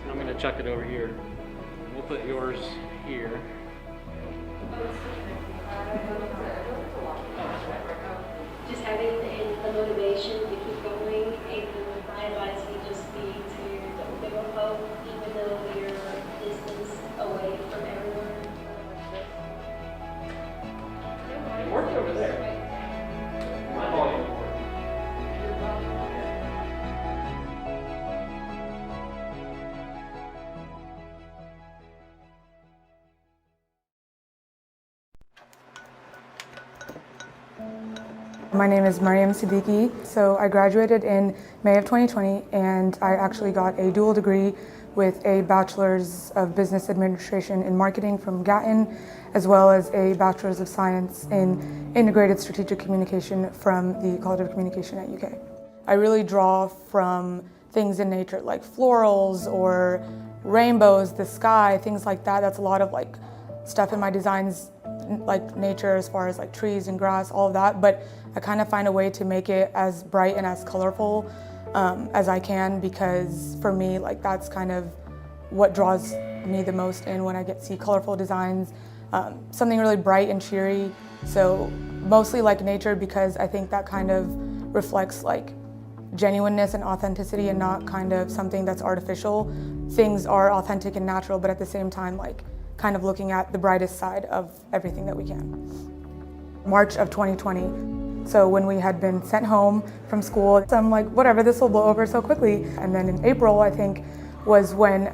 I'm going to chuck it over here. We'll put yours here. Just having the motivation to keep going, and my advice would just be to don't give up hope, even though you're a distance away from everyone. It worked over there. My volume worked. My name is Mariam Siddiqui. So I graduated in May of 2020, and I actually got a dual degree with a Bachelor's of Business Administration in Marketing from Gatton, as well as a Bachelor's of Science in Integrated Strategic Communication from the College of Communication at UK. I really draw from things in nature like florals or rainbows, the sky, things like that. That's a lot of like stuff in my designs, like nature as far as like trees and grass, all of that, but I kind of find a way to make it as bright and as colorful as I can, because for me, like that's kind of what draws me the most in when I get to see colorful designs, something really bright and cheery. So mostly like nature, because I think that kind of reflects like genuineness and authenticity and not kind of something that's artificial. Things are authentic and natural, but at the same time, like kind of looking at the brightest side of everything that we can. March of 2020, so when we had been sent home from school, so I'm like, whatever, this will blow over so quickly. And then in April, I think, was when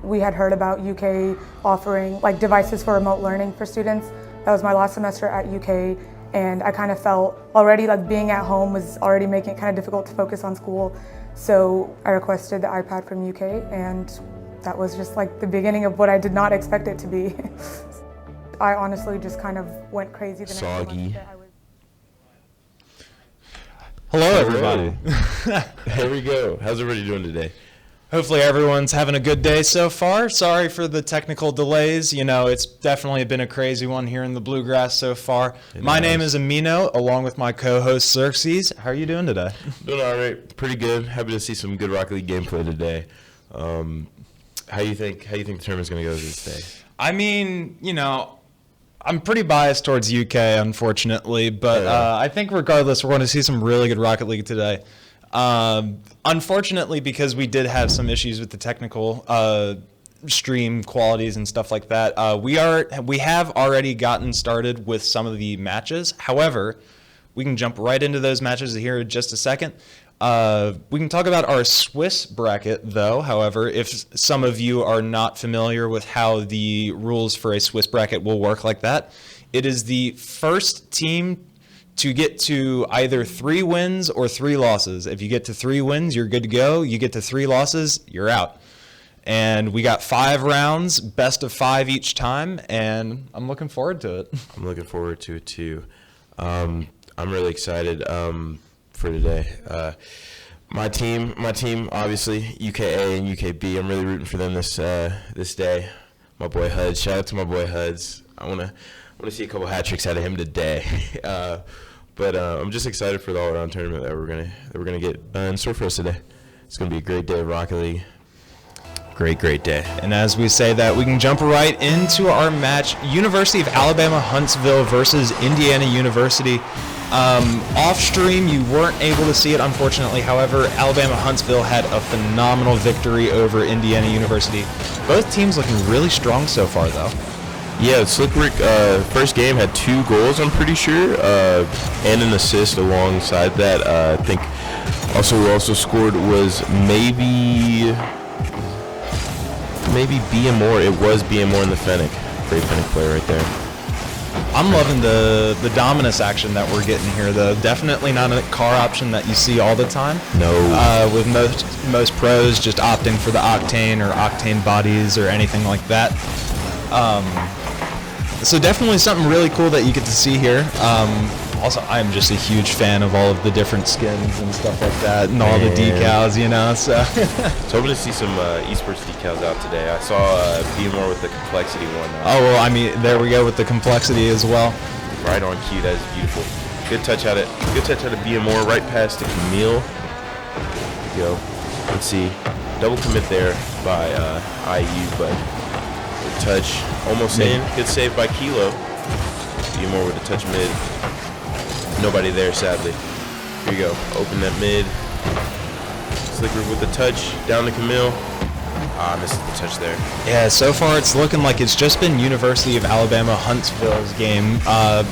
we had heard about UK offering like devices for remote learning for students. That was my last semester at UK, and I kind of felt already like being at home was already making it kind of difficult to focus on school. So I requested the iPad from UK, and that was just like the beginning of what I did not expect it to be. I honestly just kind of went crazy the next Soggy. Hello, everybody. Here we go. How's everybody doing today? Hopefully everyone's having a good day so far. Sorry for the technical delays. You know, it's definitely been a crazy one here in the Bluegrass so far. My name is Amino, along with my co-host Xerxes. How are you doing today? Doing all right. Pretty good. Happy to see some good Rocket League gameplay today. How you think the tournament's going to go this day? I mean, you know, I'm pretty biased towards UK, unfortunately, but I think regardless, we're going to see some really good Rocket League today. Unfortunately, because we did have some issues with the technical stream qualities and stuff like that, we have already gotten started with some of the matches. However, we can jump right into those matches here in just a second. We can talk about our Swiss bracket, though. However, if some of you are not familiar with how the rules for a Swiss bracket will work like that, it is the first team to get to either 3 wins or 3 losses. If you get to 3 wins, you're good to go. You get to 3 losses, you're out. And we got 5 rounds, best of 5 each time, and I'm looking forward to it. I'm looking forward to it, too. I'm really excited for today. My team, obviously UKA and UKB. I'm really rooting for them this day. My boy Huds. Shout out to my boy Huds. I wanna see a couple hat tricks out of him today. But I'm just excited for the all-around tournament that we're gonna get in store for us today. It's gonna be a great day of Rocket League. Great day. And as we say that, we can jump right into our match. University of Alabama Huntsville versus Indiana University. Off stream, you weren't able to see it, unfortunately. However, Alabama Huntsville had a phenomenal victory over Indiana University. Both teams looking really strong so far, though. Yeah, Slick Rick, first game had 2 goals, I'm pretty sure, and an assist alongside that. I think who also scored was maybe BM Moore. It was BM Moore in the Fennec. Great Fennec player right there. I'm loving the Dominus action that we're getting here, though. Definitely not a car option that you see all the time. No. With most pros just opting for the Octane or Octane bodies or anything like that. So definitely something really cool that you get to see here. Also, I'm just a huge fan of all of the different skins and stuff like that, and all the decals, you know. So, hoping to see some esports decals out today. I saw BMR with the complexity one. Oh well, I mean, there we go with the complexity as well. Right on cue. That is beautiful. Good touch at it. Good touch out of BMR. Right past to Camille. There we go. Let's see. double commit there by IU, but the touch almost in. Good save by Kilo. More with the touch mid. Nobody there, sadly. Here you go. Open that mid. Slicker with the touch. Down to Camille. Misses the touch there. Yeah, so far it's looking like it's just been University of Alabama Huntsville's game.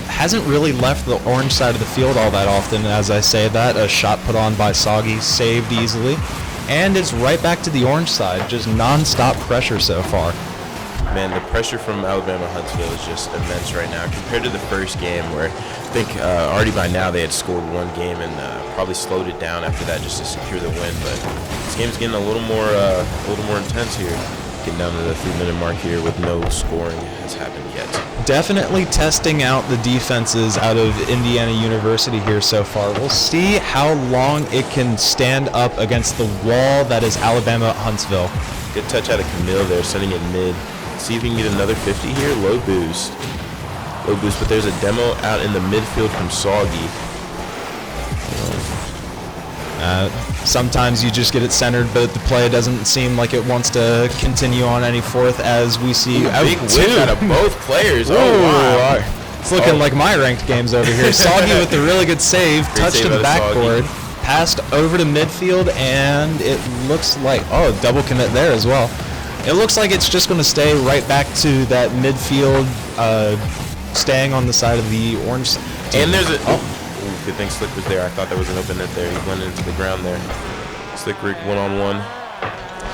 Hasn't really left the orange side of the field all that often, as I say that. A shot put on by Soggy, saved easily. And it's right back to the orange side. Just non-stop pressure so far. Man, the pressure from Alabama Huntsville is just immense right now compared to the first game, where I think already by now they had scored one game and probably slowed it down after that just to secure the win. But this game's getting a little more intense here. Getting down to the 3-minute mark here with no scoring has happened yet. Definitely testing out the defenses out of Indiana University here so far. We'll see how long it can stand up against the wall that is Alabama Huntsville. Good touch out of Camille there, sending it mid. See if we can get another 50 here. Low boost, but there's a demo out in the midfield from Soggy. Sometimes you just get it centered, but the play doesn't seem like it wants to continue on any fourth, as we see big whip out of both players. Ooh, wow. It's looking like my ranked games over here. Soggy with a really good save, touch to the backboard, passed over to midfield, and it looks like, double commit there as well. It looks like it's just going to stay right back to that midfield, staying on the side of the orange team. And there's a good thing Slick was there. I thought there was an open net there. He went into the ground there. Slick Rick 1-on-1,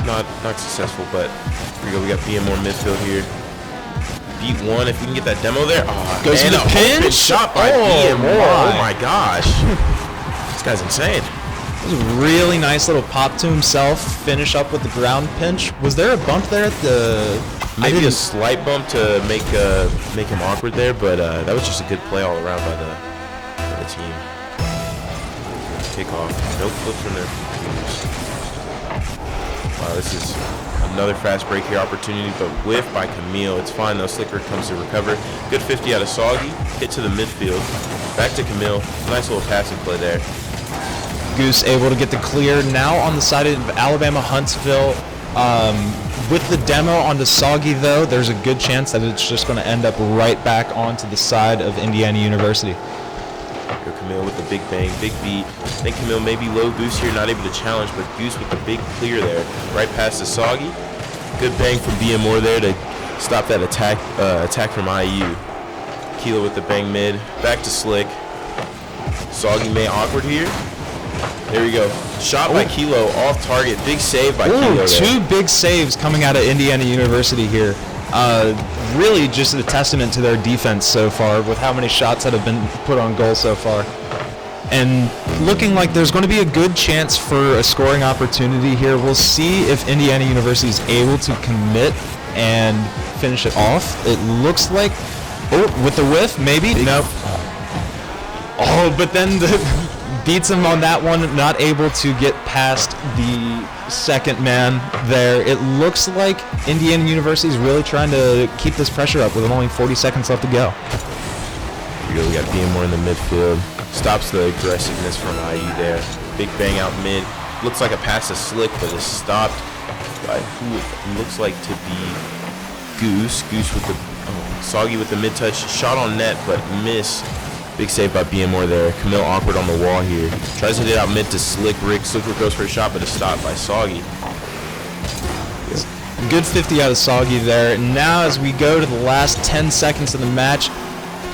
not successful, but here we go. We got BMore midfield here. Beat one. If we can get that demo there, goes to the pinch. Shot by BMore. Oh my gosh, this guy's insane. It was a really nice little pop to himself, finish up with the ground pinch. Was there a bump there at the... Maybe a slight bump to make him awkward there, but that was just a good play all around by the team. Kickoff. No flips from there. Wow, this is another fast break here opportunity, but whiff by Camille. It's fine though. Slicker comes to recover. Good 50 out of Soggy. Hit to the midfield. Back to Camille. Nice little passing play there. Goose able to get the clear. Now on the side of Alabama Huntsville, with the demo onto Soggy though, there's a good chance that it's just going to end up right back onto the side of Indiana University. Here Camille with the big bang, big beat. I think Camille maybe low boost here, not able to challenge, but Goose with the big clear there, right past the Soggy. Good bang from BMore there to stop that attack from IU. Kilo with the bang mid, back to Slick. Soggy may awkward here. There we go. Shot by Kilo, off target. Big save by Kilo there. Two big saves coming out of Indiana University here. Really just a testament to their defense so far with how many shots that have been put on goal so far. And looking like there's going to be a good chance for a scoring opportunity here. We'll see if Indiana University is able to commit and finish it off. It looks like, with the whiff, maybe? Nope. But then beats him on that one, not able to get past the second man there. It looks like Indiana University is really trying to keep this pressure up with only 40 seconds left to go. Here we go. We got BMore in the midfield. Stops the aggressiveness from IU there. Big bang out mid. Looks like a pass to Slick, but is stopped by who it looks like to be Goose. Goose with the Soggy with the mid touch. Shot on net, but miss. Big save by BMore there. Camille awkward on the wall here. Tries to hit it out mid to Slick Rick. Slick Rick goes for a shot, but is stopped by Soggy. Good 50 out of Soggy there. Now as we go to the last 10 seconds of the match,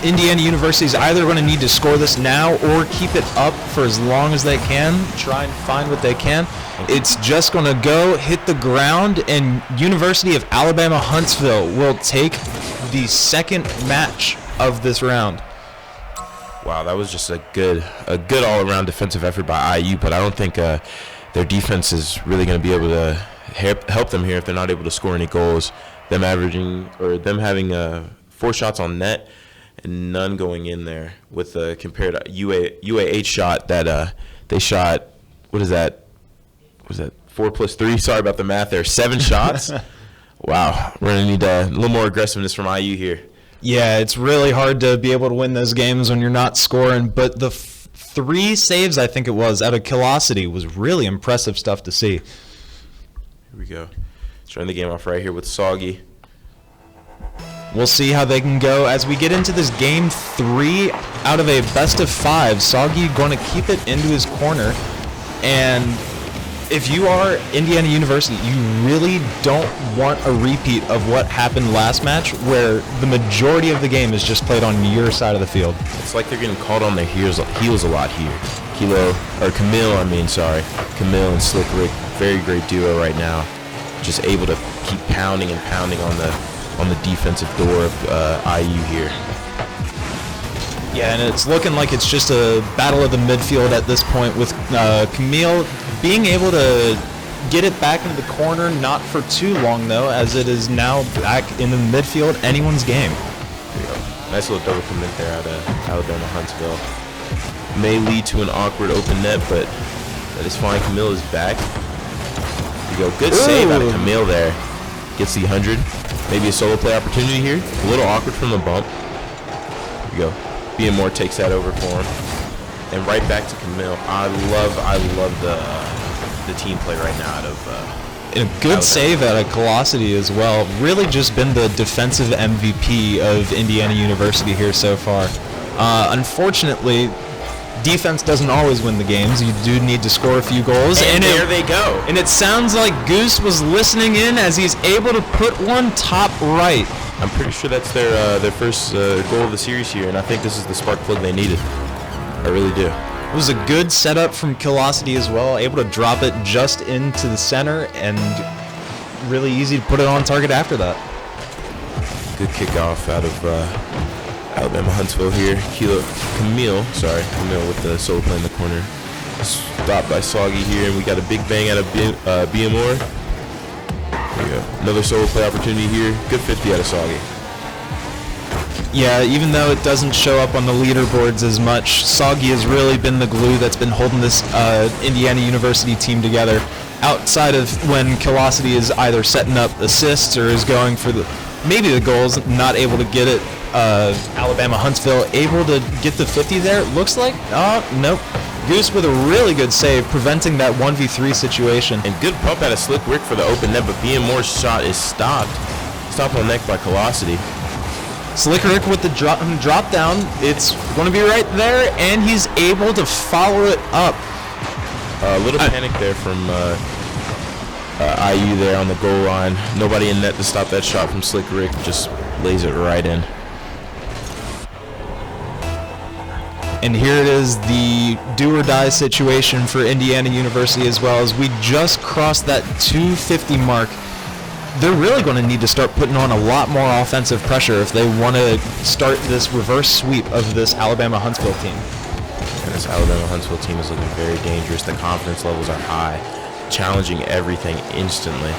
Indiana University is either going to need to score this now or keep it up for as long as they can, try and find what they can. It's just going to go hit the ground, and University of Alabama Huntsville will take the second match of this round. Wow, that was just a good all-around defensive effort by IU, but I don't think their defense is really going to be able to help them here if they're not able to score any goals. Them having 4 shots on net and none going in there with compared to UAH shot that they shot. What is that? Was that 4 + 3? Sorry about the math there. 7 shots. Wow, we're gonna need a little more aggressiveness from IU here. Yeah, it's really hard to be able to win those games when you're not scoring, but the 3 saves, I think it was, out of Kilosity was really impressive stuff to see. we go. Starting the game off right here with Soggy. We'll see how they can go as we get into this game 3 out of a best of 5. Soggy going to keep it into his corner, and if you are Indiana University, you really don't want a repeat of what happened last match, where the majority of the game is just played on your side of the field. It's like they're getting called on their heels a lot here. Camille and Slick Rick, very great duo right now. Just able to keep pounding and pounding on the defensive door of IU here. Yeah, and it's looking like it's just a battle of the midfield at this point, with Camille being able to get it back into the corner, not for too long though, as it is now back in the midfield, anyone's game. There you go. Nice little double commit there out of Alabama Huntsville. May lead to an awkward open net, but that is fine. Camille is back. There you go. Good save out of Camille there. Gets the 100. Maybe a solo play opportunity here. A little awkward from the bump. There you go. Being Moore takes that over for him. And right back to Camille. I love the team play right now out of And a good save out of Colosity as well. Really just been the defensive MVP of Indiana University here so far. Unfortunately, defense doesn't always win the games. You do need to score a few goals. And there they go. And it sounds like Goose was listening in as he's able to put one top right. I'm pretty sure that's their first goal of the series here, and I think this is the spark plug they needed. I really do. It was a good setup from Kilosity as well, able to drop it just into the center, and really easy to put it on target after that. Good kickoff out of Alabama Huntsville here. Camille with the solo play in the corner. Stopped by Soggy here, and we got a big bang out of BMR. There we go. Another solo play opportunity here. Good 50 out of Soggy. Yeah, even though it doesn't show up on the leaderboards as much, Soggy has really been the glue that's been holding this Indiana University team together. Outside of when Kilosity is either setting up assists or is going for maybe the goals, not able to get it. Alabama Huntsville able to get the 50 there. It looks like, nope. Goose with a really good save, preventing that 1v3 situation. And good pump out of Slick Rick for the open net, but BMR's shot is stopped. Stopped on neck by Colosity. Slick Rick with the drop down. It's going to be right there, and he's able to follow it up. A little panic there from IU there on the goal line. Nobody in net to stop that shot from Slick Rick. Just lays it right in. And here it is, the do-or-die situation for Indiana University as well, as we just crossed that 250 mark. They're really going to need to start putting on a lot more offensive pressure if they want to start this reverse sweep of this Alabama Huntsville team. And this Alabama Huntsville team is looking very dangerous. The confidence levels are high, challenging everything instantly,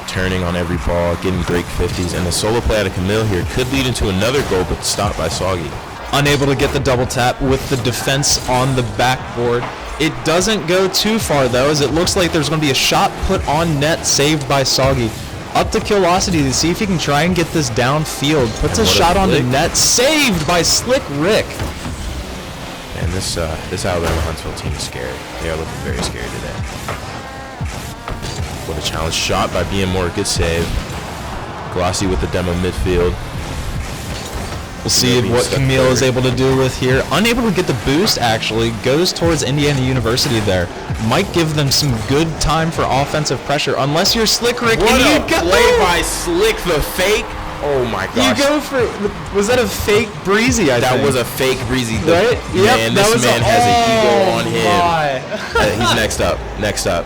turning on every ball, getting great 50s, and the solo play out of Camille here could lead into another goal, but stopped by Soggy. Unable to get the double tap with the defense on the backboard. It doesn't go too far though, as it looks like there's going to be a shot put on net, saved by Soggy. Up to Kilosity to see if he can try and get this downfield. Puts a shot on the net, saved by Slick Rick. And this Alabama Huntsville team is scary. They are looking very scary today. What a challenge shot by BMR, good save. Glossy with the demo midfield. We'll see what Camille is able to do with here. Unable to get the boost, actually. Goes towards Indiana University there. Might give them some good time for offensive pressure, unless you're Slick Rick. What a play by Slick the fake. Oh my gosh. You go for, was that a fake Breezy, I think? That was a fake Breezy. Right? Man, this man has an ego on him. He's next up.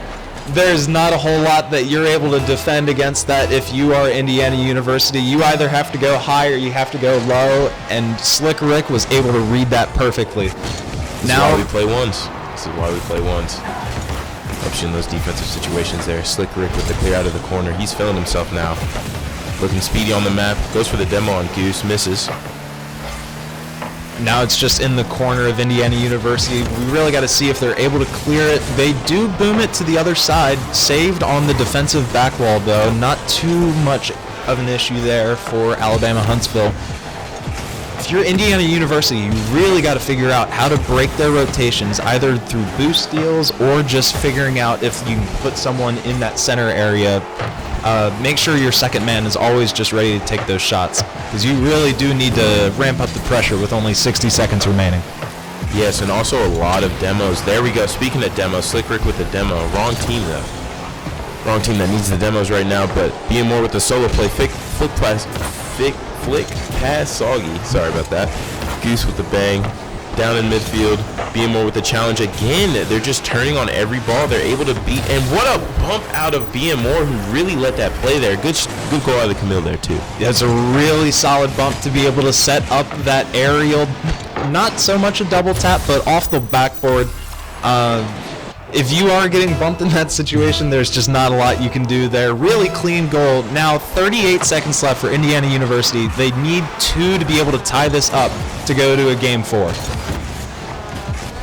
There's not a whole lot that you're able to defend against that if you are Indiana University. You either have to go high or you have to go low, and Slick Rick was able to read that perfectly. This is why we play ones. Up in those defensive situations there. Slick Rick with the clear out of the corner. He's feeling himself now. Looking speedy on the map. Goes for the demo on Goose. Misses. Now it's just in the corner of Indiana University. We really got to see if they're able to clear it. They do boom it to the other side. Saved on the defensive back wall, though. Not too much of an issue there for Alabama Huntsville. if you're Indiana University, you really got to figure out how to break their rotations, either through boost steals or just figuring out if you can put someone in that center area. Make sure your second man is always just ready to take those shots, because you really do need to ramp up the pressure with only 60 seconds remaining. Yes, and also a lot of demos. There we go. Speaking of demos, Slick Rick with the demo. Wrong team, though. Wrong team that needs the demos right now, but being more with the solo play. Flick pass, Soggy. Sorry about that. Goose with the bang. Down in midfield. Being more with the challenge again. They're just turning on every ball. They're able to beat. And what a bump out of being more, who really let that play there. Good goal out of the Camille there, too. That's a really solid bump to be able to set up that aerial. Not so much a double tap, but off the backboard. If you are getting bumped in that situation, there's just not a lot you can do there. Really clean goal. Now 38 seconds left for Indiana University. They need 2 to be able to tie this up to go to a game 4.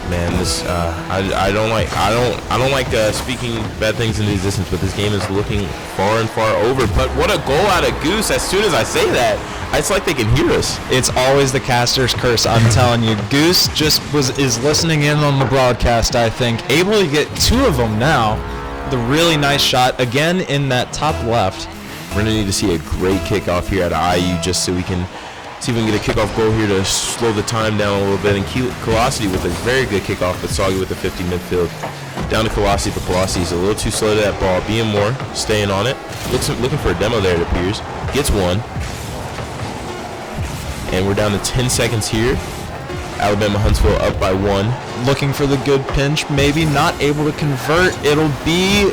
Man, this I don't like speaking bad things into existence, but this game is looking far and far over. But what a goal out of Goose! As soon as I say that, it's like they can hear us. It's always the caster's curse, I'm telling you. Goose just is listening in on the broadcast, I think. Able to get 2 of them now. The really nice shot, again, in that top left. We're going to need to see a great kickoff here at IU just so we can see if we can get a kickoff goal here to slow the time down a little bit. And Colossi with a very good kickoff, but Soggy with the 50 midfield. Down to Colossi, but Colossi's a little too slow to that ball. Being more, staying on it. Looking for a demo there, it appears. Gets one. And we're down to 10 seconds here. Alabama Huntsville up by 1. Looking for the good pinch, maybe not able to convert. It'll be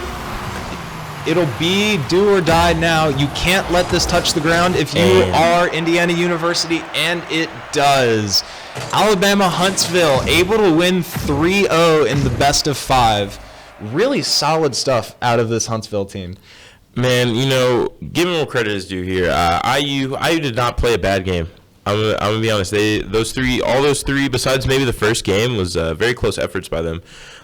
do or die now. You can't let this touch the ground if you are Indiana University, and it does. Alabama Huntsville able to win 3-0 in the best of 5. Really solid stuff out of this Huntsville team. Man, you know, give them what credit is due here. IU did not play a bad game. I'm gonna be honest. All those three, besides maybe the first game, was very close efforts by them.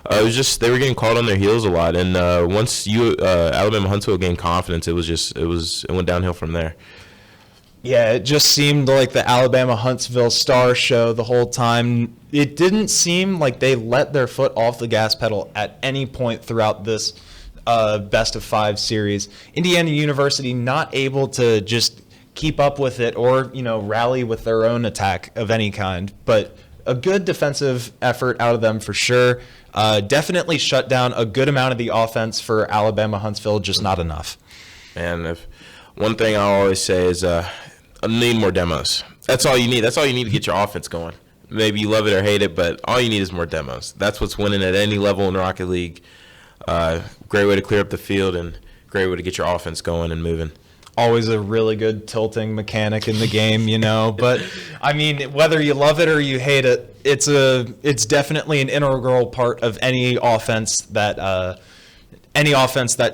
It was just they were getting caught on their heels a lot, and once Alabama Huntsville gained confidence, it went downhill from there. Yeah, it just seemed like the Alabama Huntsville star show the whole time. It didn't seem like they let their foot off the gas pedal at any point throughout this best of 5 series. Indiana University not able to just keep up with it or, rally with their own attack of any kind. But a good defensive effort out of them for sure. Definitely shut down a good amount of the offense for Alabama Huntsville, just not enough. And one thing I always say is I need more demos. That's all you need. That's all you need to get your offense going. Maybe you love it or hate it, but all you need is more demos. That's what's winning at any level in Rocket League. Great way to clear up the field and great way to get your offense going and moving. Always a really good tilting mechanic in the game, But I mean, whether you love it or you hate it, it's definitely an integral part of any offense that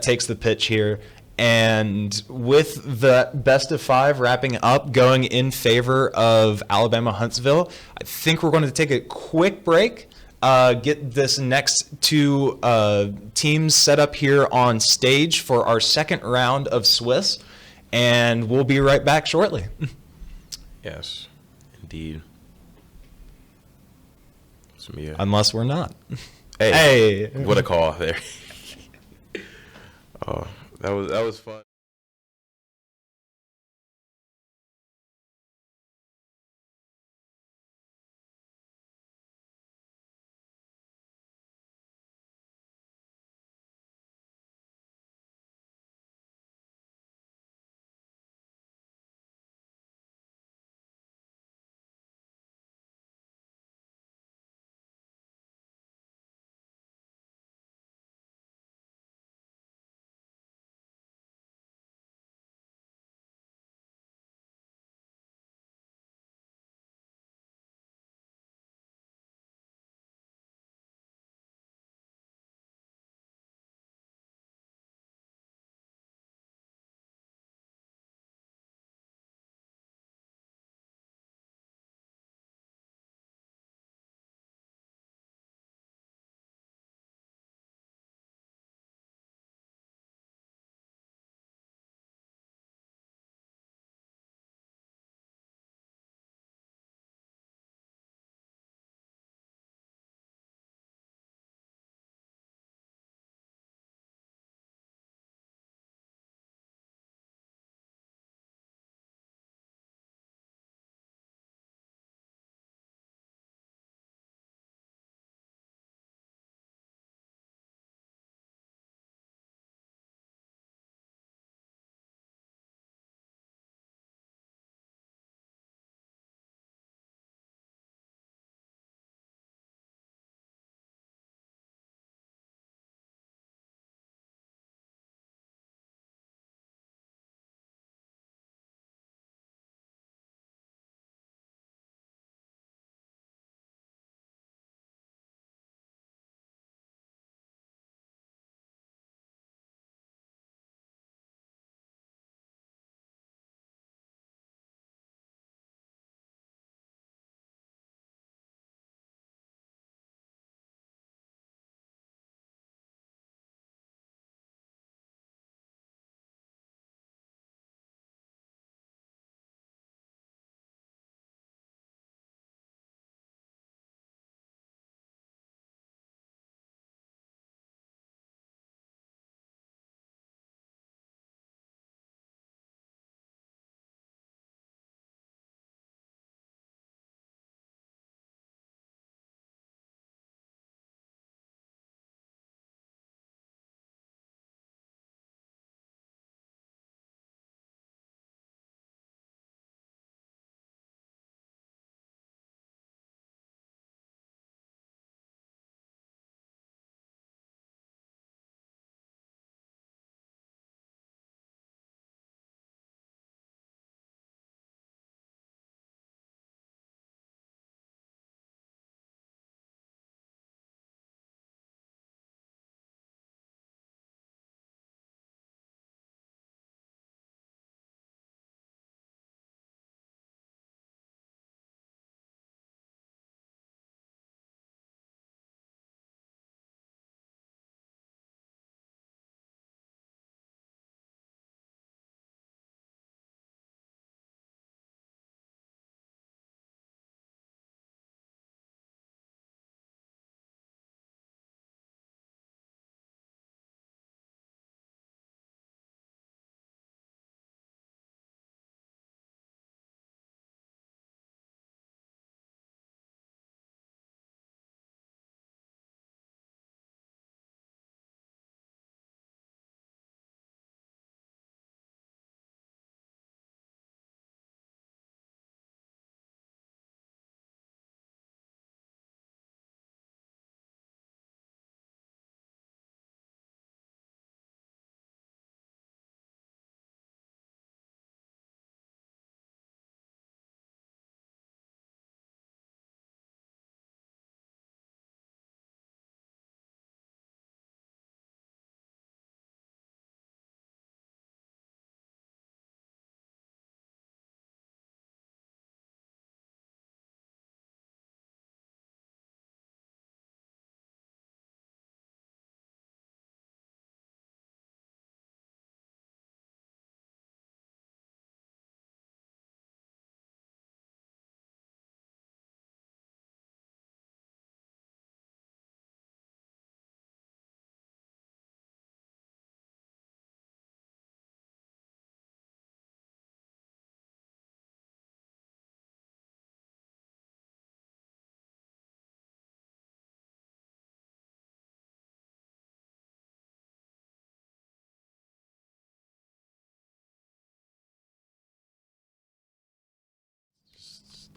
takes the pitch here. And with the best of 5 wrapping up, going in favor of Alabama Huntsville, I think we're going to take a quick break. Get this next 2 teams set up here on stage for our second round of Swiss. And we'll be right back shortly. Yes, indeed. Unless we're not. Hey, what a call there. Oh, that was fun.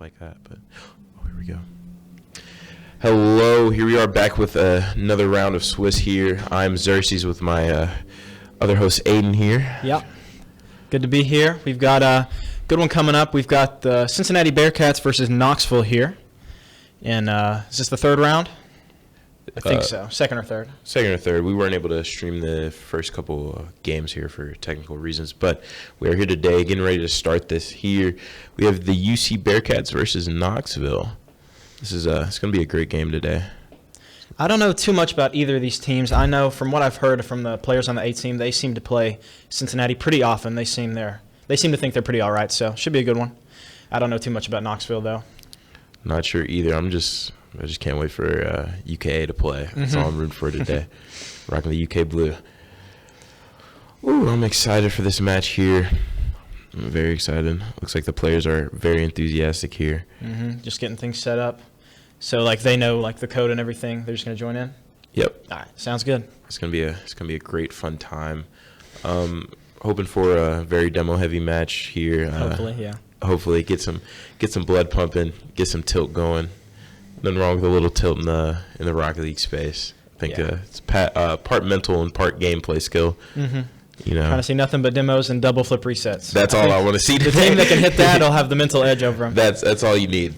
like that. But here we go. Hello, here we are back with another round of Swiss here. I'm Xerxes with my other host Aiden here. Yep. Good to be here. We've got a good one coming up. We've got the Cincinnati Bearcats versus Knoxville here. And is this the third round? I think so. Second or third. Second or third. We weren't able to stream the first couple games here for technical reasons, but we are here today getting ready to start this here. We have the UC Bearcats versus Knoxville. This is it's going to be a great game today. I don't know too much about either of these teams. I know from what I've heard from the players on the A team, they seem to play Cincinnati pretty often. They seem to think they're pretty all right, so should be a good one. I don't know too much about Knoxville though. Not sure either. I just can't wait for UKA to play. That's all I'm rooting for today. Rocking the UK blue. Ooh, I'm excited for this match here. I'm very excited. Looks like the players are very enthusiastic here. Just getting things set up. So like they know like the code and everything. They're just gonna join in. Yep. All right, sounds good. It's gonna be a great fun time. Hoping for a very demo heavy match here. Hopefully, yeah. Hopefully get some blood pumping, get some tilt going. Nothing wrong with a little tilt in the Rocket League space. I think it's part mental and part gameplay skill. You know, Trying to see nothing but demos and double flip resets. that's all I want to see The today. team that can hit that will have the mental edge over them. That's all you need.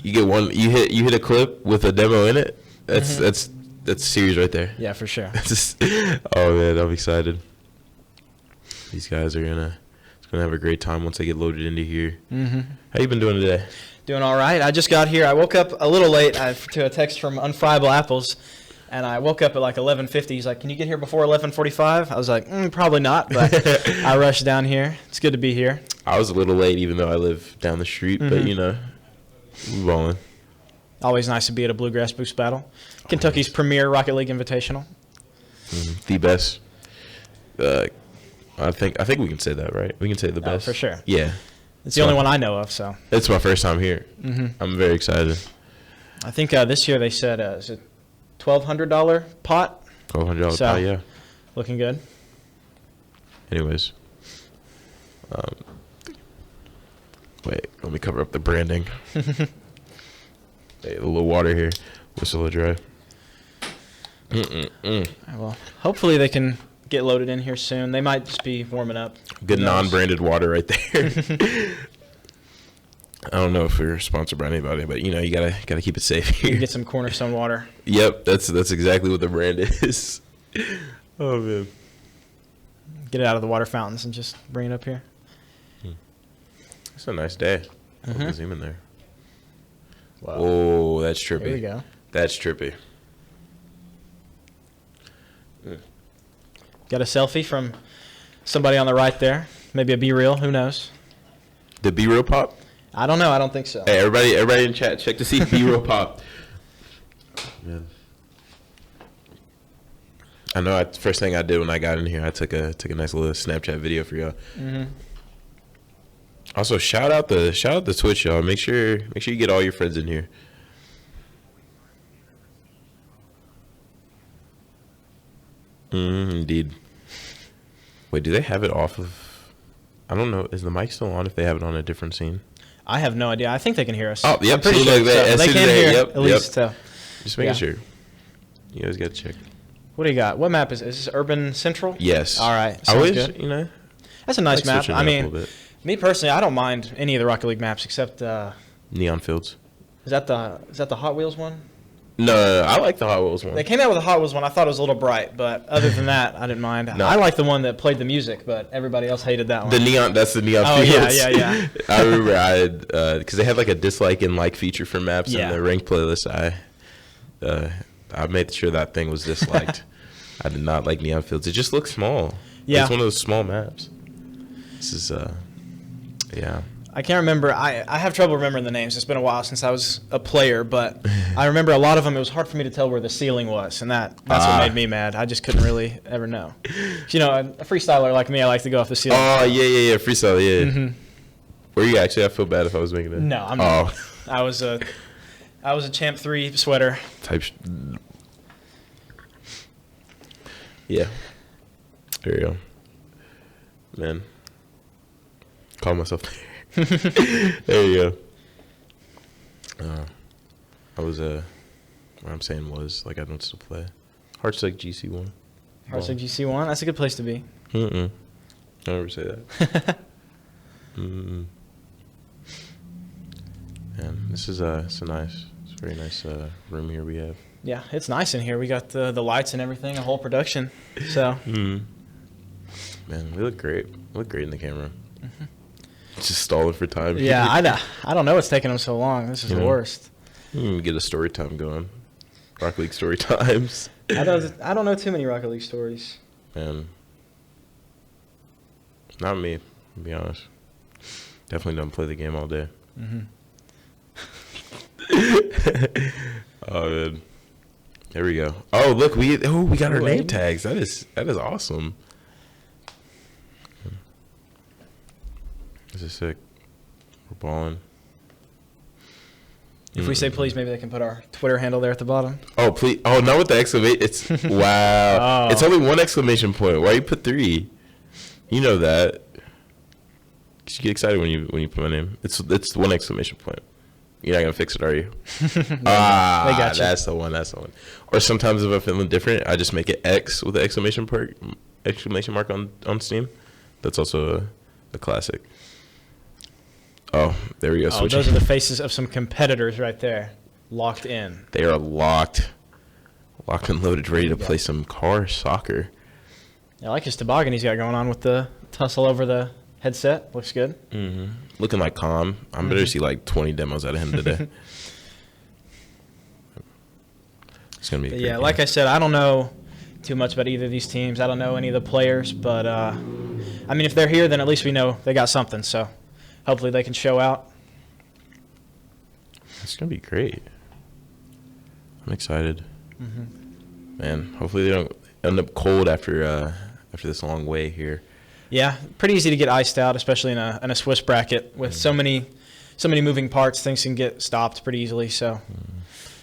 You get one. You hit a clip with a demo in it. That's serious right there. Yeah, for sure. Oh man, I'm excited. These guys are gonna have a great time once they get loaded into here. How you been doing today? Doing all right. I just got here. I woke up a little late to a text from Unfriable Apples, and I woke up at like 11:50. He's like, "Can you get here before 11:45?" I was like, "Probably not," but I rushed down here. It's good to be here. I was a little late, even though I live down the street, but you know, we're balling. Always nice to be at a Bluegrass Boost Battle, Kentucky's premier Rocket League Invitational. The best. I think we can say that, right? We can say the best. For sure. Yeah. It's the only one I know of, so. It's my first time here. I'm very excited. I think this year they said is it $1,200 pot? $1,200 So- pie, yeah. Looking good. Anyways, wait, let me cover up the branding. Hey, a little water here. Whistle dry. Well, hopefully they can get loaded in here soon. They might just be warming up. Good Who knows? non-branded water right there. I don't know if we're sponsored by anybody, but you know you gotta keep it safe You here. can get some Cornerstone water. Yep, that's exactly what the brand is. Oh man. Get it out of the water fountains and just bring it up here. It's a nice day. Zoom in there. Wow. Oh, that's trippy. There we go. That's trippy. Got a selfie from somebody on the right there. Maybe a B-reel. Who knows? The B-roll pop. I don't know. I don't think so. Hey, everybody in chat, check to see if B-roll pop. Man. I know. First thing I did when I got in here, I took a nice little Snapchat video for y'all. Also, shout out the Twitch, y'all. Make sure you get all your friends in here. Indeed. Wait, do they have it off of? I don't know. Is the mic still on if they have it on a different scene? I have no idea. I think they can hear us. Oh, yep. I'm pretty so sure. look, as So they soon as can hear yep, at least. So. Just making Yeah. sure. You always got to check. What do you got? What map is this? Urban Central? Yes. All right. I Sounds always, good. you know. That's a nice like map. switching it I up a mean, little bit. me personally, I don't mind any of the Rocket League maps except Neon Fields. is that the Hot Wheels one? No, I like the Hot Wheels one. They came out with a Hot Wheels one. I thought it was a little bright, but other than that, I didn't mind. No. I like the one that played the music, but everybody else hated that one. The neon, that's the Neon Oh, Fields. yeah. I remember I had, because they had like a dislike and like feature for maps Yeah. in the ranked playlist. I made sure that thing was disliked. I did not like Neon Fields. It just looks small. Yeah. It's one of those small maps. This is, yeah. I can't remember. I have trouble remembering the names. It's been a while since I was a player, but I remember a lot of them. It was hard for me to tell where the ceiling was, and that's what made me mad. I just couldn't really ever know. You know, a freestyler like me, I like to go off the ceiling. Oh, yeah. Freestyle, yeah. Were you actually? I feel bad if I was making it. No, I'm not. I was a Champ 3 sweater. Yeah. There you go. Man. Call myself. There you go. I was what I'm saying was like I don't still play. Hearts like GC1. Hearts like GC1. That's a good place to be. I never say that. And this is it's a very nice room here we have. Yeah, it's nice in here. We got the lights and everything, a whole production. So. Man, we look great. We look great in the camera. Just stalling for time. Yeah, I don't know what's taking them so long. This is the worst. Get a story time going. Rocket League story times. I don't know too many Rocket League stories. Man, not me, to be honest. Definitely don't play the game all day. Oh man, there we go. Oh look, we got our name tags. That is awesome. This is sick. We're balling. If we say please, maybe they can put our Twitter handle there at the bottom. Oh please! Oh, not with the exclamation. It's wow. It's only one exclamation point. Why you put 3? You know that. 'Cause you get excited when you put my name. It's one exclamation point. You're not gonna fix it, are you? They got you. That's the one. Or sometimes if I'm feeling different, I just make it X with the exclamation mark on Steam. That's also a classic. Oh, there we go. Oh, those are the faces of some competitors right there, locked in. They are locked and loaded, ready to play some car soccer. I like his toboggan he's got going on with the tussle over the headset. Looks good. Looking like calm. I'm better to see like 20 demos out of him today. It's gonna be. A great game. Like I said, I don't know too much about either of these teams. I don't know any of the players, but I mean, if they're here, then at least we know they got something. So hopefully they can show out. It's gonna be great. I'm excited. Man, hopefully they don't end up cold after this long way here. Yeah, pretty easy to get iced out, especially in a Swiss bracket with so many moving parts. Things can get stopped pretty easily. So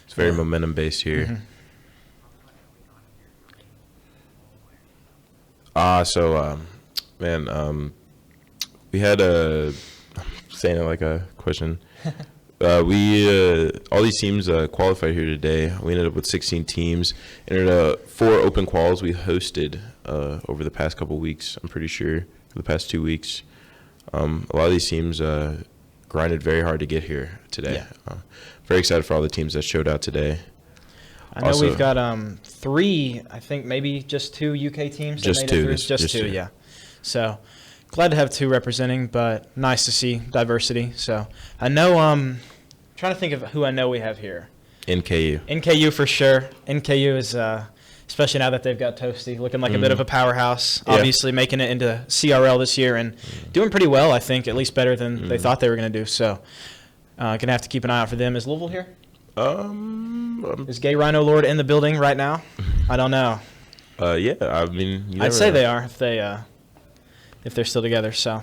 it's very momentum based here. We had saying it like a question. All these teams qualified here today. We ended up with 16 teams. Entered 4 open quals we hosted over the past couple weeks. I'm pretty sure for the past 2 weeks. A lot of these teams grinded very hard to get here today. Yeah. Very excited for all the teams that showed out today. I know we've got 3, I think maybe just 2 UK teams. Just 2. Just two, yeah. So glad to have 2 representing, but nice to see diversity. So I know trying to think of who I know we have here. NKU for sure. NKU is especially now that they've got Toasty looking like a bit of a powerhouse. Yeah. Obviously making it into CRL this year and doing pretty well, I think, at least better than they thought they were going to do. So gonna have to keep an eye out for them. Is Louisville here? Is Gay Rhino Lord in the building right now? I don't know. Yeah, I mean, I'd say they are if they're still together. So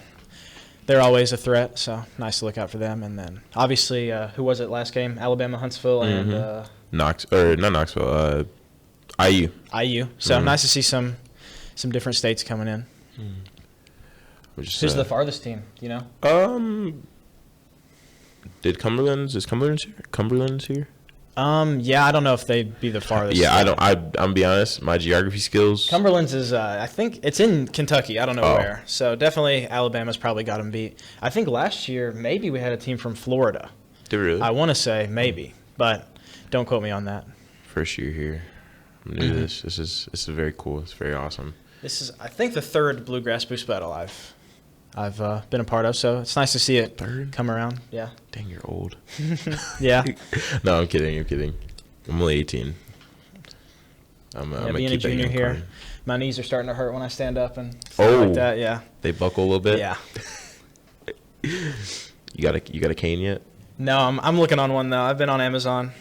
they're always a threat. So nice to look out for them. And then obviously, who was it last game? Alabama, Huntsville, and not Knoxville. IU. IU. So nice to see some different states coming in. Who's the farthest team? Do you know? Is Cumberland's here? Yeah, I don't know if they'd be the farthest. Yeah, I'm be honest, my geography skills. Cumberland's is, I think it's in Kentucky. I don't know where. So definitely Alabama's probably got them beat. I think last year maybe we had a team from Florida. Did we really? I want to say maybe, but don't quote me on that. First year here. I'm new to this. This is very cool. It's very awesome. This is, I think, the 3rd Bluegrass Boost Battle I've been a part of, so it's nice to see it come around. Yeah. Dang, you're old. Yeah. No, I'm kidding. I'm only 18. I'm being a junior here, my knees are starting to hurt when I stand up and like that. Yeah. They buckle a little bit. Yeah. You got a cane yet? No, I'm looking on one though. I've been on Amazon.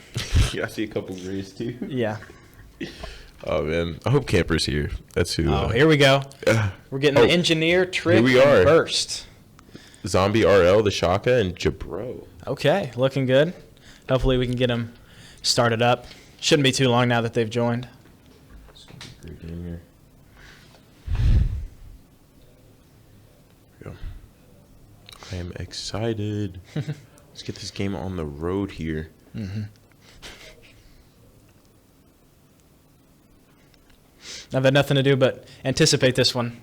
Yeah, I see a couple grays too. Yeah. Oh man, I hope Camper's here. That's who. Oh, here we go. We're getting the Engineer, Trick, and Burst. Zombie RL, the Shaka, and Jabro. Okay, looking good. Hopefully we can get them started up. Shouldn't be too long now that they've joined. It's gonna be a great game here. Here we go. I am excited. Let's get this game on the road here. I've had nothing to do but anticipate this one.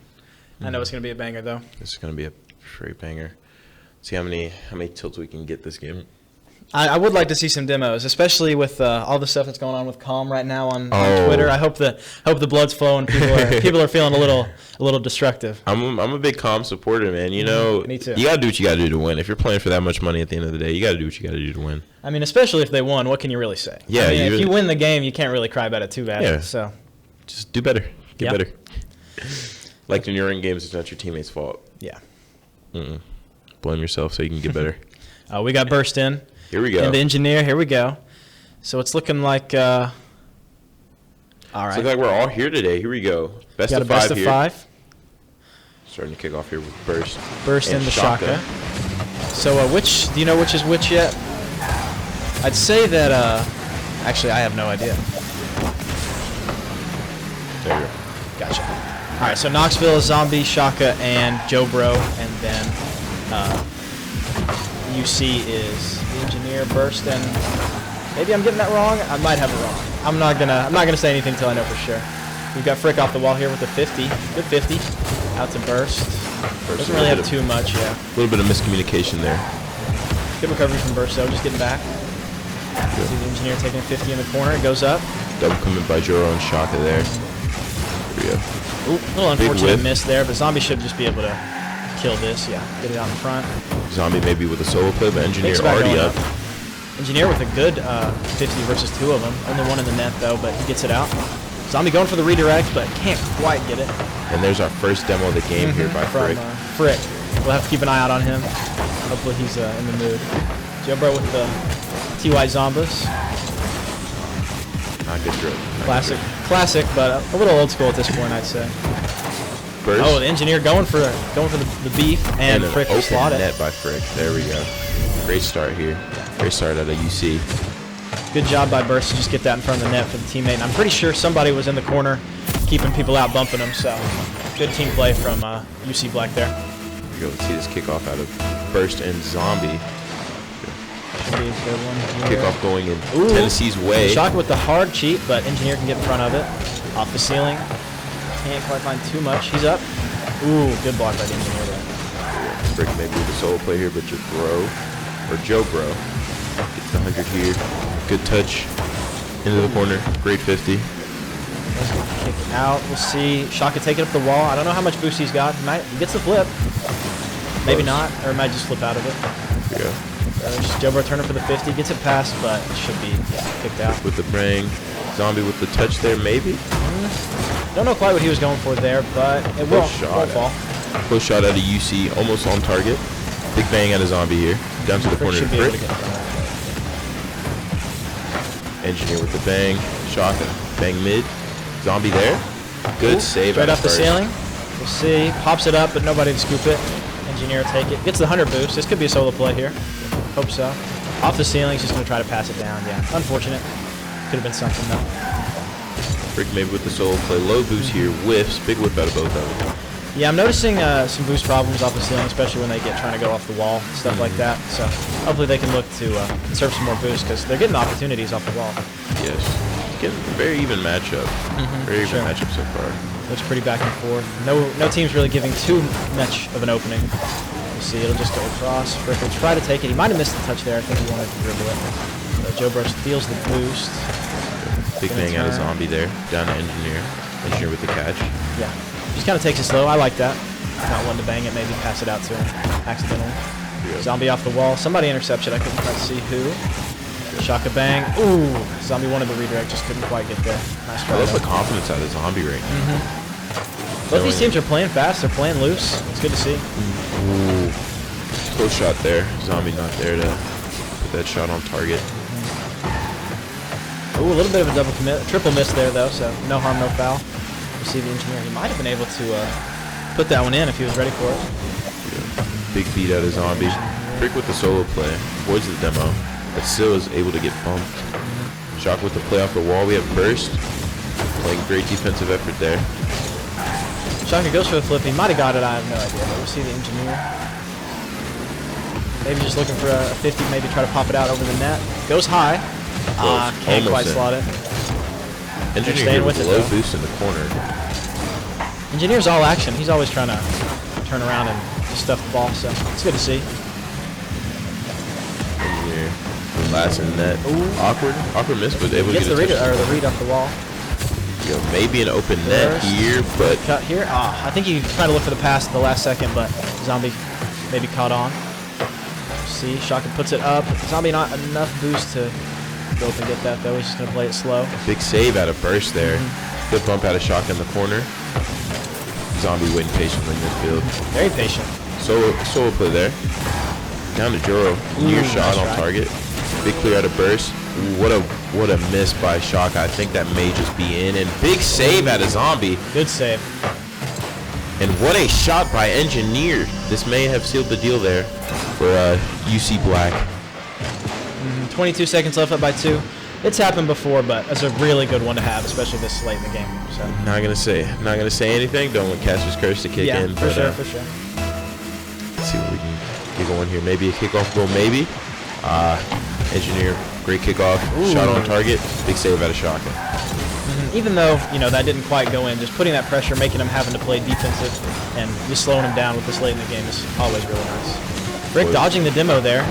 I know it's going to be a banger, though. This is going to be a straight banger. See how many tilts we can get this game. I would like to see some demos, especially with all the stuff that's going on with Calm right now on Oh. Twitter. I hope the blood's flowing. People are feeling a little destructive. I'm a big Calm supporter, man. You know, Me too. you got to do what you got to do to win. If you're playing for that much money at the end of the day, you got to do what you got to do to win. I mean, especially if they won, what can you really say? Yeah, I mean, you if really- you win the game, you can't really cry about it too bad. Yeah. So Just do better. Get Yeah. better. Like when you're in games, it's not your teammates' fault. yeah, Blame yourself so you can get better. we got burst in. Here we go. And the engineer, here we go. So it's looking like, all It's right. looking like we're all here today. Here we go. Best Got a of five best of here. 5. Starting to kick off here with Burst. Burst and in the Shaka. So do you know which is which yet? I'd say that, actually, I have no idea. There you go. Gotcha. All right, so Knoxville is Zombie, Shaka, and Joe Bro, and then UC is the engineer, Burst, and maybe I'm getting that wrong. I might have it wrong. I'm not gonna say anything until I know for sure. We've got Frick off the wall here with the 50, good 50, out to Burst. Burst, Doesn't really have too much, yeah. A little bit of miscommunication there. Good recovery from Burst though, just getting back. See the engineer taking a 50 in the corner, it goes up. Double coming by Joro and Shaka there. Here we go. Ooh, a little Big unfortunate whiff. miss there, but Zombie should just be able to kill this, yeah. Get it out in front. Zombie maybe with a solo play, but Engineer Thinks about already going up. Engineer with a good 50 versus 2 of them. Only one in the net though, but he gets it out. Zombie going for the redirect, but can't quite get it. And there's our first demo of the game here by From Frick. Frick. We'll have to keep an eye out on him. Hopefully he's in the mood. Joe Bro with the TY Zombas. Not good drill. Classic, but a little old school at this point, I'd say. Burst. Oh, the engineer going for the beef, and an Frick will open slot it. net by Frick. There we go. Great start here. Great start out of UC. Good job by Burst to just get that in front of the net for the teammate. And I'm pretty sure somebody was in the corner keeping people out, bumping them. So good team play from UC Black there. Here we go. Let's see this kickoff out of Burst and Zombie. Should be a good one here. Kickoff going in Ooh. Tennessee's way. Shock with the hard cheat, but Engineer can get in front of it. Off the ceiling. Can't quite find too much. He's up. Ooh, good block by the Engineer there. Frick maybe with a solo play here, but Joe Bro gets the 100 here. Good touch into the corner. Great 50. Kick out. We'll see. Shock can take it up the wall. I don't know how much boost he's got. He gets the flip. Maybe Close. not, or it might just flip out of it. Here we go. Joe Bro turning for the 50. Gets it past, but it should be kicked out. With the bang. Zombie with the touch there, maybe. Don't know quite what he was going for there, but it will shot. fall. Close shot out of UC, almost on target. Big bang out of Zombie here. Down to the Frick corner to should be able to Frick. get in front of Engineer with the bang. Shaka. Bang mid. Zombie there. Good save. Right out of off the Burst. ceiling. We'll see. Pops it up, but nobody to scoop it. Engineer take it. Gets the 100 boost. This could be a solo play here. Hope so. Off the ceiling, he's just going to try to pass it down. Yeah, unfortunate. Could have been something though. Frick maybe with the solo play. Low boost here. Whiffs. Big whip out of both of them. Yeah, I'm noticing some boost problems off the ceiling, especially when they get trying to go off the wall, stuff like that. So hopefully they can look to conserve some more boost because they're getting opportunities off the wall. Yes. Getting a very even matchup. Very even sure. matchup so far. Looks pretty back and forth. No team's really giving too much of an opening. We'll see, it'll just go across. Frick will try to take it. He might have missed the touch there. I think he wanted to dribble it. So Joe Bro steals the boost. Big Gonna bang out of turn. Zombie there. Down to Engineer. Engineer with the catch. Yeah. Just kind of takes it slow. I like that. Not one to bang it, maybe pass it out to him accidentally. Yeah. Zombie off the wall. Somebody intercepts it. I couldn't quite see who. Shaka bang. Ooh. Zombie wanted the redirect, just couldn't quite get there. Nice I try. love though. the confidence out of Zombie right now. Both these teams are playing fast. They're playing loose. It's good to see. Ooh. Close shot there. Zombie not there to put that shot on target. Ooh, a little bit of a double commit. Triple miss there, though, so no harm, no foul. We'll see the Engineer. He might have been able to put that one in if he was ready for it. Big beat out of Zombie. Frick with the solo play. Avoids the demo. But still is able to get bumped. Shock with the play off the wall. We have Burst. Playing great defensive effort there. Shaka goes for the flip. He might have got it. I have no idea. But we'll see the Engineer. Maybe just looking for a 50, maybe try to pop it out over the net. Goes high. Can't Almost quite in. slot it. Engineer staying here with with a it, low though. boost in the corner. Engineer's all action. He's always trying to turn around and just stuff the ball, so it's good to see. Engineer, last in net. Awkward miss, but able to Gets get the a touch. read off the wall. Yo, maybe an open net First. here, but Cut here. I think he tried to look for the pass at the last second, but Zombie maybe caught on. See, Shaka puts it up. Zombie not enough boost to go up and get that, though. He's just going to play it slow. big save out of burst there. Good bump out of Shock in the corner. Zombie waiting patiently in midfield. Very patient. Solo play there. Down to Joro. Near Ooh, shot nice on try. target. Big clear out of burst. Ooh, what a miss by Shock. I think that may just be in. And big save out of Zombie. Good save. And what a shot by Engineer. This may have sealed the deal there for UC Black. 22 seconds left, up by 2. It's happened before, but it's a really good one to have, especially this late in the game. So Not gonna say anything. Don't want Caster's curse to kick yeah, in. for But, sure, for sure. let's see what we can get going here. Maybe a kickoff goal, maybe. Engineer, great kickoff. Shot on target. Big save out of Shaka. Even though, that didn't quite go in, just putting that pressure, making him having to play defensive, and just slowing him down with this late in the game is always really nice. Rick dodging the demo there,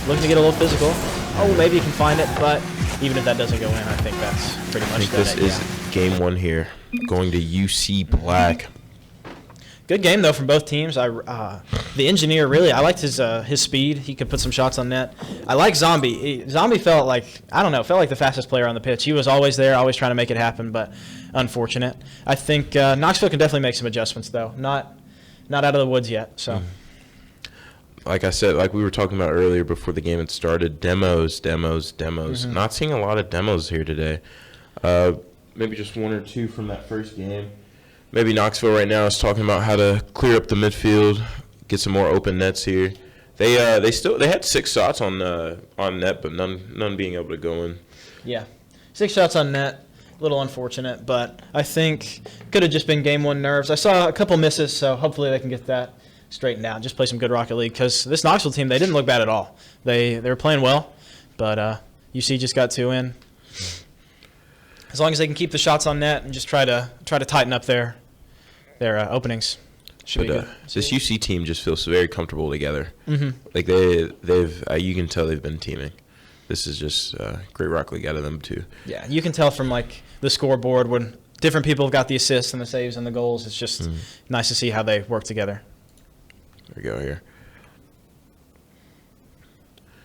looking to get a little physical. Oh, maybe he can find it, but even if that doesn't go in, I think that's pretty I much think this that. is game 1 here. Going to UC Black. Good game though from both teams. The Engineer really, I liked his speed. He could put some shots on net. I like Zombie. Zombie felt like the fastest player on the pitch. He was always there, always trying to make it happen, but unfortunate. I think Knoxville can definitely make some adjustments though. Not out of the woods yet. So. Like I said, like we were talking about earlier before the game had started, demos. Not seeing a lot of demos here today. Maybe just 1 or 2 from that first game. Maybe Knoxville right now is talking about how to clear up the midfield, get some more open nets here. They had 6 shots on net, but none being able to go in. Yeah, 6 shots on net. A little unfortunate, but I think could have just been game 1 nerves. I saw a couple misses, so hopefully they can get that straightened out. Just play some good Rocket League, because this Knoxville team, they didn't look bad at all. They were playing well, but UC just got 2 in. As long as they can keep the shots on net and just try to tighten up their openings. Should be good. This UC team just feels very comfortable together. Like they've you can tell they've been teaming. This is just great Rocket League out of them too. Yeah, you can tell from like the scoreboard when different people have got the assists and the saves and the goals. It's just nice to see how they work together. There we go here.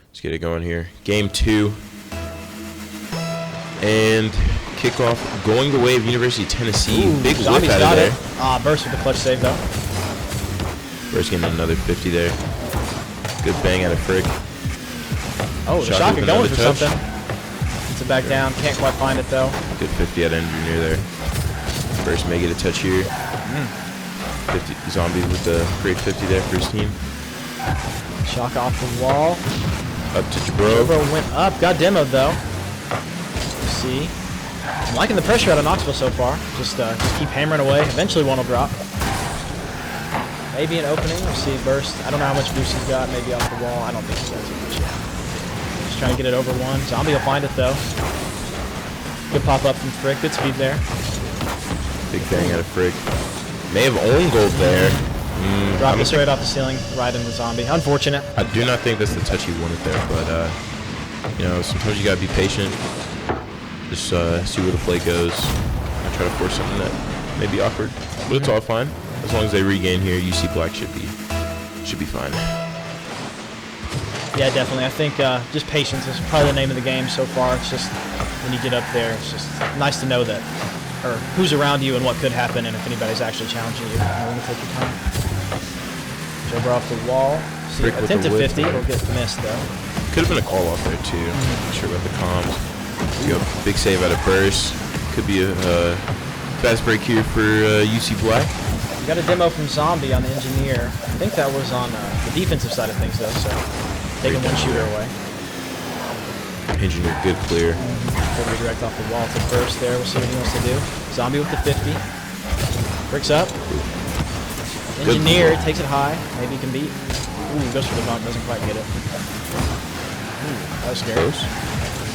Let's get it going here. Game 2. And kickoff going the way of University of Tennessee. Big whip Zombie's out got of it. there. Burst with the clutch save though. Burst getting another 50 there. Good bang out of Frick. Oh, the Shot Shaka with going another for touch. something. Gets it back down. Can't quite find it though. Good 50 out of Engineer there. Burst may get a touch here. 50 Zombie with the great 50 there for his team. Shaka off the wall. Up to Jabro. Jabro went up. Got demoed though. Let's see. I'm liking the pressure out of Knoxville so far. Just keep hammering away. Eventually one will drop. Maybe an opening. We'll see. Burst. I don't know how much boost he's got. Maybe off the wall. I don't think he's got too much yet. Just trying to get it over 1. Zombie will find it though. Good pop up from Frick. Good speed there. Big bang out of Frick. May have owned gold there. Drop this right off the ceiling, right into Zombie. Unfortunate. I do not think that's the touch he wanted there, but sometimes you gotta be patient. Just see where the play goes. I try to force something that may be awkward, but it's all fine. As long as they regain here, UC Black should be fine. Yeah, definitely. I think just patience is probably the name of the game so far. It's just when you get up there, it's just nice to know that, or who's around you and what could happen, and if anybody's actually challenging you, you're to take your time. Jumper off the wall. See, Frick with the attempted whip 50. there. It'll get missed though. Could have been a call off there too. Not sure about the comms. Go big save out of Burst. Could be a fast break here for UC Black. We got a demo from Zombie on the Engineer. I think that was on the defensive side of things though, so taking one shooter away. Engineer, good clear. We'll redirect off the wall to Burst there. We'll see what he wants to do. Zombie with the 50. Bricks up. Good Engineer ball. takes it high. Maybe he can beat. Ooh, goes for the bump, doesn't quite get it. Ooh, that was scary. Close.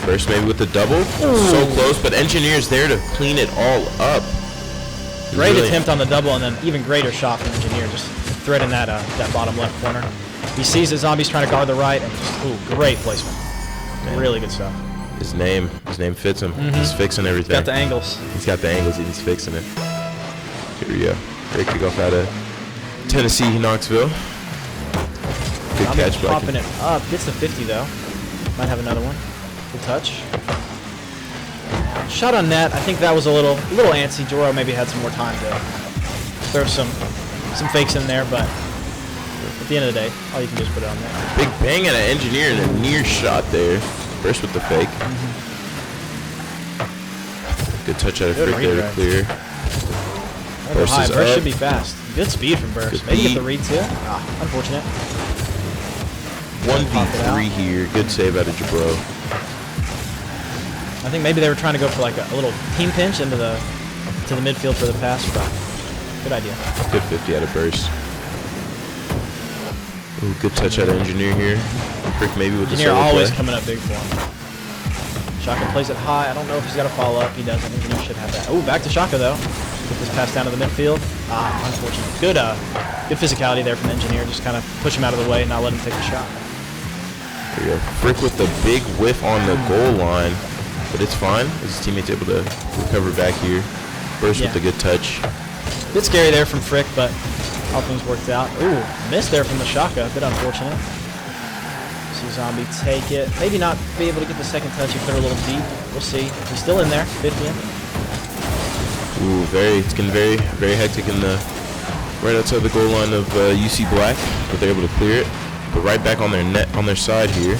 First maybe with the double. So close, but Engineer's there to clean it all up. Great Really- attempt on the double, and then even greater shot from Engineer, just threading that that bottom left corner. He sees the zombies trying to guard the right, and just, ooh, great placement. Really good stuff. His name fits him. He's fixing everything. Got the angles. He's got the angles and he's fixing it. Here we go. Great kickoff out of Tennessee, Knoxville. Good Zombie catch by popping it up. Gets the 50 though. Might have another one. Good touch. Shot on net. I think that was a little antsy. Joro maybe had some more time to throw some fakes in there, but at the end of the day, all you can do is put it on there. Big bang at an Engineer and a near shot there. First with the fake. Good touch out of Good Frick there to redirect. clear. Burst High. is Burst up. should be fast. Good speed from Burst. Good Maybe get beat. the read too. Ah, unfortunate. 1v3 here. Good save out of Jabro. I think maybe they were trying to go for like a little team pinch into the midfield for the pass, but good idea. Good 50 out of Burst. Ooh, good touch out of Engineer here. Frick maybe with the Engineer solo always play. coming up big for him. Shaka plays it high. I don't know if he's got a follow up. He doesn't. Engineer should have that. Oh, back to Shaka though. Get this pass down to the midfield. Ah, unfortunate. Good physicality there from the Engineer. Just kind of push him out of the way and not let him take the shot. There we go. Frick with the big whiff on the goal line, but it's fine. His teammate's able to recover back here. Burst with the good touch. Bit scary there from Frick, but all things worked out. Ooh, missed there from the Shaka. A bit unfortunate. See Zombie take it. Maybe not be able to get the second touch. He put her a little deep. We'll see. He's still in there. 50 in. Ooh, it's getting very, very hectic in the right outside the goal line of UC Black, but they're able to clear it. But right back on their net, on their side here.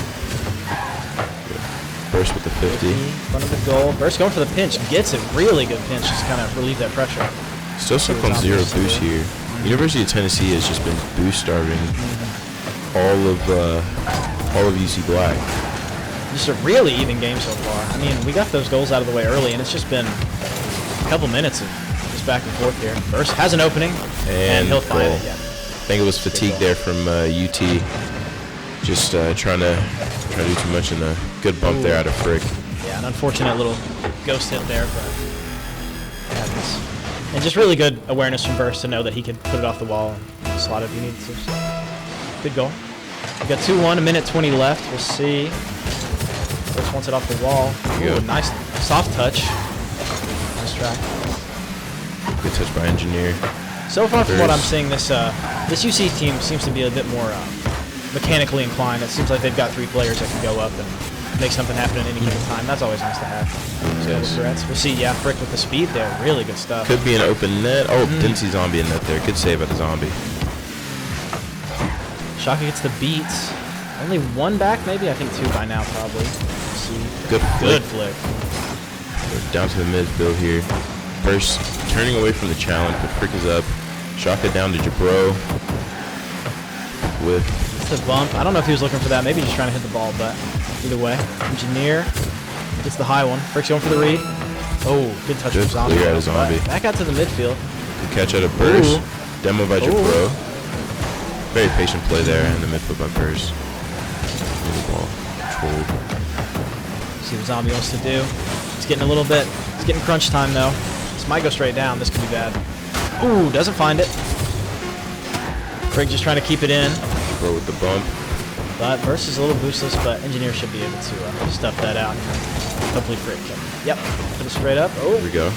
Burst with the 50. Front of the goal. Burst going for the pinch. Gets it. Really good pinch. Just kind of relieve that pressure. Still stuck on zero boost here. University of Tennessee has just been boost starving all of UC Black. Just a really even game so far. I mean, we got those goals out of the way early, and it's just been a couple minutes of just back and forth here. Burst has an opening, and he'll find it. Yeah. I think it was fatigue there from UT. Just trying to do too much in the good bump there out of Frick. Yeah, an unfortunate little ghost hit there, but it happens. And just really good awareness from Burst to know that he could put it off the wall and slot it if he needed to. So, good goal. We got 2-1, a minute 20 left. We'll see. Burst wants it off the wall. Ooh, nice soft touch. Nice try. Good touch by Engineer. So far from what I'm seeing, this UC team seems to be a bit more mechanically inclined. It seems like they've got 3 players that can go up and make something happen at any given time. That's always nice to have. Yes. We'll see. Yeah, Frick with the speed there. Really good stuff. Could be an open net. Oh, didn't see Zombie in net there. Good save at the Zombie. Shaka gets the beats. Only 1 back, maybe? I think 2 by now, probably. We'll see. Good flick. Down to the midfield here. Burst turning away from the challenge, but Frick is up. Shaka down to Jabro. With It's the bump. I don't know if he was looking for that. Maybe just trying to hit the ball, but either way. Engineer gets the high one. Frick's going for the read. Oh, good touch Good from Zombie. clear out of Zombie. Back out to the midfield. good catch out of Burst. Ooh. Demo by Jabro. Very patient play there in the midfield by Burst. The ball controlled. See what Zombie wants to do. It's getting a little bit. It's getting crunch time though. This might go straight down. This could be bad. Ooh, doesn't find it. Frick just trying to keep it in. Jabro with the bump. But Burst is a little boostless, but Engineer should be able to stuff that out. Hopefully Frick can. Yep, put it straight up. Oh, Here we go.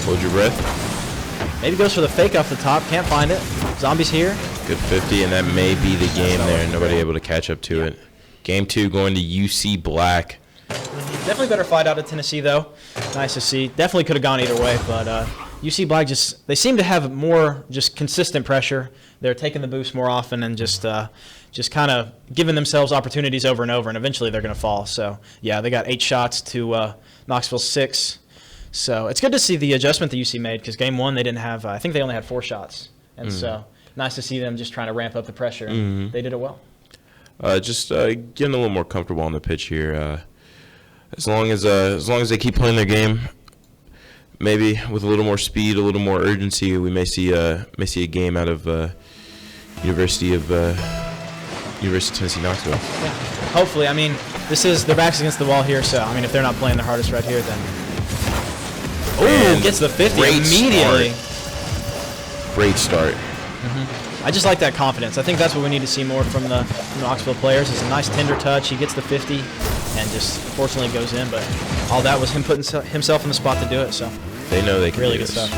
Hold your breath. maybe goes for the fake off the top. Can't find it. Zombie's here. Good 50, and that may be the game there. Nobody able to catch up to it. Game 2 going to UC Black. Definitely better fight out of Tennessee, though. Nice to see. Definitely could have gone either way, but UC Black they seem to have more just consistent pressure. They're taking the boost more often and just kind of giving themselves opportunities over and over, and eventually they're going to fall. So, yeah, they got 8 shots to Knoxville 6. So it's good to see the adjustment that UC made because game 1 they didn't have, I think they only had 4 shots. And so nice to see them just trying to ramp up the pressure. And they did it well. Just getting a little more comfortable on the pitch here. As long as they keep playing their game, maybe with a little more speed, a little more urgency, we may see a game out of University of University of Tennessee Knoxville. Yeah. Hopefully, I mean, their back's against the wall here, so I mean, if they're not playing their hardest right here, then. And Ooh, gets the 50 great immediately. start. Great start. I just like that confidence. I think that's what we need to see more from the Knoxville players. It's a nice tender touch. He gets the 50 and just fortunately goes in, but all that was him putting himself in the spot to do it. So They know they can really do good this. stuff.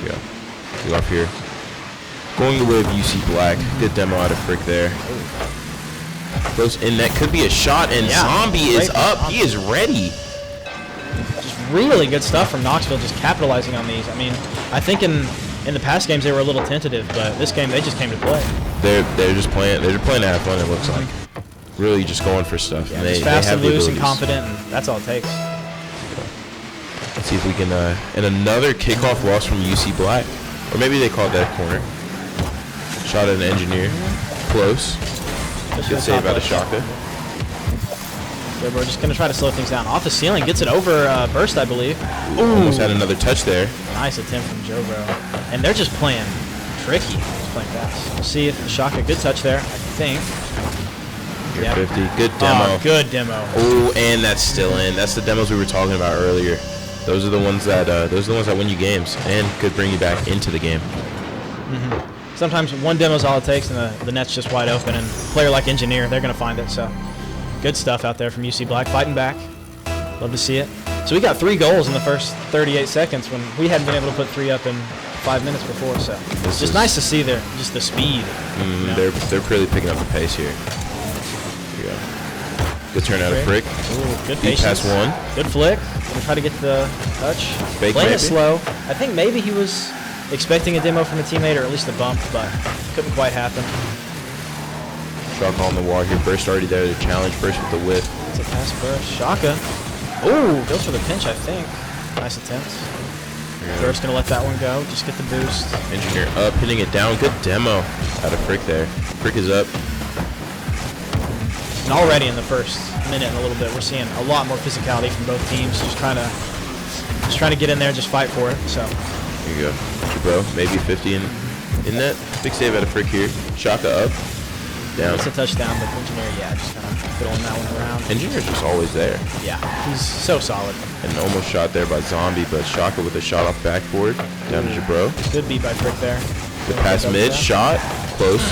Here we go. Go up here. Going the way of UC Black. Good demo out of Frick there. Close in. That could be a shot, and Yeah, Zombie is great up. Zombie. He is ready. Just really good stuff from Knoxville, just capitalizing on these. I mean, I think in the past games they were a little tentative, but this game they just came to play. They're just playing. They're just playing to have fun. It looks like. Really just going for stuff. Yeah, And just they fast have and the loose and abilities. confident, and that's all it takes. Let's see if we can. And another kickoff loss from UC Black, or maybe they called that a corner. Shot at an engineer. Close. Good save out of Shaka. We're just going to try to slow things down. Off the ceiling, gets it over burst, I believe. Almost had another touch there. Nice attempt from Joe, bro. And they're just playing tricky. Just playing fast. We'll see if Shaka, good touch there, I think. Here, Yep. 50. Good demo. Oh, good demo. Oh, and that's still in. That's the demos we were talking about earlier. Those are the ones that win you games and could bring you back into the game. Sometimes one demo's all it takes, and the net's just wide open. And a player like Engineer, they're going to find it. So good stuff out there from UC Black, fighting back. Love to see it. So we got 3 goals in the first 38 seconds when we hadn't been able to put 3 up in 5 minutes before. So it's just nice to see just the speed. You know? They're really picking up the pace here. Here we go. Good turn out of Frick. Ooh, good Deep patience. pass one. Good flick. Gonna try to get the touch. Fake Playing maybe. it slow. I think maybe he was expecting a demo from a teammate, or at least a bump, but couldn't quite happen. Shot on the wall here. Burst already there to challenge. Burst with the whip. It's a pass first. Shaka. Ooh, goes for the pinch, I think. Nice attempt. Burst gonna let that one go. Just get the boost. Engineer up, hitting it down. Good demo out of Frick there. Frick is up. And already in the first minute and a little bit, we're seeing a lot more physicality from both teams. Just trying to get in there, just fight for it. So Here you go. Bro, maybe 50 in net. Big save out of Frick here. Shaka up. Down. it's a touchdown, but Engineer, yeah, just kind of fiddling that one around. Engineer's just always there. Yeah, he's so solid. And almost shot there by Zombie, but Shaka with a shot off backboard. Down to Jabro. Good beat by Frick there. Good pass mid. Shot. Close.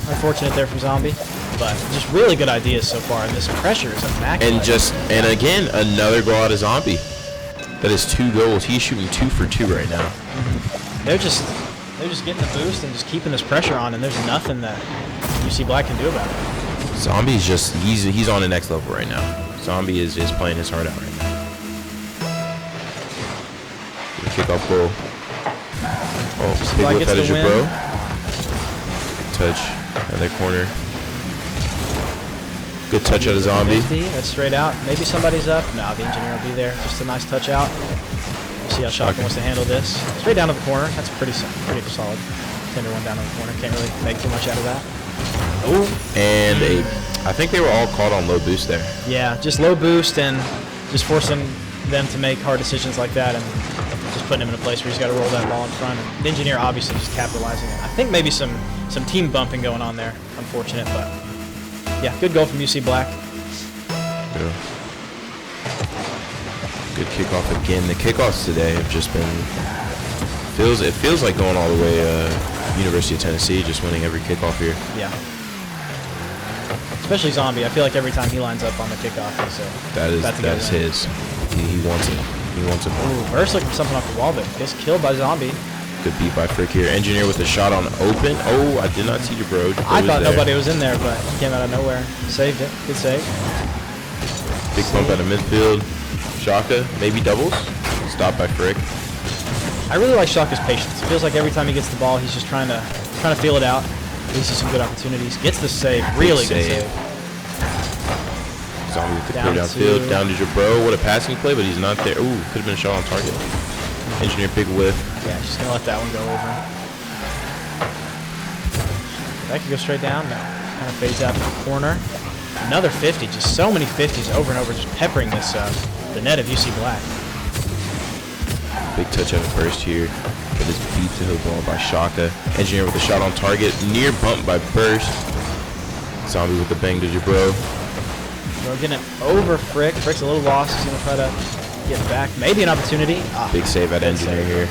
Unfortunate there from Zombie, but just really good ideas so far. And this pressure is immaculate. And again, another goal out of Zombie. That is 2 goals. He's shooting 2 for 2 right now. They're just getting the boost and just keeping this pressure on, and there's nothing that UC Black can do about it. Zombie's just, he's on the next level right now. Zombie is playing his heart out right now. Kickoff goal. Oh, big Black whip gets out of the win. Jabro. Touch. Another corner. Good touch out of Zombie. 50, that's straight out. Maybe somebody's up. No, the Engineer will be there. Just a nice touch out. We'll see how Shaka wants to handle this. Straight down to the corner. That's pretty solid. Tender one down to the corner. Can't really make too much out of that. Oh, and I think they were all caught on low boost there. Yeah, just low boost and just forcing them to make hard decisions like that, and just putting him in a place where he's got to roll that ball in front. And the Engineer obviously just capitalizing it. I think maybe some team bumping going on there. Unfortunate, but yeah, good goal from UC Black. Yeah. Good kickoff again. The kickoffs today have just been it feels like going all the way University of Tennessee, just winning every kickoff here. Yeah. Especially Zombie. I feel like every time he lines up on the kickoff, he's That is his. He wants it. He wants it more. Ooh, Burst looking for something off the wall, but gets killed by Zombie. Good beat by Frick here. Engineer with a shot on open. Oh, I did not see Jabro. I thought nobody was in there, but he came out of nowhere. Saved it. Good save. Big bump out of midfield. Shaka, maybe doubles. Stopped by Frick. I really like Shaka's patience. It feels like every time he gets the ball, he's just trying to feel it out. He sees some good opportunities. Gets the save. Really good save. Zombie with the Down clear downfield. Down to Jabro. What a passing play, but he's not there. Ooh, could have been a shot on target. Engineer big whiff. Yeah, just going to let that one go over. That could go straight down. No. Kind of fades out to the corner. Another 50. Just so many 50s over and over, just peppering this the net of UC Black. Big touch out of first here. but is beat to the ball by Shaka. Engineer with a shot on target. Near bump by Burst. Zombie with the bang to Jabro. We're getting it over Frick. Frick's a little lost. He's going to try to get back. Maybe an opportunity. Big save at Engineer here.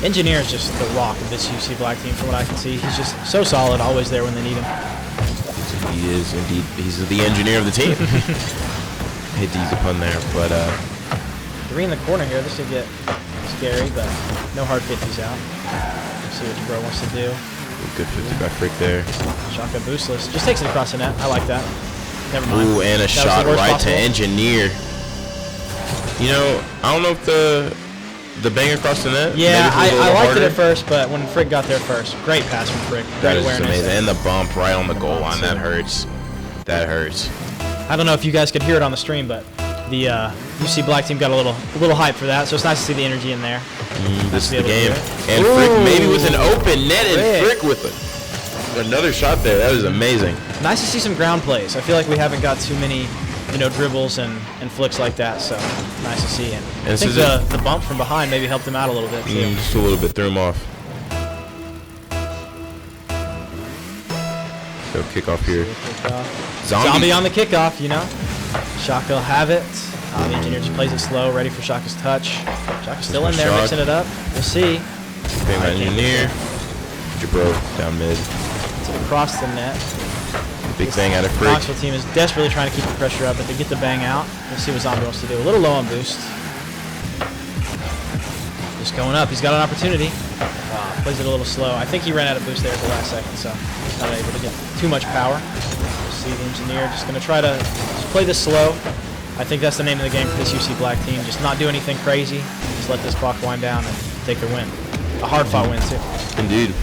Engineer is just the rock of this UC Black team from what I can see. He's just so solid, always there when they need him. He is indeed. He's the engineer of the team. Hate to use a pun there, but 3 in the corner here. This could get scary, but no hard 50s out. Let's see what Jabro wants to do. good 50 by Frick there. Shaka boostless. Just takes it across the net. I like that. Never mind. Ooh, and a shot right to Engineer. You know, I don't know if the bang across the net. Yeah, I liked it at first, but when Frick got there first, great pass from Frick. Great awareness. Amazing. And the bump right on the goal line. That hurts. That hurts. I don't know if you guys could hear it on the stream, but the UC Black team got a little hype for that, so it's nice to see the energy in there. This is the game. And Frick maybe with an open net, and Frick with another shot there. That was amazing. Nice to see some ground plays. I feel like we haven't got too many, dribbles and flicks like that, so nice to see. And I think the bump from behind maybe helped him out a little bit, too. Just a little bit, threw him off. Go kickoff here. Zombie on the kickoff, Shaka will have it. The Engineer just plays it slow, ready for Shaka's touch. Shaka's still in there, mixing it up. We'll see. Bang by Engineer. Jabro down mid. Across the net. Big bang out of Frick. Knoxville team is desperately trying to keep the pressure up, but they get the bang out. We'll see what Zombie wants to do. A little low on boost. Just going up. He's got an opportunity. Plays it a little slow. I think he ran out of boost there at the last second, so not able to get too much power. We'll see the Engineer just going to try to just play this slow. I think that's the name of the game for this UC Black team. Just not do anything crazy. Just let this clock wind down and take their win. A hard-fought win, too. Indeed.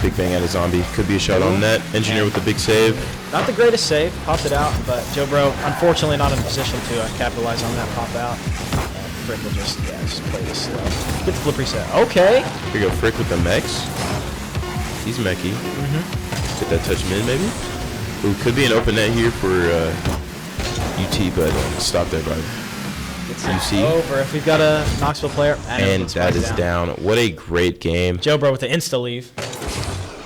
Big bang out of Zombie. Could be a shot on net. Engineer with the big save. Not the greatest save. Popped it out, but Jabro, unfortunately, not in a position to capitalize on that pop out. And Frick will just play this slow. Get the flip reset. Okay. Here we go. Frick with the mechs. He's mechy. Get that touch mid, maybe? Ooh, could be an open net here for UT, but stop there by UC. Over if we've got a Knoxville player. And that is down. What a great game. Jabro with the insta leave.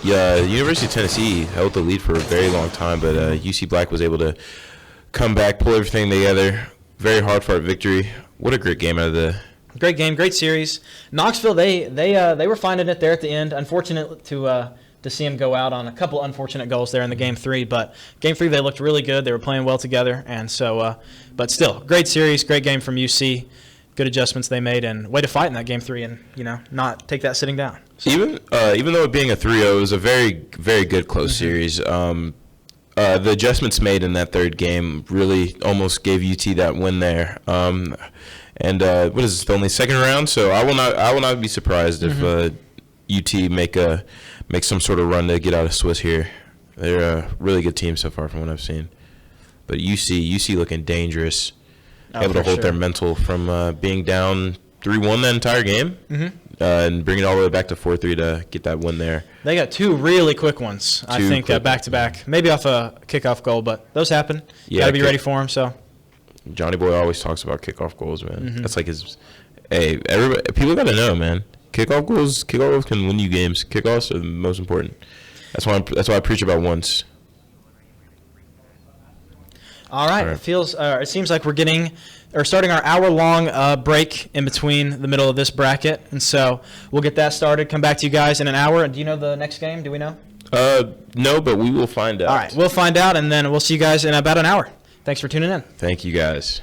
Yeah, University of Tennessee held the lead for a very long time, but UC Black was able to come back, pull everything together. Very hard-fought victory. What a great game out of the... Great game, great series. Knoxville, they were finding it there at the end. Unfortunate to see them go out on a couple unfortunate goals there in the Game 3, but Game 3 they looked really good. They were playing well together, and so, but still, great series, great game from UC. Good adjustments they made, and way to fight in that Game 3 and, not take that sitting down. So. Even though it being a 3-0, it was a very, very good close series. The adjustments made in that third game really almost gave UT that win there. And what is this, the only second round? So I will not be surprised if UT make some sort of run to get out of Swiss here. They're a really good team so far from what I've seen. But UC looking dangerous. Able to hold their mental from being down 3-1 that entire game and bring it all the way back to 4-3 to get that win there. They got two really quick ones, I think, back-to-back. Maybe off a kickoff goal, but those happen. Yeah, got to be ready for them. So Johnny Boy always talks about kickoff goals, man. That's like his – hey, everybody, people got to know, man. Kickoff goals can win you games. Kickoffs are the most important. That's why I preach about once. All right. It seems like we're starting our hour-long break in between the middle of this bracket, and so we'll get that started. Come back to you guys in an hour. Do you know the next game? Do we know? No, but we will find out. All right, we'll find out, and then we'll see you guys in about an hour. Thanks for tuning in. Thank you, guys.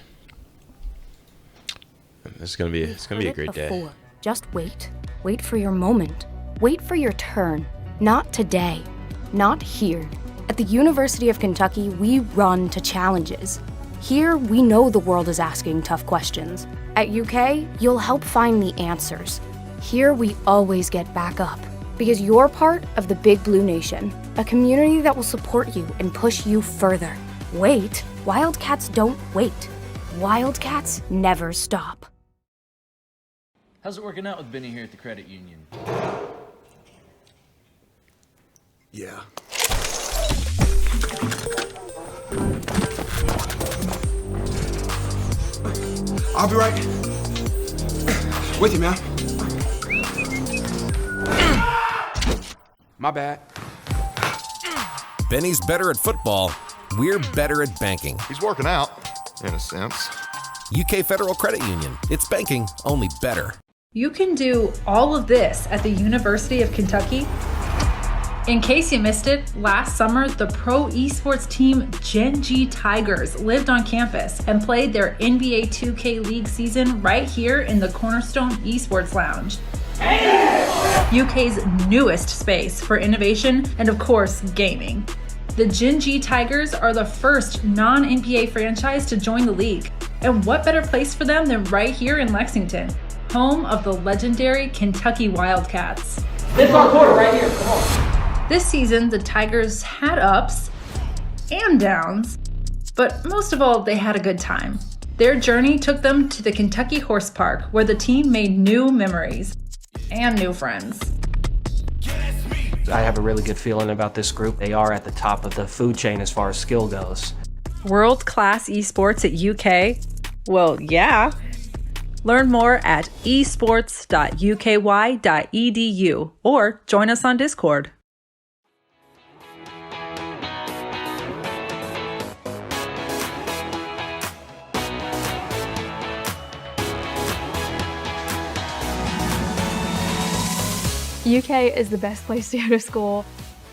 It's gonna be a great day. Just wait. Wait for your moment. Wait for your turn. Not today. Not here. At the University of Kentucky, we run to challenges. Here, we know the world is asking tough questions. At UK, you'll help find the answers. Here, we always get back up. Because you're part of the Big Blue Nation, a community that will support you and push you further. Wait. Wildcats don't wait. Wildcats never stop. How's it working out with Benny here at the credit union? Yeah. I'll be right with you, man. My bad. Benny's better at football. We're better at banking. He's working out, in a sense. UK Federal Credit Union. It's banking, only better. You can do all of this at the University of Kentucky. In case you missed it, last summer, the pro esports team Gen G Tigers lived on campus and played their NBA 2K League season right here in the Cornerstone Esports Lounge. UK's newest space for innovation and, of course, gaming. The Gen G Tigers are the first non-NBA franchise to join the league. And what better place for them than right here in Lexington, home of the legendary Kentucky Wildcats. This is our quarter right here, come on. This season, the Tigers had ups and downs, but most of all, they had a good time. Their journey took them to the Kentucky Horse Park, where the team made new memories and new friends. I have a really good feeling about this group. They are at the top of the food chain as far as skill goes. World-class esports at UK? Well, yeah. Learn more at esports.uky.edu or join us on Discord. UK is the best place to go to school.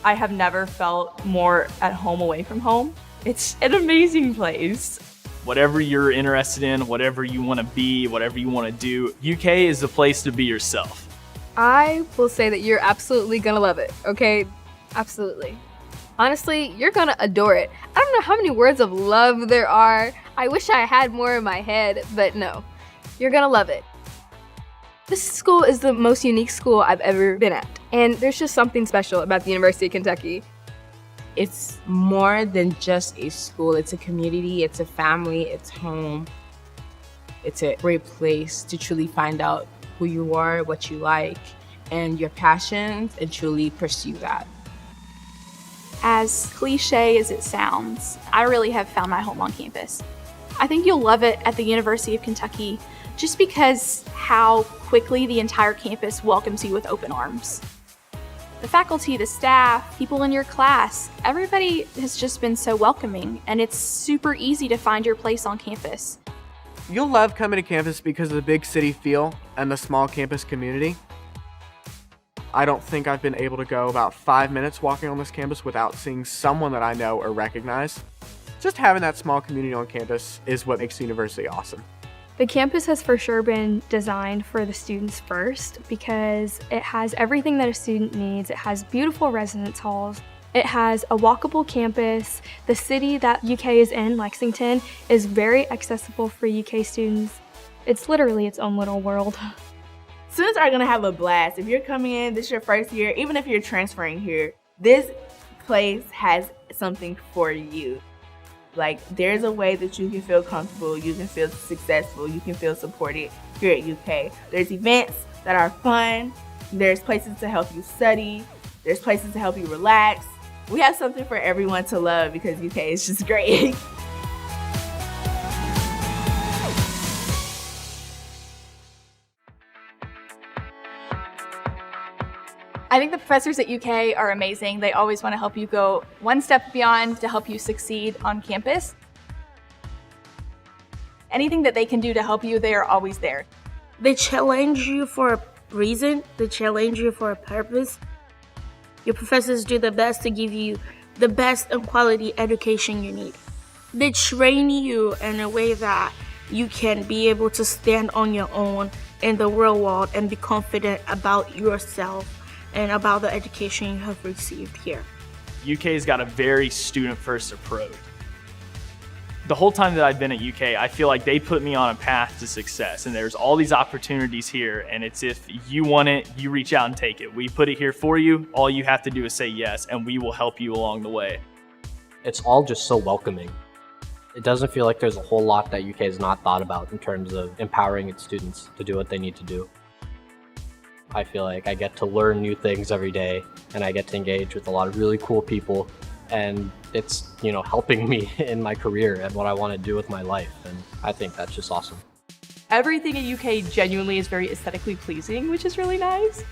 I have never felt more at home away from home. It's an amazing place. Whatever you're interested in, whatever you want to be, whatever you want to do, UK is the place to be yourself. I will say that you're absolutely gonna love it, okay? Absolutely. Honestly, you're gonna adore it. I don't know how many words of love there are. I wish I had more in my head, but no. You're gonna love it. This school is the most unique school I've ever been at, and there's just something special about the University of Kentucky. It's more than just a school. It's a community, it's a family, it's home. It's a great place to truly find out who you are, what you like, and your passions, and truly pursue that. As cliche as it sounds, I really have found my home on campus. I think you'll love it at the University of Kentucky just because how quickly the entire campus welcomes you with open arms. The faculty, the staff, people in your class, everybody has just been so welcoming, and it's super easy to find your place on campus. You'll love coming to campus because of the big city feel and the small campus community. I don't think I've been able to go about 5 minutes walking on this campus without seeing someone that I know or recognize. Just having that small community on campus is what makes the university awesome. The campus has for sure been designed for the students first because it has everything that a student needs. It has beautiful residence halls. It has a walkable campus. The city that UK is in, Lexington, is very accessible for UK students. It's literally its own little world. Students are gonna have a blast. If you're coming in, this is your first year, even if you're transferring here, this place has something for you. Like, there's a way that you can feel comfortable, you can feel successful, you can feel supported here at UK. There's events that are fun, there's places to help you study, there's places to help you relax. We have something for everyone to love because UK is just great. I think the professors at UK are amazing. They always want to help you go one step beyond to help you succeed on campus. Anything that they can do to help you, they are always there. They challenge you for a reason. They challenge you for a purpose. Your professors do their best to give you the best and quality education you need. They train you in a way that you can be able to stand on your own in the real world and be confident about yourself and about the education you have received here. UK's got a very student-first approach. The whole time that I've been at UK, I feel like they put me on a path to success, and there's all these opportunities here, and it's if you want it, you reach out and take it. We put it here for you. All you have to do is say yes, and we will help you along the way. It's all just so welcoming. It doesn't feel like there's a whole lot that UK has not thought about in terms of empowering its students to do what they need to do. I feel like I get to learn new things every day, and I get to engage with a lot of really cool people, and it's, helping me in my career and what I want to do with my life, and I think that's just awesome. Everything in UK genuinely is very aesthetically pleasing, which is really nice.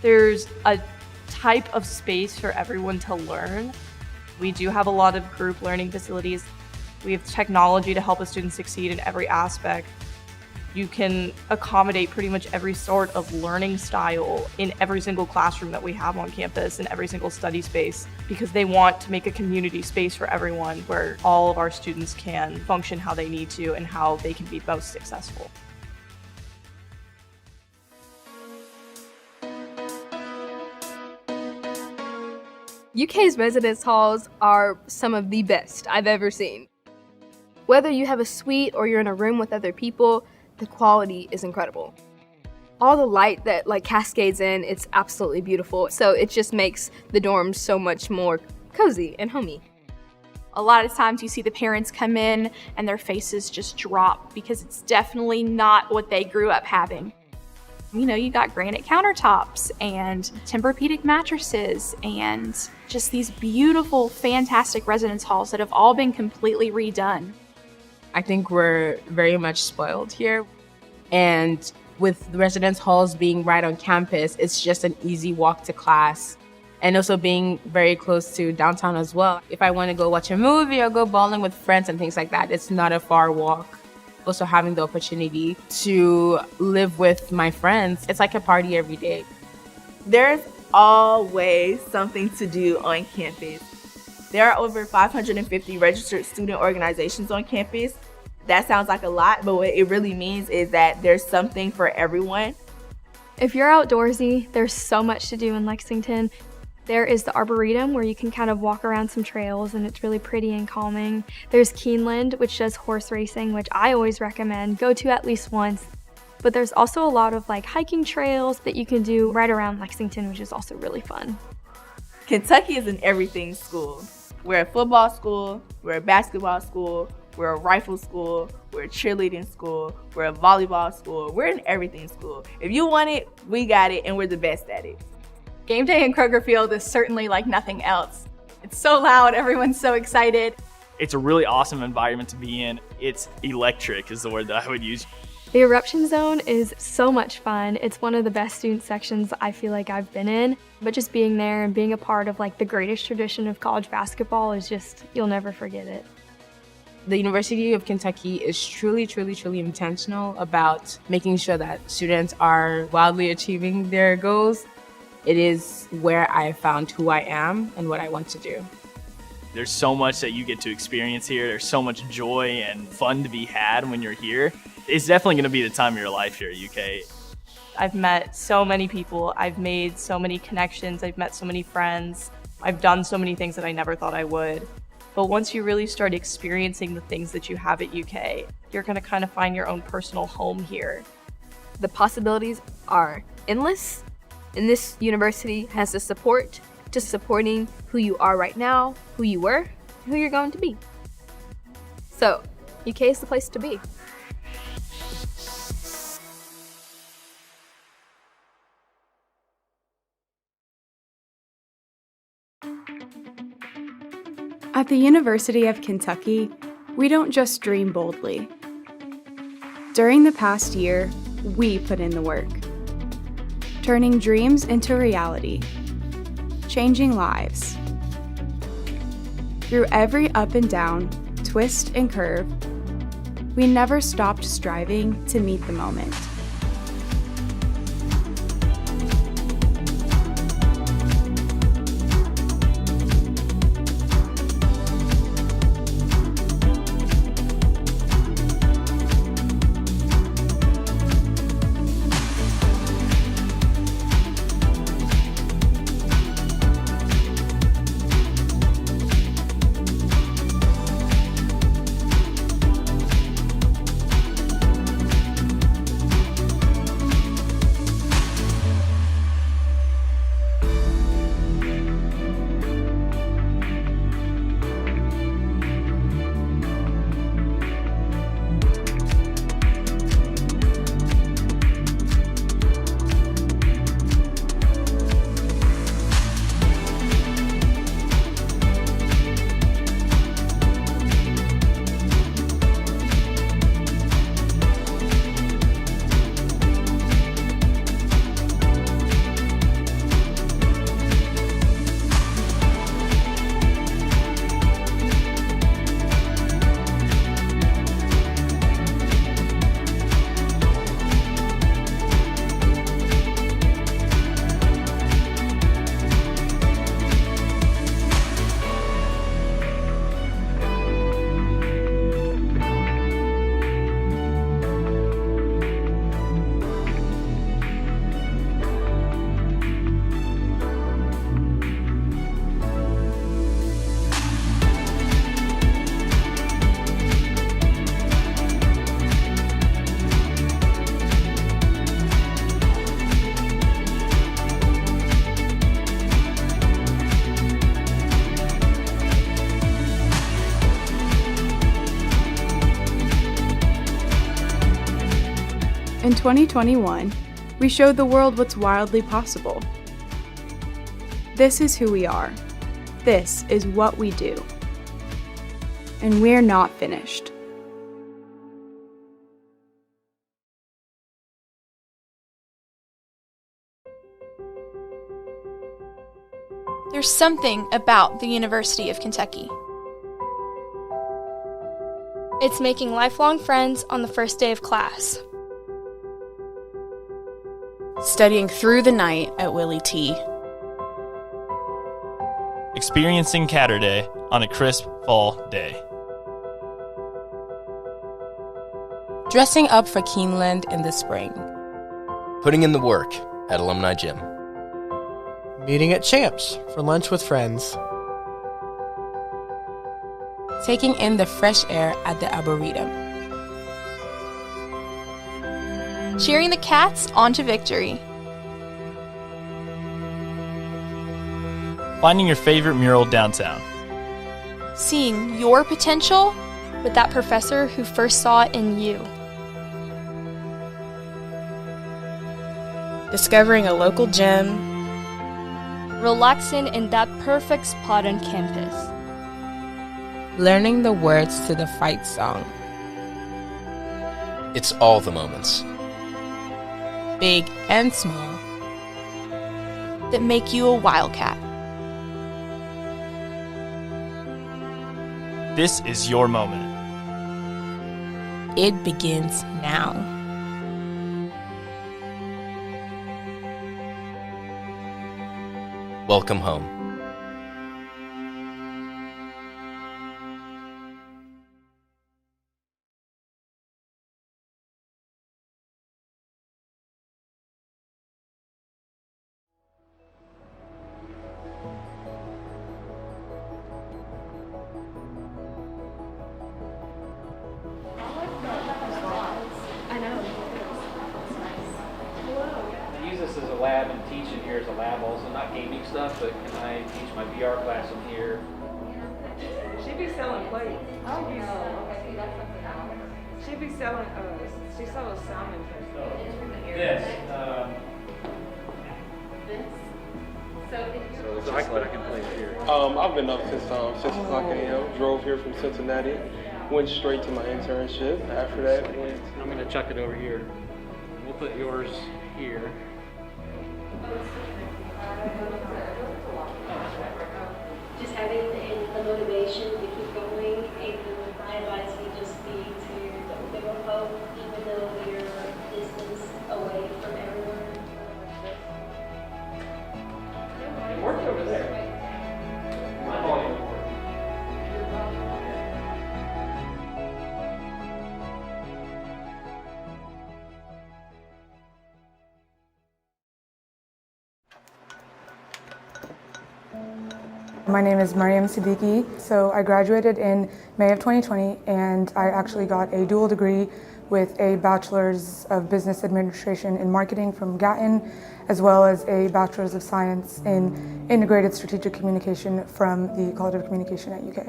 There's a type of space for everyone to learn. We do have a lot of group learning facilities. We have technology to help a student succeed in every aspect. You can accommodate pretty much every sort of learning style in every single classroom that we have on campus and every single study space, because they want to make a community space for everyone where all of our students can function how they need to and how they can be most successful. UK's residence halls are some of the best I've ever seen. Whether you have a suite or you're in a room with other people, the quality is incredible. All the light that cascades in, it's absolutely beautiful. So it just makes the dorms so much more cozy and homey. A lot of times you see the parents come in and their faces just drop because it's definitely not what they grew up having. You know, you got granite countertops and Tempur-Pedic mattresses and just these beautiful, fantastic residence halls that have all been completely redone. I think we're very much spoiled here. And with the residence halls being right on campus, it's just an easy walk to class. And also being very close to downtown as well. If I want to go watch a movie or go bowling with friends and things like that, it's not a far walk. Also having the opportunity to live with my friends, it's like a party every day. There's always something to do on campus. There are over 550 registered student organizations on campus. That sounds like a lot, but what it really means is that there's something for everyone. If you're outdoorsy, there's so much to do in Lexington. There is the Arboretum, where you can kind of walk around some trails and it's really pretty and calming. There's Keeneland, which does horse racing, which I always recommend. Go to at least once. But there's also a lot of hiking trails that you can do right around Lexington, which is also really fun. Kentucky is an everything school. We're a football school, we're a basketball school, we're a rifle school, we're a cheerleading school, we're a volleyball school, we're an everything school. If you want it, we got it, and we're the best at it. Game day in Kroger Field is certainly like nothing else. It's so loud, everyone's so excited. It's a really awesome environment to be in. It's electric is the word that I would use. The Eruption Zone is so much fun. It's one of the best student sections I feel like I've been in. But just being there and being a part of the greatest tradition of college basketball is just, you'll never forget it. The University of Kentucky is truly, truly, truly intentional about making sure that students are wildly achieving their goals. It is where I found who I am and what I want to do. There's so much that you get to experience here. There's so much joy and fun to be had when you're here. It's definitely going to be the time of your life here at UK. I've met so many people. I've made so many connections. I've met so many friends. I've done so many things that I never thought I would. But once you really start experiencing the things that you have at UK, you're going to kind of find your own personal home here. The possibilities are endless, and this university has the support to supporting who you are right now, who you were, and who you're going to be. So, UK is the place to be. At the University of Kentucky, we don't just dream boldly. During the past year, we put in the work, turning dreams into reality, changing lives. Through every up and down, twist and curve, we never stopped striving to meet the moment. 2021, we showed the world what's wildly possible. This is who we are. This is what we do. And we're not finished. There's something about the University of Kentucky. It's making lifelong friends on the first day of class. Studying through the night at Willie T. Experiencing Catterday on a crisp fall day. Dressing up for Keeneland in the spring. Putting in the work at Alumni Gym. Meeting at Champs for lunch with friends. Taking in the fresh air at the Arboretum. Cheering the Cats on to victory. Finding your favorite mural downtown. Seeing your potential with that professor who first saw it in you. Discovering a local gym. Relaxing in that perfect spot on campus. Learning the words to the fight song. It's all the moments, big and small, that make you a wildcat. This is your moment. It begins now. Welcome home. I use this as a lab and teach in here as a lab also, not gaming stuff, but can I teach my VR class in here? She be selling plates. Oh, no. Okay, that's something else. She be selling, she sells salmon. This. So I can play here. I've been up since 6 o'clock a.m. Drove here from Cincinnati. Went straight to my internship. After that, I'm going to chuck it over here. We'll put yours here. Just having the motivation to keep going, and my advice would just be to don't give up hope, even though you're distance away from everyone. It worked over there. My volume worked. My name is Mariam Siddiqui. So I graduated in May of 2020, and I actually got a dual degree with a Bachelor's of Business Administration in Marketing from Gatton, as well as a Bachelor's of Science in Integrated Strategic Communication from the College of Communication at UK.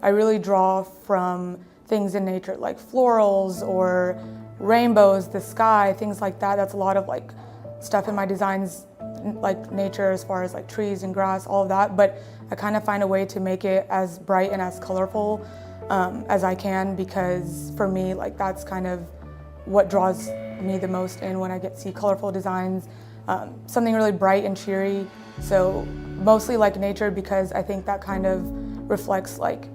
I really draw from things in nature like florals or rainbows, the sky, things like that. That's a lot of like stuff in my designs, like nature as far as like trees and grass, all of that, but I kind of find a way to make it as bright and as colorful as I can, because for me, like that's kind of what draws me the most in when I get to see colorful designs, something really bright and cheery. So mostly like nature, because I think that kind of reflects like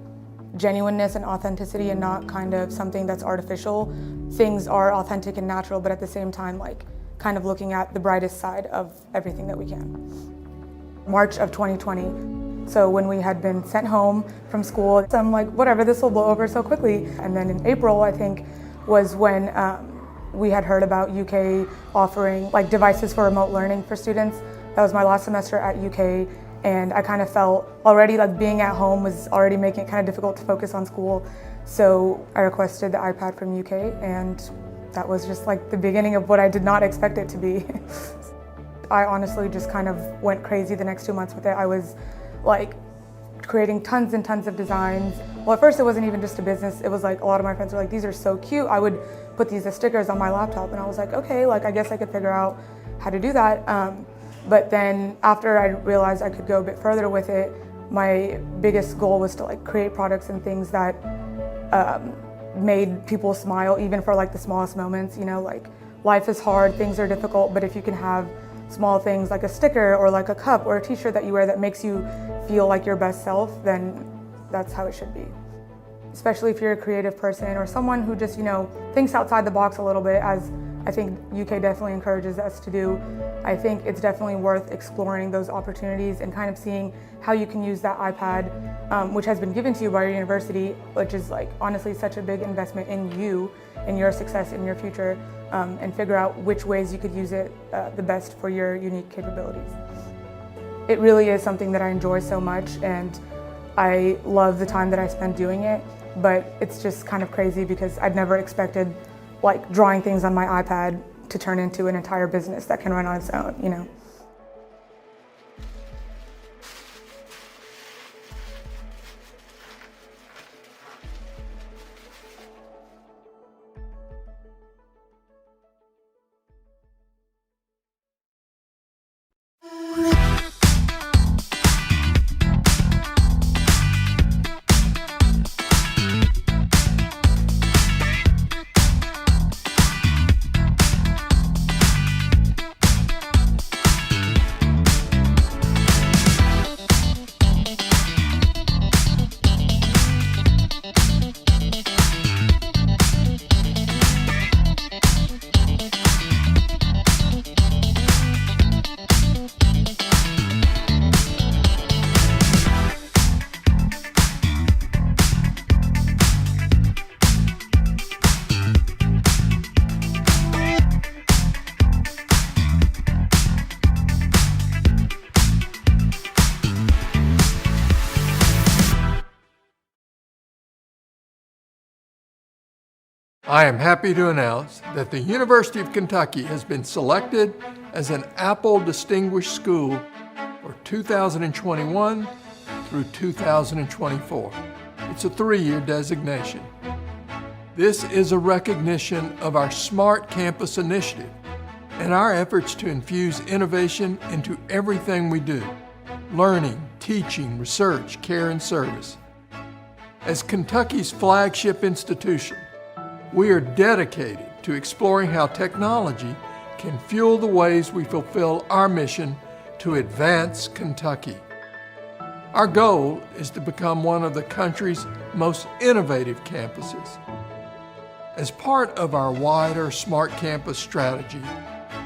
genuineness and authenticity and not kind of something that's artificial. Things are authentic and natural, but at the same time, like kind of looking at the brightest side of everything that we can. March of 2020. So when we had been sent home from school, so I'm like, whatever, this will blow over so quickly. And then in April, I think, was when we had heard about UK offering like devices for remote learning for students. That was my last semester at UK, and I kind of felt already like being at home was already making it kind of difficult to focus on school. So I requested the iPad from UK, and that was just like the beginning of what I did not expect it to be. I honestly just kind of went crazy the next 2 months with it. I was like creating tons and tons of designs. Well, at first it wasn't even just a business. It was like a lot of my friends were like, these are so cute. I would put these as stickers on my laptop, and I was like, okay, like I guess I could figure out how to do that. But then after I realized I could go a bit further with it, my biggest goal was to like create products and things that made people smile, even for like the smallest moments. You know, like life is hard, things are difficult, but if you can have small things like a sticker or like a cup or a t-shirt that you wear that makes you feel like your best self, then that's how it should be. Especially if you're a creative person or someone who just, you know, thinks outside the box a little bit, as I think UK definitely encourages us to do. I think it's definitely worth exploring those opportunities and kind of seeing how you can use that iPad, which has been given to you by your university, which is like honestly such a big investment in you, in your success, in your future, and figure out which ways you could use it the best for your unique capabilities. It really is something that I enjoy so much, and I love the time that I spend doing it, but it's just kind of crazy because I'd never expected like drawing things on my iPad to turn into an entire business that can run on its own, you know. I am happy to announce that the University of Kentucky has been selected as an Apple Distinguished School for 2021 through 2024. It's a 3-year designation. This is a recognition of our Smart Campus initiative and our efforts to infuse innovation into everything we do: learning, teaching, research, care, and service. As Kentucky's flagship institution, we are dedicated to exploring how technology can fuel the ways we fulfill our mission to advance Kentucky. Our goal is to become one of the country's most innovative campuses. As part of our wider Smart Campus strategy,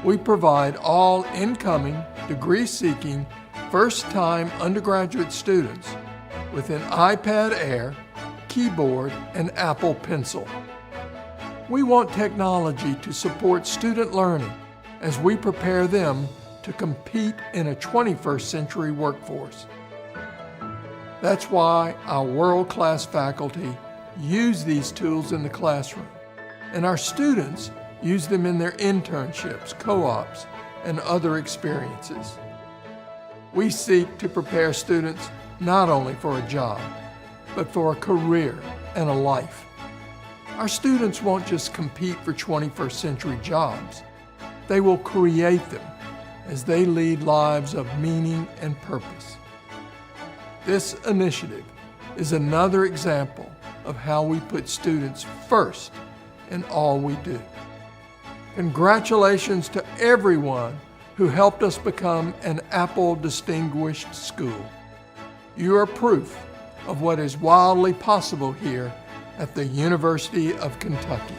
we provide all incoming, degree-seeking, first-time undergraduate students with an iPad Air, keyboard, and Apple Pencil. We want technology to support student learning as we prepare them to compete in a 21st century workforce. That's why our world-class faculty use these tools in the classroom, and our students use them in their internships, co-ops, and other experiences. We seek to prepare students not only for a job, but for a career and a life. Our students won't just compete for 21st century jobs. They will create them as they lead lives of meaning and purpose. This initiative is another example of how we put students first in all we do. Congratulations to everyone who helped us become an Apple Distinguished School. You are proof of what is wildly possible here at the University of Kentucky.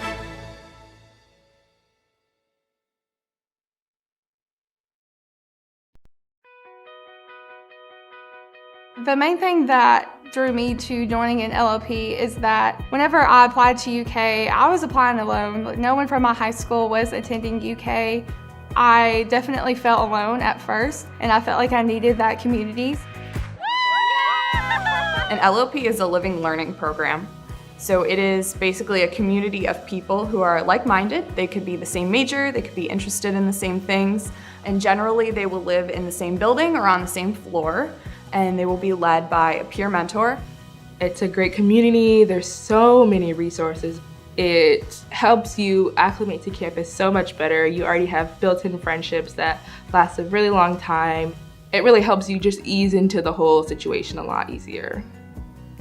The main thing that drew me to joining an LLP is that whenever I applied to UK, I was applying alone. No one from my high school was attending UK. I definitely felt alone at first, and I felt like I needed that community. An LLP is a living learning program. So it is basically a community of people who are like-minded. They could be the same major, they could be interested in the same things, and generally they will live in the same building or on the same floor. and they will be led by a peer mentor. It's a great community. There's so many resources. It helps you acclimate to campus so much better. You already have built-in friendships that last a really long time. It really helps you just ease into the whole situation a lot easier.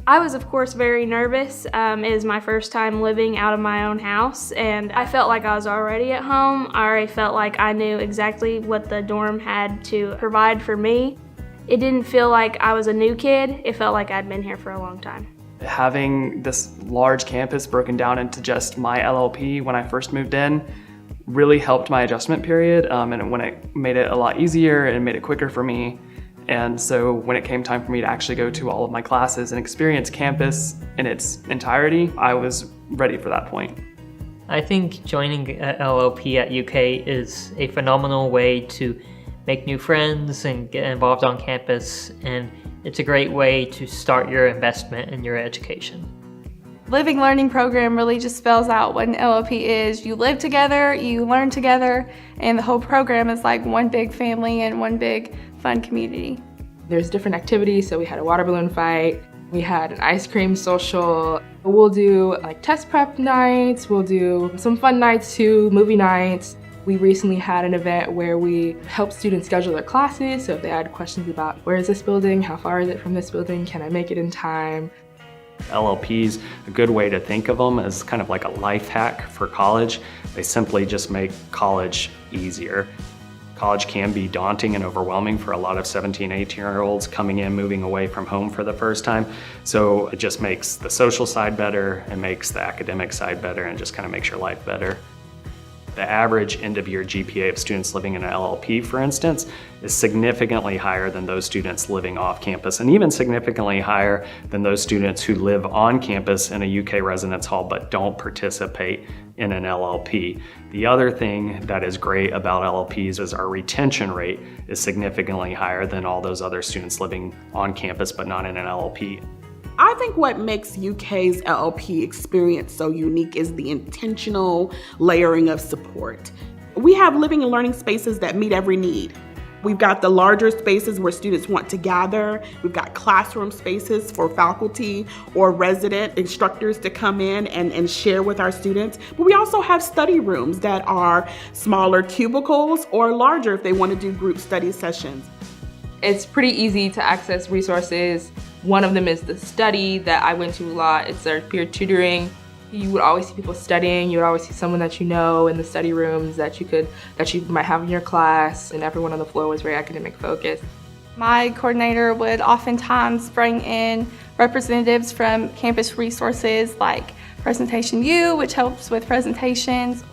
I was, of course, very nervous. It was my first time living out of my own house, and I felt like I was already at home. I already felt like I knew exactly what the dorm had to provide for me. It didn't feel like I was a new kid. It felt like I'd been here for a long time. Having this large campus broken down into just my LLP when I first moved in really helped my adjustment period, and when it made it a lot easier and made it quicker for me. And so when it came time for me to actually go to all of my classes and experience campus in its entirety, I was ready for that point. I think joining LLP at UK is a phenomenal way to make new friends and get involved on campus, and it's a great way to start your investment in your education. Living Learning Program really just spells out what an LLP is. You live together, you learn together, and the whole program is like one big family and one big fun community. There's different activities, so we had a water balloon fight, we had an ice cream social. We'll do like test prep nights, we'll do some fun nights too, movie nights. We recently had an event where we helped students schedule their classes, so if they had questions about where is this building, how far is it from this building, can I make it in time? LLPs, a good way to think of them as kind of like a life hack for college. They simply just make college easier. College can be daunting and overwhelming for a lot of 17, 18-year-olds coming in, moving away from home for the first time. So it just makes the social side better, it makes the academic side better, and just kind of makes your life better. The average end-of-year GPA of students living in an LLP, for instance, is significantly higher than those students living off campus, and even significantly higher than those students who live on campus in a UK residence hall but don't participate in an LLP. The other thing that is great about LLPs is our retention rate is significantly higher than all those other students living on campus but not in an LLP. I think what makes UK's LLP experience so unique is the intentional layering of support. We have living and learning spaces that meet every need. We've got the larger spaces where students want to gather. We've got classroom spaces for faculty or resident instructors to come in and share with our students. But we also have study rooms that are smaller cubicles or larger if they want to do group study sessions. It's pretty easy to access resources. One of them is the study that I went to a lot. It's our peer tutoring. You would always see people studying. You would always see someone that you know in the study rooms that you might have in your class, and everyone on the floor was very academic focused. My coordinator would oftentimes bring in representatives from campus resources like Presentation U, which helps with presentations.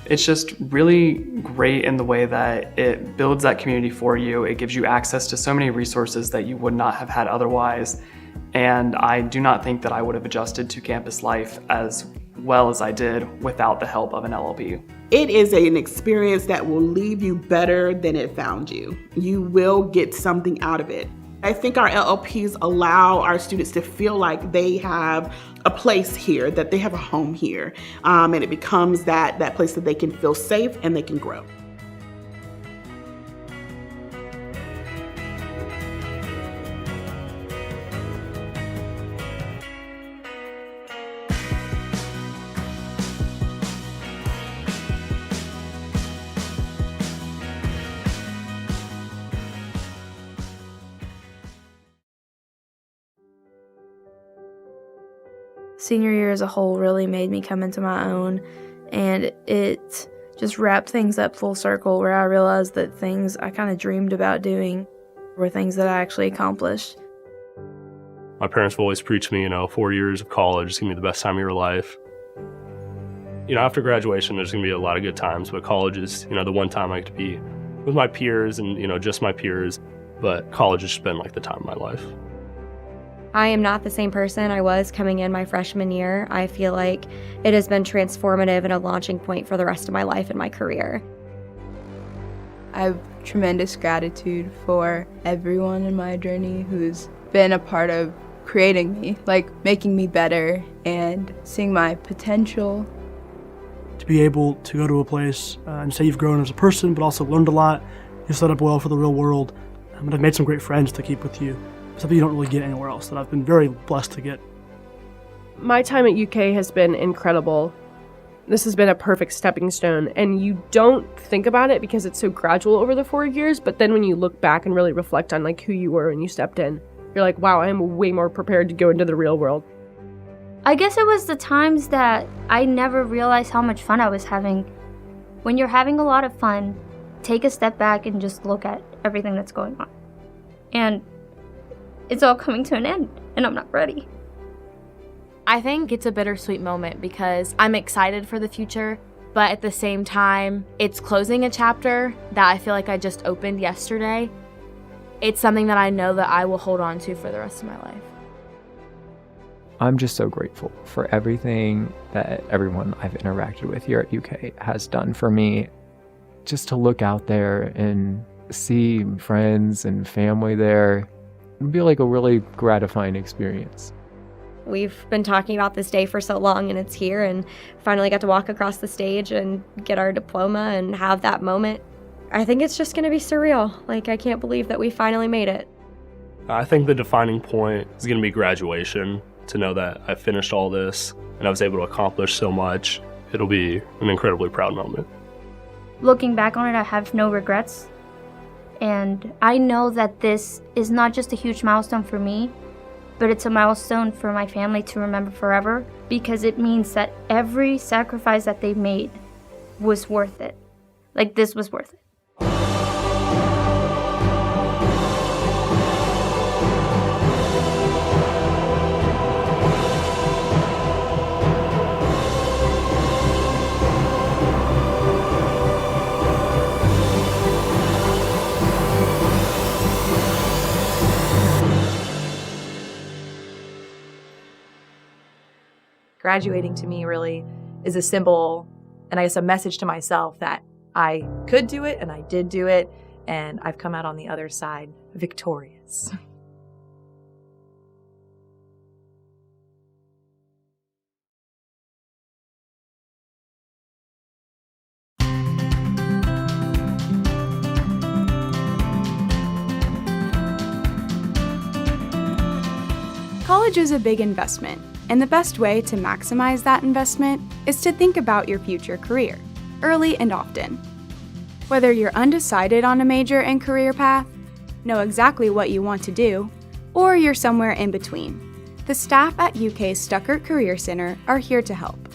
It's just really great in the way that it builds that community for you. It gives you access to so many resources that you would not have had otherwise. And I do not think that I would have adjusted to campus life as well as I did without the help of an LLP. It is an experience that will leave you better than it found you. You will get something out of it. I think our LLPs allow our students to feel like they have a place here, that they have a home here, and it becomes that place that they can feel safe and they can grow. Senior year as a whole really made me come into my own, and it just wrapped things up full circle where I realized that things I kind of dreamed about doing were things that I actually accomplished. My parents have always preached me, 4 years of college is going to be the best time of your life. After graduation, there's going to be a lot of good times, but college is, the one time I get to be with my peers and, just my peers, but college has just been like the time of my life. I am not the same person I was coming in my freshman year. I feel like it has been transformative and a launching point for the rest of my life and my career. I have tremendous gratitude for everyone in my journey who's been a part of creating me, making me better and seeing my potential. To be able to go to a place and say you've grown as a person, but also learned a lot, you're set up well for the real world, and I've made some great friends to keep with you something you don't really get anywhere else that I've been very blessed to get. My time at UK has been incredible. This has been a perfect stepping stone, and you don't think about it because it's so gradual over the 4 years, but then when you look back and really reflect on like who you were when you stepped in, you're like, wow, I am way more prepared to go into the real world. I guess it was the times that I never realized how much fun I was having. When you're having a lot of fun, take a step back and just look at everything that's going on. And it's all coming to an end, and I'm not ready. I think it's a bittersweet moment because I'm excited for the future, but at the same time, it's closing a chapter that I feel like I just opened yesterday. It's something that I know that I will hold on to for the rest of my life. I'm just so grateful for everything that everyone I've interacted with here at UK has done for me. Just to look out there and see friends and family there, it'd be like a really gratifying experience. We've been talking about this day for so long, and it's here, and finally got to walk across the stage and get our diploma and have that moment. I think it's just going to be surreal. Like, I can't believe that we finally made it. I think the defining point is going to be graduation, to know that I finished all this and I was able to accomplish so much. It'll be an incredibly proud moment. Looking back on it, I have no regrets. And I know that this is not just a huge milestone for me, but it's a milestone for my family to remember forever, because it means that every sacrifice that they made was worth it. Like, this was worth it. Graduating to me really is a symbol, and I guess a message to myself that I could do it and I did do it, and I've come out on the other side victorious. College is a big investment, and the best way to maximize that investment is to think about your future career, early and often. Whether you're undecided on a major and career path, know exactly what you want to do, or you're somewhere in between, the staff at UK's Stuckert Career Center are here to help.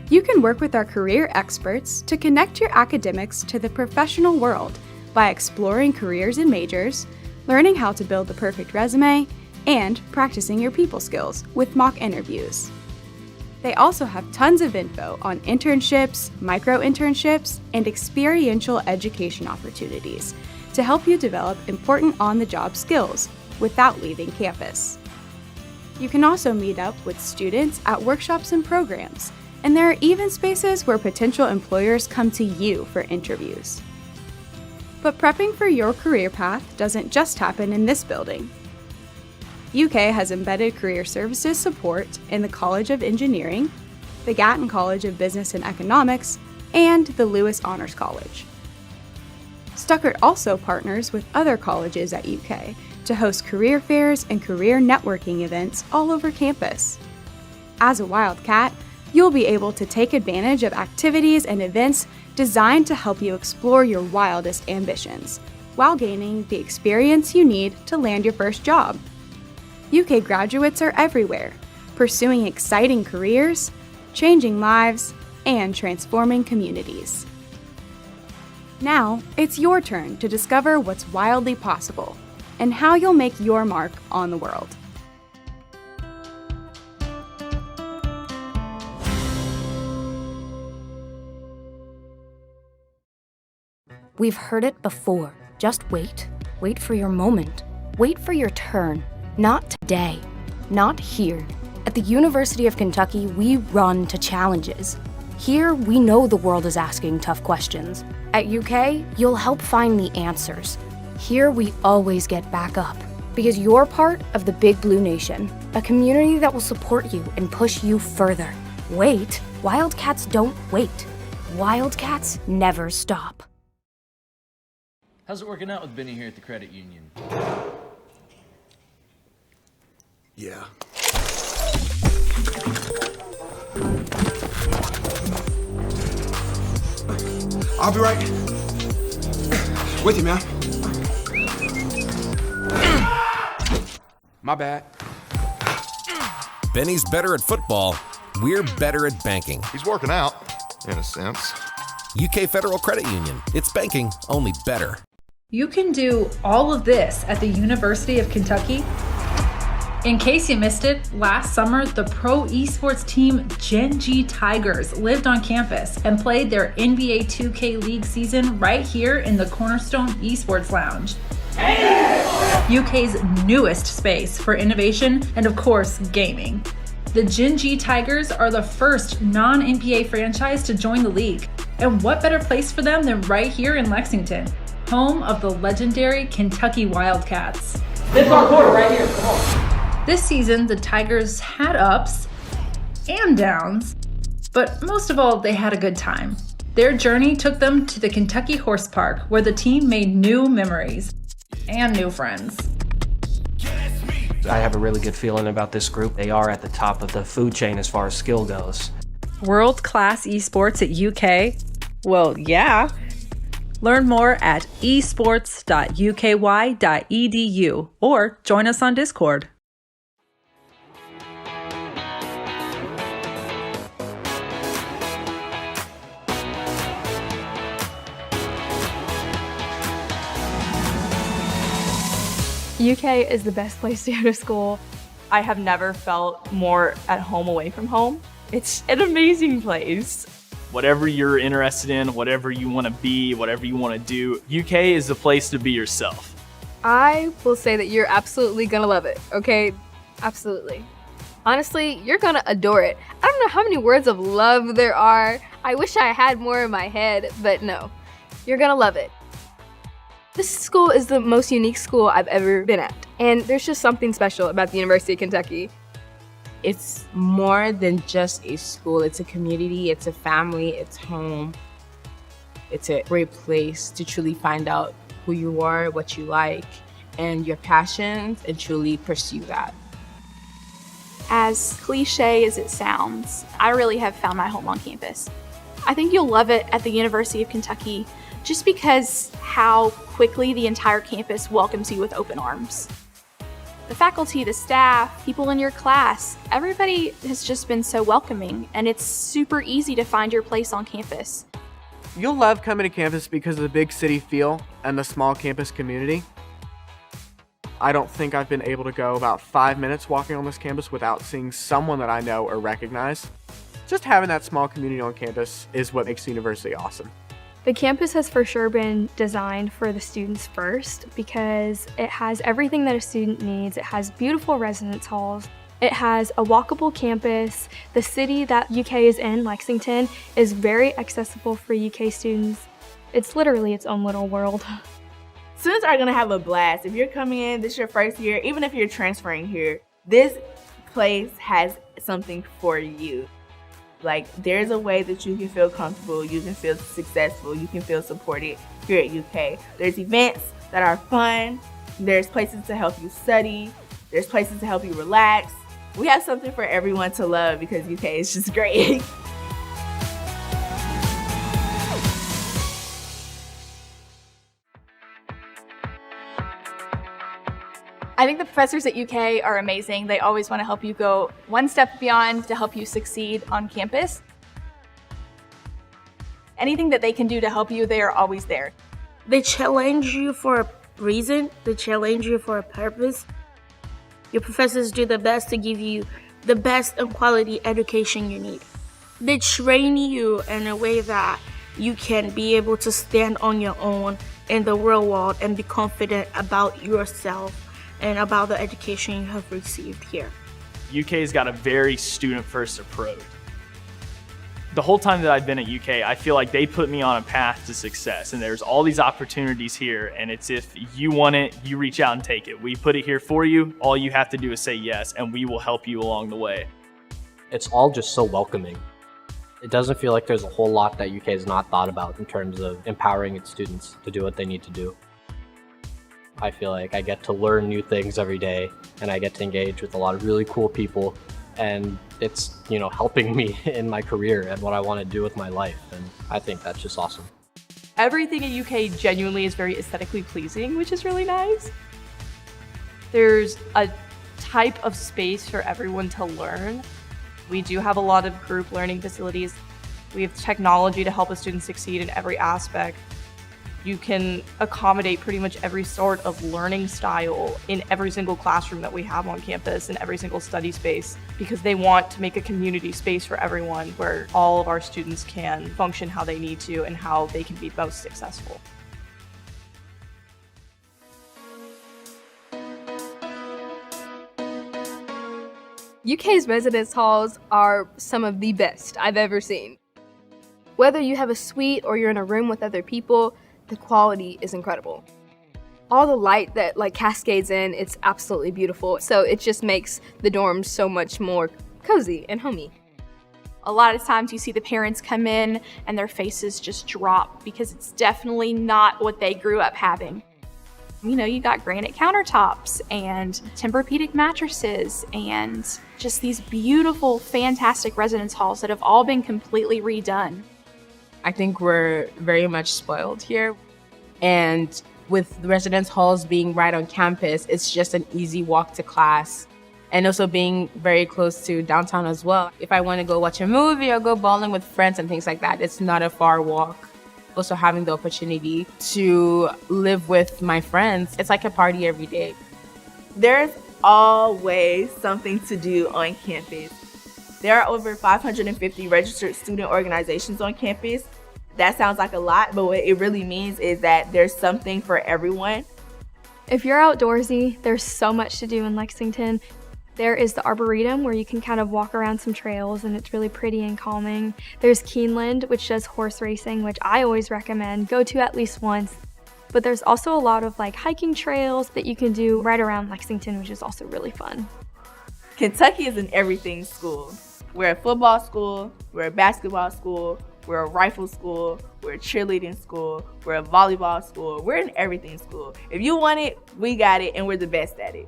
You can work with our career experts to connect your academics to the professional world by exploring careers and majors, learning how to build the perfect resume, and practicing your people skills with mock interviews. They also have tons of info on internships, micro-internships, and experiential education opportunities to help you develop important on-the-job skills without leaving campus. You can also meet up with students at workshops and programs, and there are even spaces where potential employers come to you for interviews. But prepping for your career path doesn't just happen in this building. UK has embedded career services support in the College of Engineering, the Gatton College of Business and Economics, and the Lewis Honors College. Stuckert also partners with other colleges at UK to host career fairs and career networking events all over campus. As a Wildcat, you'll be able to take advantage of activities and events designed to help you explore your wildest ambitions, while gaining the experience you need to land your first job. UK graduates are everywhere, pursuing exciting careers, changing lives, and transforming communities. Now, it's your turn to discover what's wildly possible and how you'll make your mark on the world. We've heard it before. Just wait. Wait for your moment. Wait for your turn. Not today. Not here. At the University of Kentucky, we run to challenges. Here, we know the world is asking tough questions. At UK, you'll help find the answers. Here, we always get back up. Because you're part of the Big Blue Nation, a community that will support you and push you further. Wait. Wildcats don't wait. Wildcats never stop. How's it working out with Benny here at the credit union? Yeah. I'll be right with you, man. My bad. Benny's better at football. We're better at banking. He's working out, in a sense. UK Federal Credit Union. It's banking, only better. You can do all of this at the University of Kentucky. In case you missed it, last summer, the pro esports team Gen G Tigers lived on campus and played their NBA 2K League season right here in the Cornerstone Esports Lounge. UK's newest space for innovation and, of course, gaming. The Gen G Tigers are the first non-NBA franchise to join the league. And what better place for them than right here in Lexington, home of the legendary Kentucky Wildcats. This is our quarter right here, come on. This season, the Tigers had ups and downs, but most of all, they had a good time. Their journey took them to the Kentucky Horse Park, where the team made new memories and new friends. I have a really good feeling about this group. They are at the top of the food chain as far as skill goes. World-class esports at UK? Well, yeah. Learn more at esports.uky.edu or join us on Discord. UK is the best place to go to school. I have never felt more at home away from home. It's an amazing place. Whatever you're interested in, whatever you want to be, whatever you want to do, UK is the place to be yourself. I will say that you're absolutely gonna love it, okay? Absolutely. Honestly, you're gonna adore it. I don't know how many words of love there are. I wish I had more in my head, but no. You're gonna love it. This school is the most unique school I've ever been at, and there's just something special about the University of Kentucky. It's more than just a school. It's a community, it's a family, it's home. It's a great place to truly find out who you are, what you like, and your passions, and truly pursue that. As cliche as it sounds, I really have found my home on campus. I think you'll love it at the University of Kentucky just because how quickly the entire campus welcomes you with open arms. The faculty, the staff, people in your class, everybody has just been so welcoming, and it's super easy to find your place on campus. You'll love coming to campus because of the big city feel and the small campus community. I don't think I've been able to go about 5 minutes walking on this campus without seeing someone that I know or recognize. Just having that small community on campus is what makes the university awesome. The campus has for sure been designed for the students first because it has everything that a student needs. It has beautiful residence halls. It has a walkable campus. The city that UK is in, Lexington, is very accessible for UK students. It's literally its own little world. Students are gonna have a blast. If you're coming in, this is your first year, even if you're transferring here, this place has something for you. Like, there's a way that you can feel comfortable, you can feel successful, you can feel supported here at UK. There's events that are fun, there's places to help you study, there's places to help you relax. We have something for everyone to love because UK is just great. I think the professors at UK are amazing. They always want to help you go one step beyond to help you succeed on campus. Anything that they can do to help you, they are always there. They challenge you for a reason. They challenge you for a purpose. Your professors do their best to give you the best and quality education you need. They train you in a way that you can be able to stand on your own in the real world and be confident about yourself and about the education you have received here. UK's got a very student-first approach. The whole time that I've been at UK, I feel like they put me on a path to success, and there's all these opportunities here, and it's if you want it, you reach out and take it. We put it here for you. All you have to do is say yes, and we will help you along the way. It's all just so welcoming. It doesn't feel like there's a whole lot that UK has not thought about in terms of empowering its students to do what they need to do. I feel like I get to learn new things every day, and I get to engage with a lot of really cool people, and it's, helping me in my career and what I want to do with my life, and I think that's just awesome. Everything in UK genuinely is very aesthetically pleasing, which is really nice. There's a type of space for everyone to learn. We do have a lot of group learning facilities. We have technology to help a student succeed in every aspect. You can accommodate pretty much every sort of learning style in every single classroom that we have on campus and every single study space, because they want to make a community space for everyone where all of our students can function how they need to and how they can be most successful. UK's residence halls are some of the best I've ever seen. Whether you have a suite or you're in a room with other people, the quality is incredible. All the light that cascades in, it's absolutely beautiful. So it just makes the dorms so much more cozy and homey. A lot of times you see the parents come in and their faces just drop because it's definitely not what they grew up having. You got granite countertops and Tempur-Pedic mattresses and just these beautiful, fantastic residence halls that have all been completely redone. I think we're very much spoiled here. And with the residence halls being right on campus, it's just an easy walk to class. And also being very close to downtown as well. If I want to go watch a movie or go bowling with friends and things like that, it's not a far walk. Also having the opportunity to live with my friends, it's like a party every day. There's always something to do on campus. There are over 550 registered student organizations on campus. That sounds like a lot, but what it really means is that there's something for everyone. If you're outdoorsy, there's so much to do in Lexington. There is the Arboretum, where you can kind of walk around some trails and it's really pretty and calming. There's Keeneland, which does horse racing, which I always recommend. Go to at least once. But there's also a lot of hiking trails that you can do right around Lexington, which is also really fun. Kentucky is an everything school. We're a football school, we're a basketball school, we're a rifle school, we're a cheerleading school, we're a volleyball school, we're an everything school. If you want it, we got it, and we're the best at it.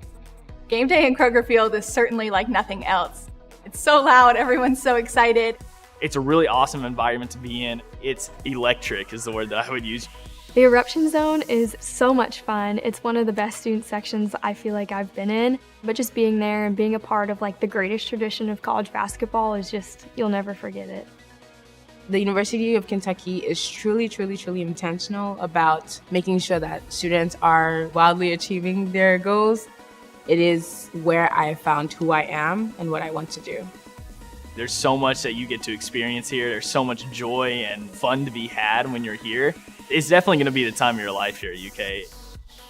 Game day in Kroger Field is certainly like nothing else. It's so loud, everyone's so excited. It's a really awesome environment to be in. It's electric is the word that I would use. The Eruption Zone is so much fun. It's one of the best student sections I feel like I've been in. But just being there and being a part of the greatest tradition of college basketball is just, you'll never forget it. The University of Kentucky is truly, truly, truly intentional about making sure that students are wildly achieving their goals. It is where I found who I am and what I want to do. There's so much that you get to experience here. There's so much joy and fun to be had when you're here. It's definitely going to be the time of your life here at UK.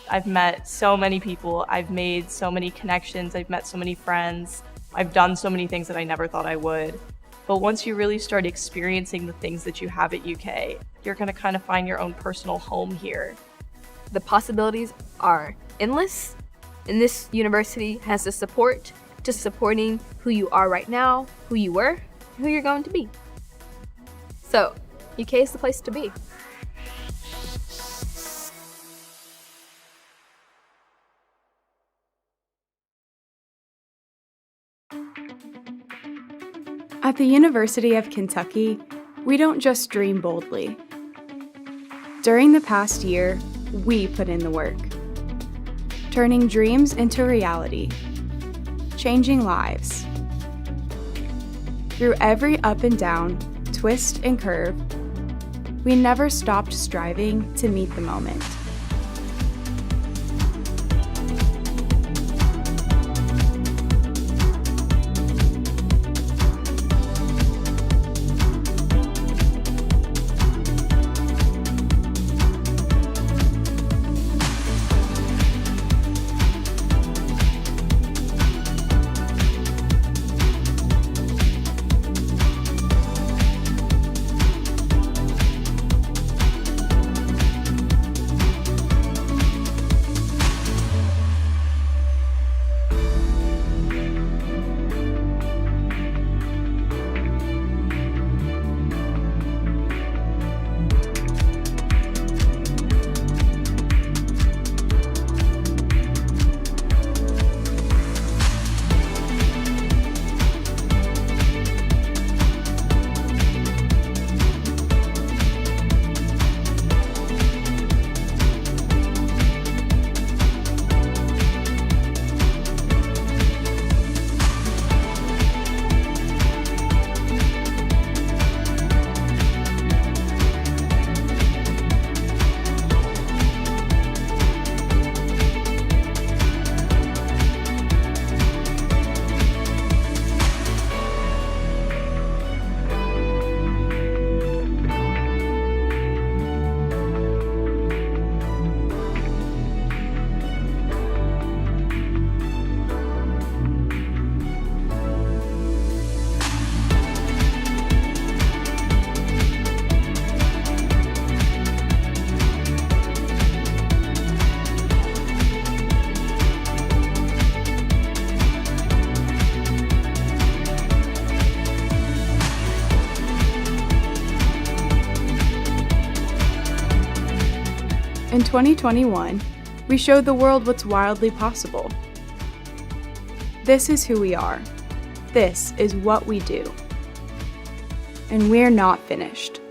I've met so many people. I've made so many connections. I've met so many friends. I've done so many things that I never thought I would. But once you really start experiencing the things that you have at UK, you're going to kind of find your own personal home here. The possibilities are endless, and this university has the support to supporting who you are right now, who you were, who you're going to be. So, UK is the place to be. At the University of Kentucky, we don't just dream boldly. During the past year, we put in the work, turning dreams into reality, changing lives. Through every up and down, twist and curve, we never stopped striving to meet the moment. In 2021, we showed the world what's wildly possible. This is who we are. This is what we do. And we're not finished.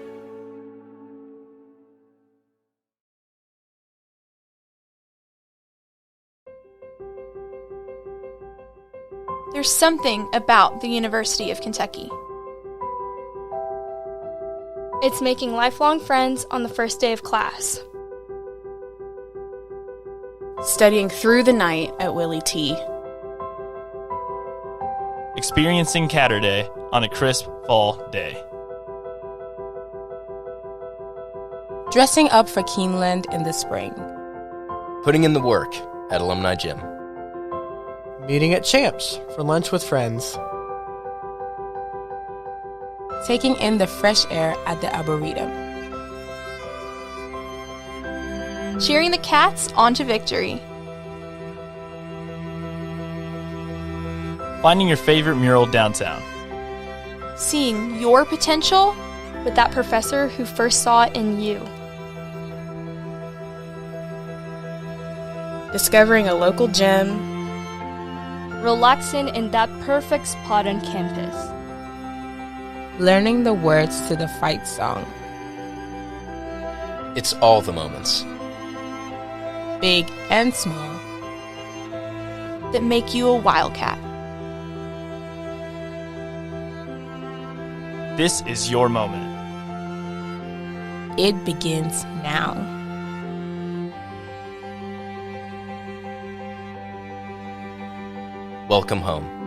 There's something about the University of Kentucky. It's making lifelong friends on the first day of class. Studying through the night at Willie T. Experiencing Catterday on a crisp fall day. Dressing up for Keeneland in the spring. Putting in the work at Alumni Gym. Meeting at Champs for lunch with friends. Taking in the fresh air at the Arboretum. Cheering the Cats on to victory. Finding your favorite mural downtown. Seeing your potential with that professor who first saw it in you. Discovering a local gym. Relaxing in that perfect spot on campus. Learning the words to the fight song. It's all the moments, big and small, that make you a wildcat. This is your moment. It begins now. Welcome home.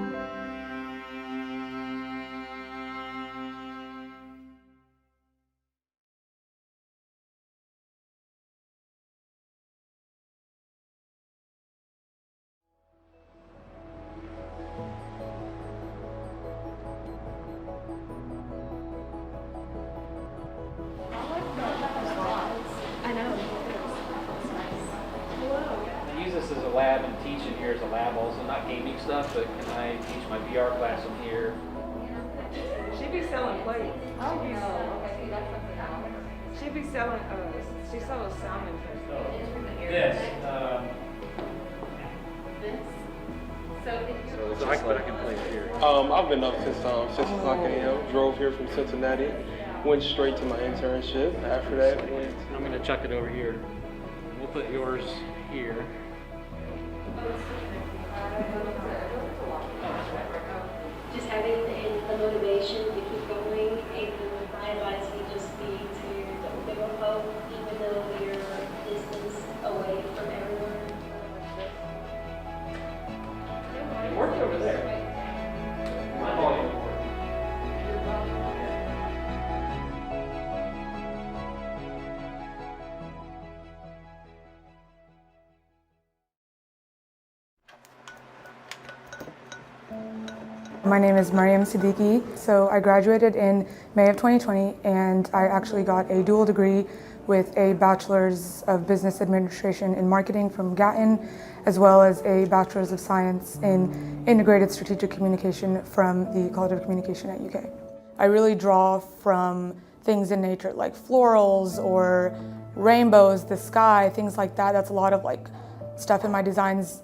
Lab and teach in here as a lab also, not gaming stuff, but can I teach my VR class in here? She be selling plates. Oh, no. Okay, that's something else. She be selling, she sells salmon. This. So I can play here. I've been up since 6 o'clock a.m. Drove here from Cincinnati. Went straight to my internship. After that, I'm going to chuck it over here. We'll put yours here. Just having the motivation to keep going, and my advice would just be to don't give up hope, even though you're distance away from everyone. It worked over there. My volume worked. My name is Mariam Siddiqui. So I graduated in May of 2020, and I actually got a dual degree with a Bachelor's of Business Administration in Marketing from Gatton, as well as a Bachelor's of Science in Integrated Strategic Communication from the College of Communication at UK. I really draw from things in nature like florals or rainbows, the sky, things like that. That's a lot of like stuff in my designs,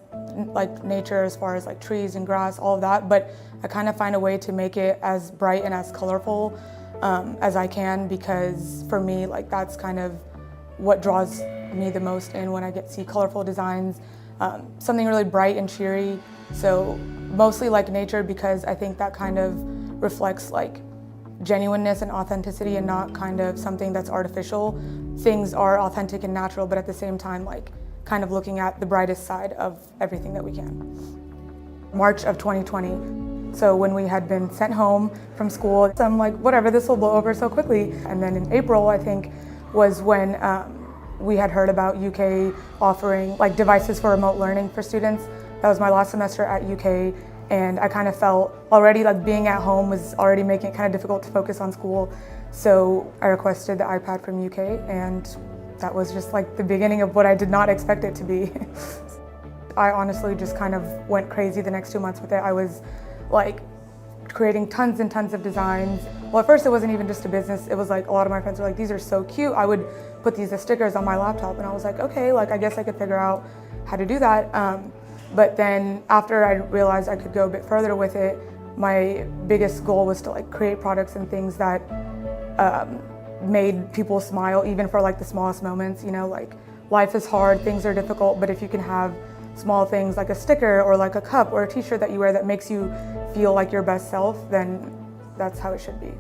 like nature as far as like trees and grass, all of that, but I kind of find a way to make it as bright and as colorful as I can, because for me, like that's kind of what draws me the most in when I get to see colorful designs, something really bright and cheery. So mostly like nature, because I think that kind of reflects like genuineness and authenticity and not kind of something that's artificial. Things are authentic and natural, but at the same time, like kind of looking at the brightest side of everything that we can. March of 2020. So when we had been sent home from school, so I'm like, whatever, this will blow over so quickly. And then in April, I think, was when we had heard about UK offering like devices for remote learning for students. That was my last semester at UK, and I kind of felt already like being at home was already making it kind of difficult to focus on school. So I requested the iPad from UK, and that was just like the beginning of what I did not expect it to be. I honestly just kind of went crazy the next 2 months with it. I was like creating tons and tons of designs. Well, at first it wasn't even just a business. It was like a lot of my friends were like, these are so cute. I would put these as stickers on my laptop, and I was like, okay, like I guess I could figure out how to do that. But then after I realized I could go a bit further with it, my biggest goal was to like create products and things that made people smile, even for like the smallest moments. You know, like life is hard, things are difficult, but if you can have small things like a sticker or like a cup or a t-shirt that you wear that makes you feel like your best self, then that's how it should be.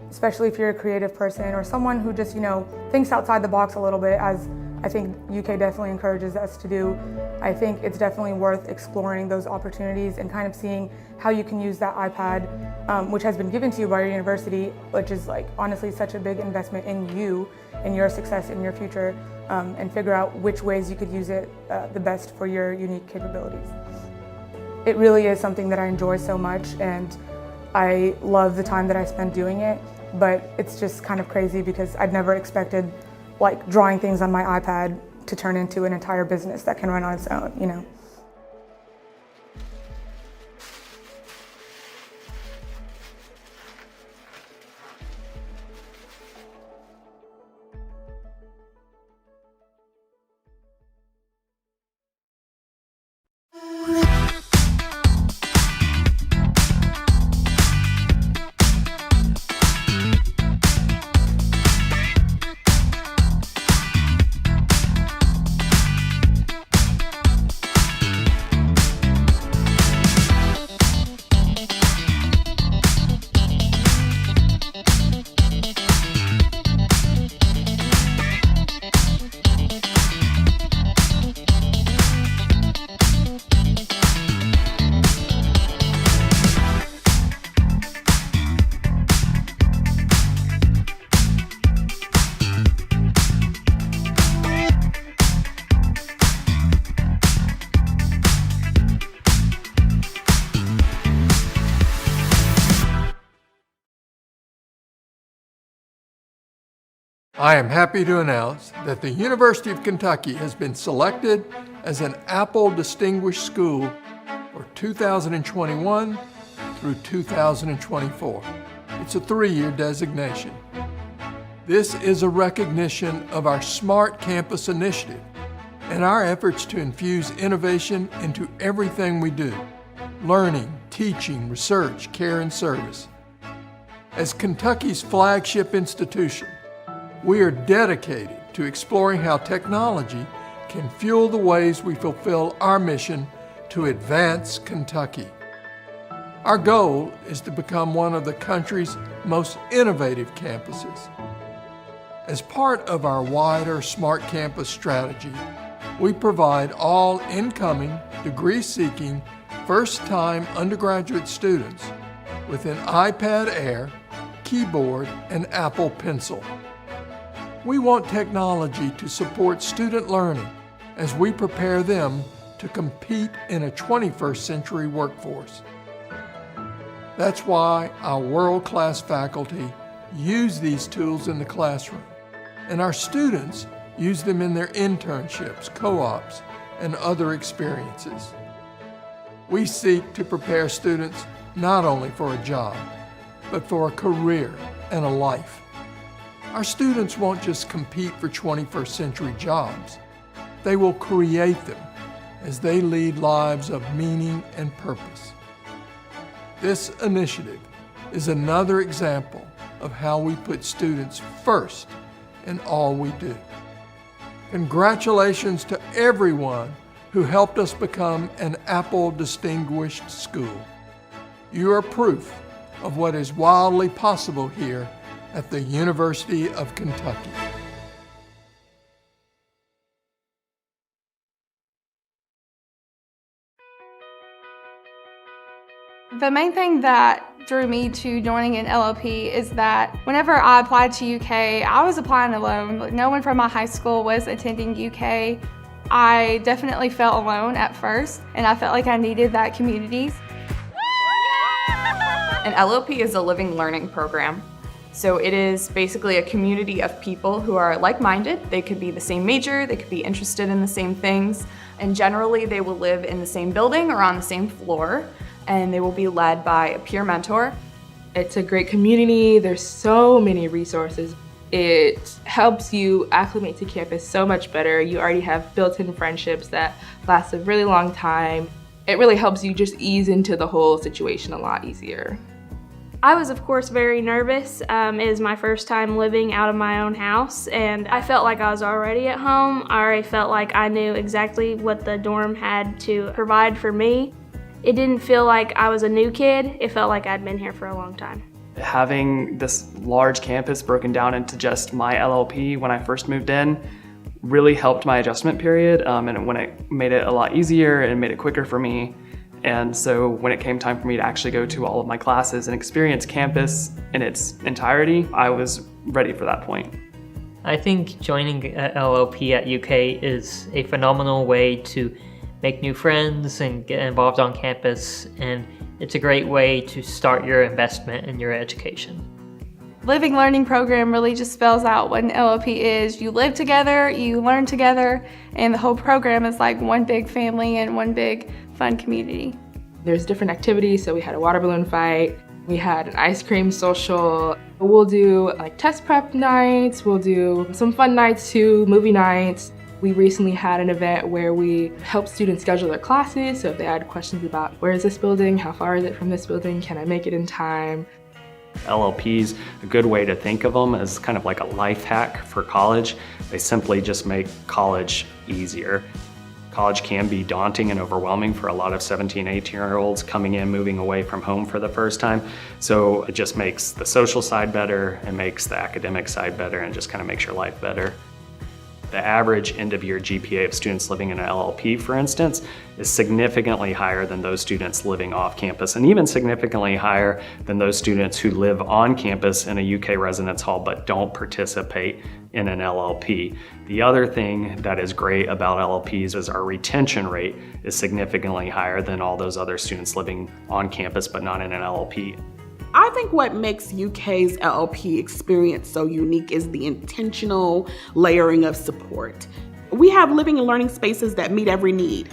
Especially if you're a creative person or someone who just, you know, thinks outside the box a little bit, as I think UK definitely encourages us to do. I think it's definitely worth exploring those opportunities and kind of seeing how you can use that iPad, which has been given to you by your university, which is like honestly such a big investment in you and your success in your future, and figure out which ways you could use it the best for your unique capabilities. It really is something that I enjoy so much, and I love the time that I spend doing it, but it's just kind of crazy because I'd never expected like drawing things on my iPad to turn into an entire business that can run on its own, you know. I am happy to announce that the University of Kentucky has been selected as an Apple Distinguished School for 2021 through 2024. It's a 3-year designation. This is a recognition of our Smart Campus initiative and our efforts to infuse innovation into everything we do: learning, teaching, research, care, and service. As Kentucky's flagship institution, we are dedicated to exploring how technology can fuel the ways we fulfill our mission to advance Kentucky. Our goal is to become one of the country's most innovative campuses. As part of our wider Smart Campus strategy, we provide all incoming, degree-seeking, first-time undergraduate students with an iPad Air, keyboard, and Apple Pencil. We want technology to support student learning as we prepare them to compete in a 21st century workforce. That's why our world-class faculty use these tools in the classroom, and our students use them in their internships, co-ops, and other experiences. We seek to prepare students not only for a job, but for a career and a life. Our students won't just compete for 21st century jobs. They will create them as they lead lives of meaning and purpose. This initiative is another example of how we put students first in all we do. Congratulations to everyone who helped us become an Apple Distinguished School. You are proof of what is wildly possible here at the University of Kentucky. The main thing that drew me to joining an LLP is that whenever I applied to UK, I was applying alone. No one from my high school was attending UK. I definitely felt alone at first, and I felt like I needed that community. An LLP is a living learning program. So it is basically a community of people who are like-minded. They could be the same major, they could be interested in the same things, and generally they will live in the same building or on the same floor. and they will be led by a peer mentor. It's a great community. There's so many resources. It helps you acclimate to campus so much better. You already have built-in friendships that last a really long time. It really helps you just ease into the whole situation a lot easier. I was, of course, very nervous. It was my first time living out of my own house, and I felt like I was already at home. I already felt like I knew exactly what the dorm had to provide for me. It didn't feel like I was a new kid. It felt like I'd been here for a long time. Having this large campus broken down into just my LLP when I first moved in really helped my adjustment period, and when it made it a lot easier and made it quicker for me. And so when it came time for me to actually go to all of my classes and experience campus in its entirety, I was ready for that point. I think joining LLP at UK is a phenomenal way to make new friends and get involved on campus, and it's a great way to start your investment in your education. Living Learning program really just spells out what an LLP is. You live together, you learn together, and the whole program is like one big family and one big fun community. There's different activities, so we had a water balloon fight, we had an ice cream social. We'll do like test prep nights, we'll do some fun nights too, movie nights. We recently had an event where we helped students schedule their classes, so if they had questions about where is this building, how far is it from this building, can I make it in time? LLPs, a good way to think of them as kind of like a life hack for college. They simply just make college easier. College can be daunting and overwhelming for a lot of 17, 18-year-olds coming in, moving away from home for the first time. So it just makes the social side better, it makes the academic side better, and just kind of makes your life better. The average end-of-year GPA of students living in an LLP, for instance, is significantly higher than those students living off campus, and even significantly higher than those students who live on campus in a UK residence hall but don't participate in an LLP. The other thing that is great about LLPs is our retention rate is significantly higher than all those other students living on campus but not in an LLP. I think what makes UK's LLP experience so unique is the intentional layering of support. We have living and learning spaces that meet every need.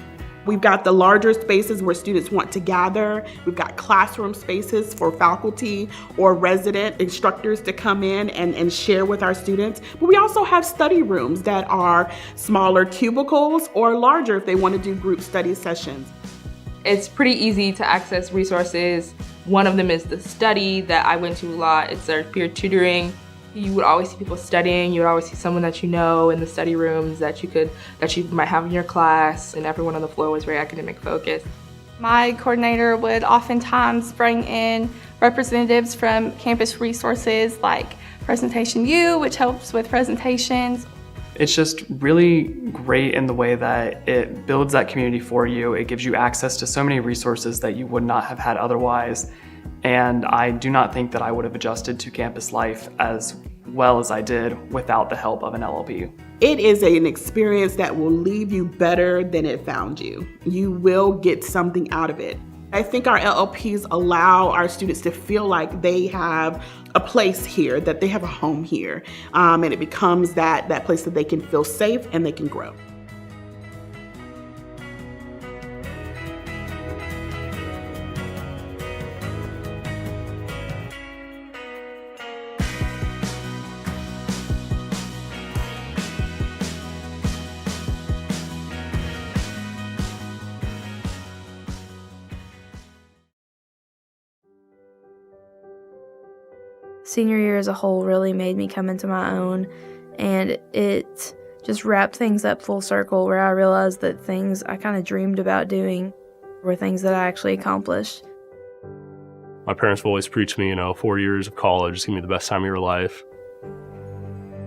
We've got the larger spaces where students want to gather. We've got classroom spaces for faculty or resident instructors to come in and share with our students. But we also have study rooms that are smaller cubicles or larger if they want to do group study sessions. It's pretty easy to access resources. One of them is the study that I went to a lot. It's our peer tutoring. You would always see people studying. You would always see someone that you know in the study rooms that you might have in your class, and everyone on the floor was very academic focused. My coordinator would oftentimes bring in representatives from campus resources like Presentation U, which helps with presentations. It's just really great in the way that it builds that community for you. It gives you access to so many resources that you would not have had otherwise. And I do not think that I would have adjusted to campus life as well as I did without the help of an LLP. It is an experience that will leave you better than it found you. You will get something out of it. I think our LLPs allow our students to feel like they have a place here, that they have a home here, and it becomes that place that they can feel safe and they can grow. Senior year as a whole really made me come into my own, and it just wrapped things up full circle where I realized that things I kind of dreamed about doing were things that I actually accomplished. My parents will always preach me, 4 years of college is going to be the best time of your life.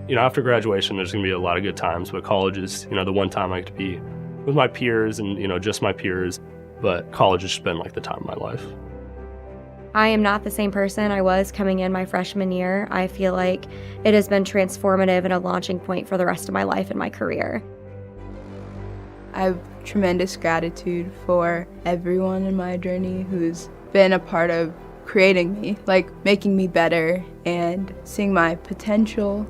After graduation, there's going to be a lot of good times, but college is, the one time I get to be with my peers and, just my peers, but college has just been like the time of my life. I am not the same person I was coming in my freshman year. I feel like it has been transformative and a launching point for the rest of my life and my career. I have tremendous gratitude for everyone in my journey who's been a part of creating me, making me better and seeing my potential.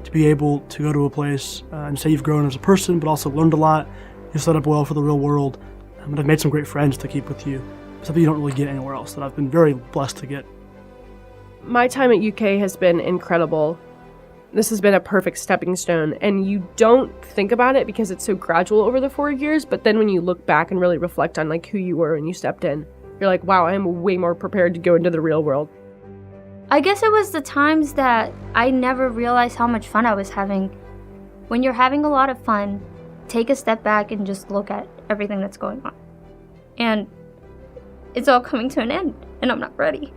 To be able to go to a place and say you've grown as a person, but also learned a lot, you're set up well for the real world, and I've made some great friends to keep with you, stuff that you don't really get anywhere else, that I've been very blessed to get. My time at UK has been incredible. This has been a perfect stepping stone, and you don't think about it because it's so gradual over the 4 years, but then when you look back and really reflect on like who you were when you stepped in, you're like, wow, I am way more prepared to go into the real world. I guess it was the times that I never realized how much fun I was having. When you're having a lot of fun, take a step back and just look at everything that's going on. And it's all coming to an end, and I'm not ready.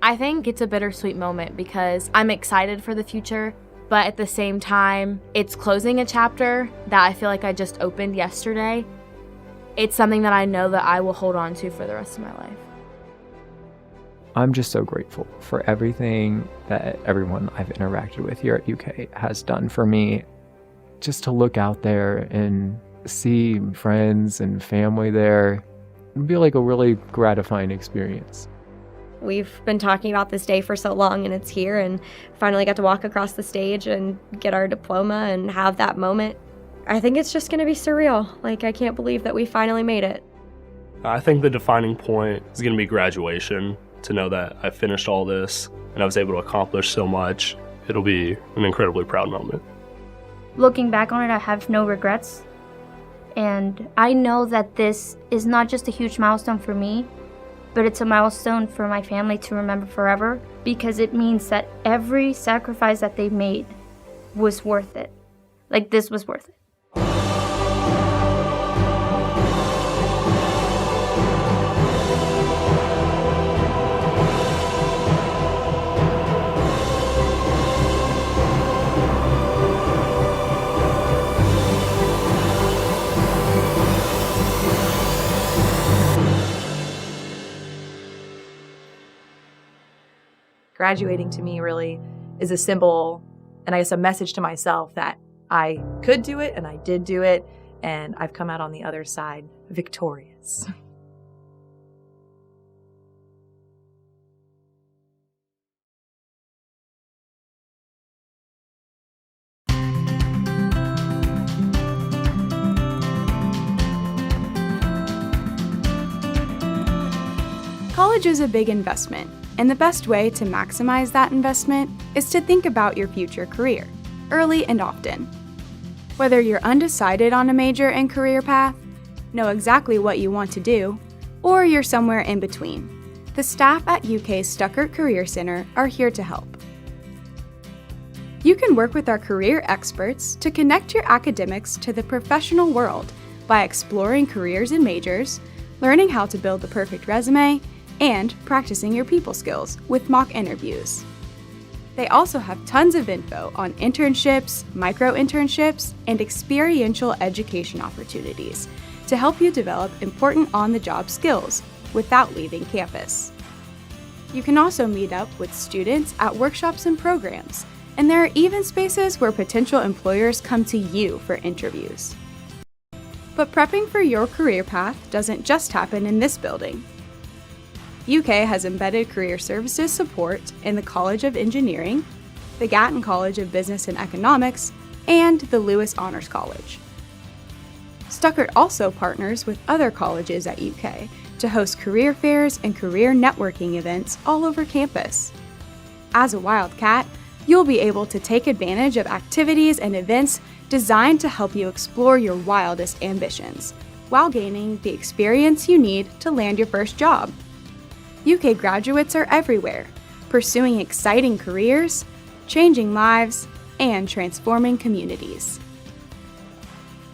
I think it's a bittersweet moment because I'm excited for the future, but at the same time, it's closing a chapter that I feel like I just opened yesterday. It's something that I know that I will hold on to for the rest of my life. I'm just so grateful for everything that everyone I've interacted with here at UK has done for me. Just to look out there and see friends and family there, it'd be like a really gratifying experience. We've been talking about this day for so long, and it's here, and finally got to walk across the stage and get our diploma and have that moment. I think it's just going to be surreal. Like, I can't believe that we finally made it. I think the defining point is going to be graduation. To know that I finished all this and I was able to accomplish so much, it'll be an incredibly proud moment. Looking back on it, I have no regrets. And I know that this is not just a huge milestone for me, but it's a milestone for my family to remember forever, because it means that every sacrifice that they made was worth it. Like, this was worth it. Graduating to me really is a symbol, and I guess a message to myself that I could do it and I did do it, and I've come out on the other side victorious. College is a big investment, and the best way to maximize that investment is to think about your future career, early and often. Whether you're undecided on a major and career path, know exactly what you want to do, or you're somewhere in between, the staff at UK's Stuckert Career Center are here to help. You can work with our career experts to connect your academics to the professional world by exploring careers and majors, learning how to build the perfect resume, and practicing your people skills with mock interviews. They also have tons of info on internships, micro-internships, and experiential education opportunities to help you develop important on-the-job skills without leaving campus. You can also meet up with students at workshops and programs, and there are even spaces where potential employers come to you for interviews. But prepping for your career path doesn't just happen in this building. UK has embedded career services support in the College of Engineering, the Gatton College of Business and Economics, and the Lewis Honors College. Stuckert also partners with other colleges at UK to host career fairs and career networking events all over campus. As a Wildcat, you'll be able to take advantage of activities and events designed to help you explore your wildest ambitions, while gaining the experience you need to land your first job. UK graduates are everywhere, pursuing exciting careers, changing lives, and transforming communities.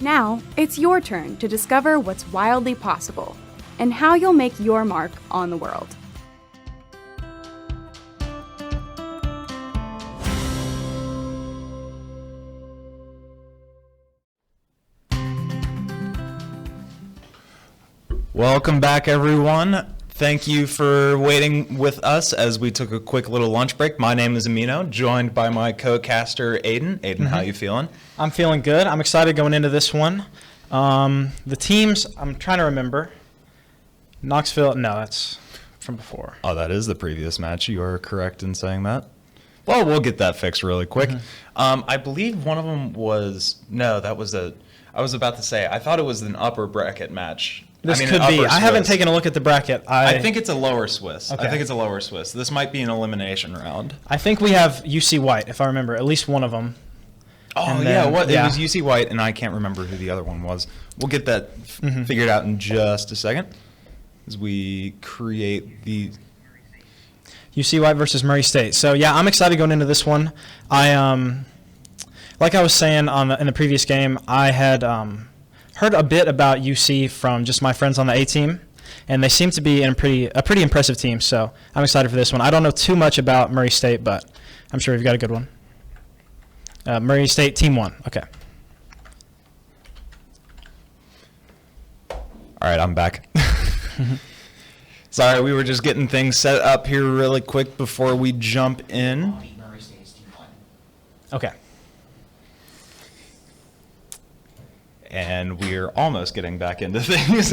Now, it's your turn to discover what's wildly possible and how you'll make your mark on the world. Welcome back, everyone. Thank you for waiting with us as we took a quick little lunch break. My name is Amino, joined by my co-caster, Aiden. Aiden, how you feeling? I'm feeling good. I'm excited going into this one. The teams, I'm trying to remember. Knoxville, no, that's from before. Oh, that is the previous match. You are correct in saying that. Well, we'll get that fixed really quick. I believe one of them was, no, that was I was about to say, I thought it was an upper bracket match This I mean, could an be. upper I haven't Swiss. taken a look at the bracket. I think it's a lower Swiss. Okay. I think it's a lower Swiss. This might be an elimination round. I think we have UC White, if I remember, at least one of them. Oh, And yeah. then- What? yeah. It was UC White, and I can't remember who the other one was. We'll get that Mhm. figured out in just a second as we create the. UC White versus Murray State. So yeah, I'm excited going into this one. Like I was saying in the previous game, I had heard a bit about UC from just my friends on the A team, and they seem to be a pretty impressive team. So I'm excited for this one. I don't know too much about Murray State, but I'm sure we've got a good one. Murray State Team 1. Okay. All right, I'm back. Sorry, we were just getting things set up here really quick before we jump in. Okay. And we're almost getting back into things.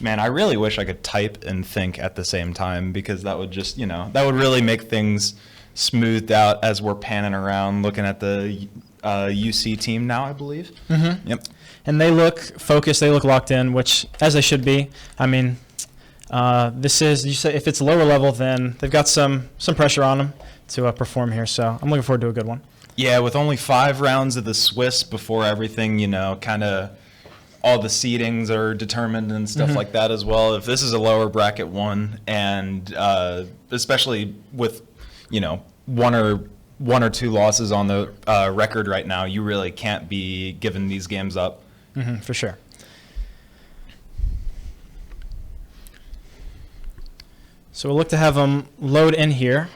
Man, I really wish I could type and think at the same time, because that would just, that would really make things smoothed out as we're panning around looking at the UC team now, I believe. Mm-hmm. Yep. And they look focused, they look locked in, which, as they should be. I mean, this is, you say if it's lower level, then they've got some pressure on them to perform here. So I'm looking forward to a good one. Yeah, with only 5 rounds of the Swiss before everything, kind of all the seedings are determined and stuff Mhm. like that as well. If this is a lower bracket one, and especially with, one or two losses on the record right now, you really can't be giving these games up. Mm-hmm, for sure. So we'll look to have them load in here.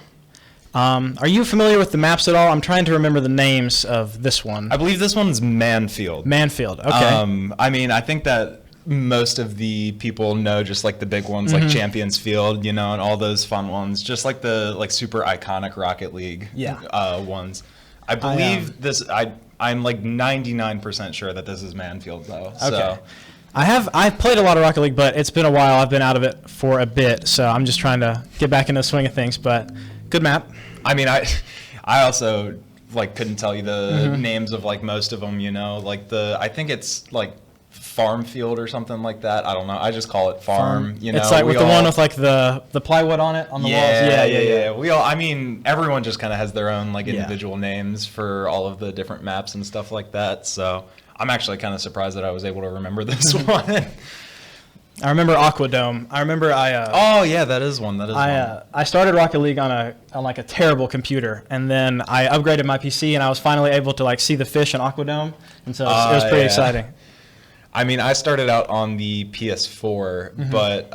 Are you familiar with the maps at all? I'm trying to remember the names of this one. I believe this one's Manfield. Manfield, okay. I mean, I think that most of the people know just like the big ones, like Mhm. Champions Field, and all those fun ones, just like the super iconic Rocket League ones. I believe I'm like 99% sure that this is Manfield though. Okay. So. I've played a lot of Rocket League, but it's been a while. I've been out of it for a bit, so I'm just trying to get back into the swing of things. But good map. I mean, I also couldn't tell you the Mhm. names of most of them. I think it's Farm Field or something like that. I don't know. I just call it Farm. It's like with the one with the plywood on it on the walls. Yeah. We all. I mean, everyone just kind of has their own individual names for all of the different maps and stuff like that. So I'm actually kind of surprised that I was able to remember this one. I remember Aquadome. I remember oh yeah, that is one. That is one. I started Rocket League on a terrible computer, and then I upgraded my PC, and I was finally able to see the fish in Aquadome, and so it was pretty exciting. I mean, I started out on the PS4, Mhm. but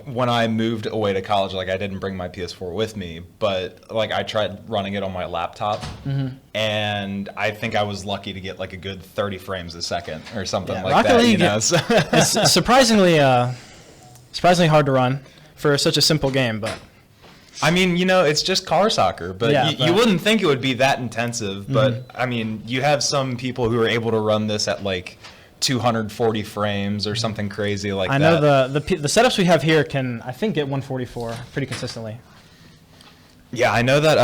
when I moved away to college, I didn't bring my PS4 with me, but I tried running it on my laptop, Mhm. and I think I was lucky to get a good 30 frames a second or something like Rocket that. League, So. it's surprisingly hard to run for such a simple game, but I mean, it's just car soccer, but you wouldn't think it would be that intensive. But Mhm. I mean, you have some people who are able to run this at 240 frames or something crazy like that. I know the setups we have here can, I think, get 144 pretty consistently. Yeah, I know that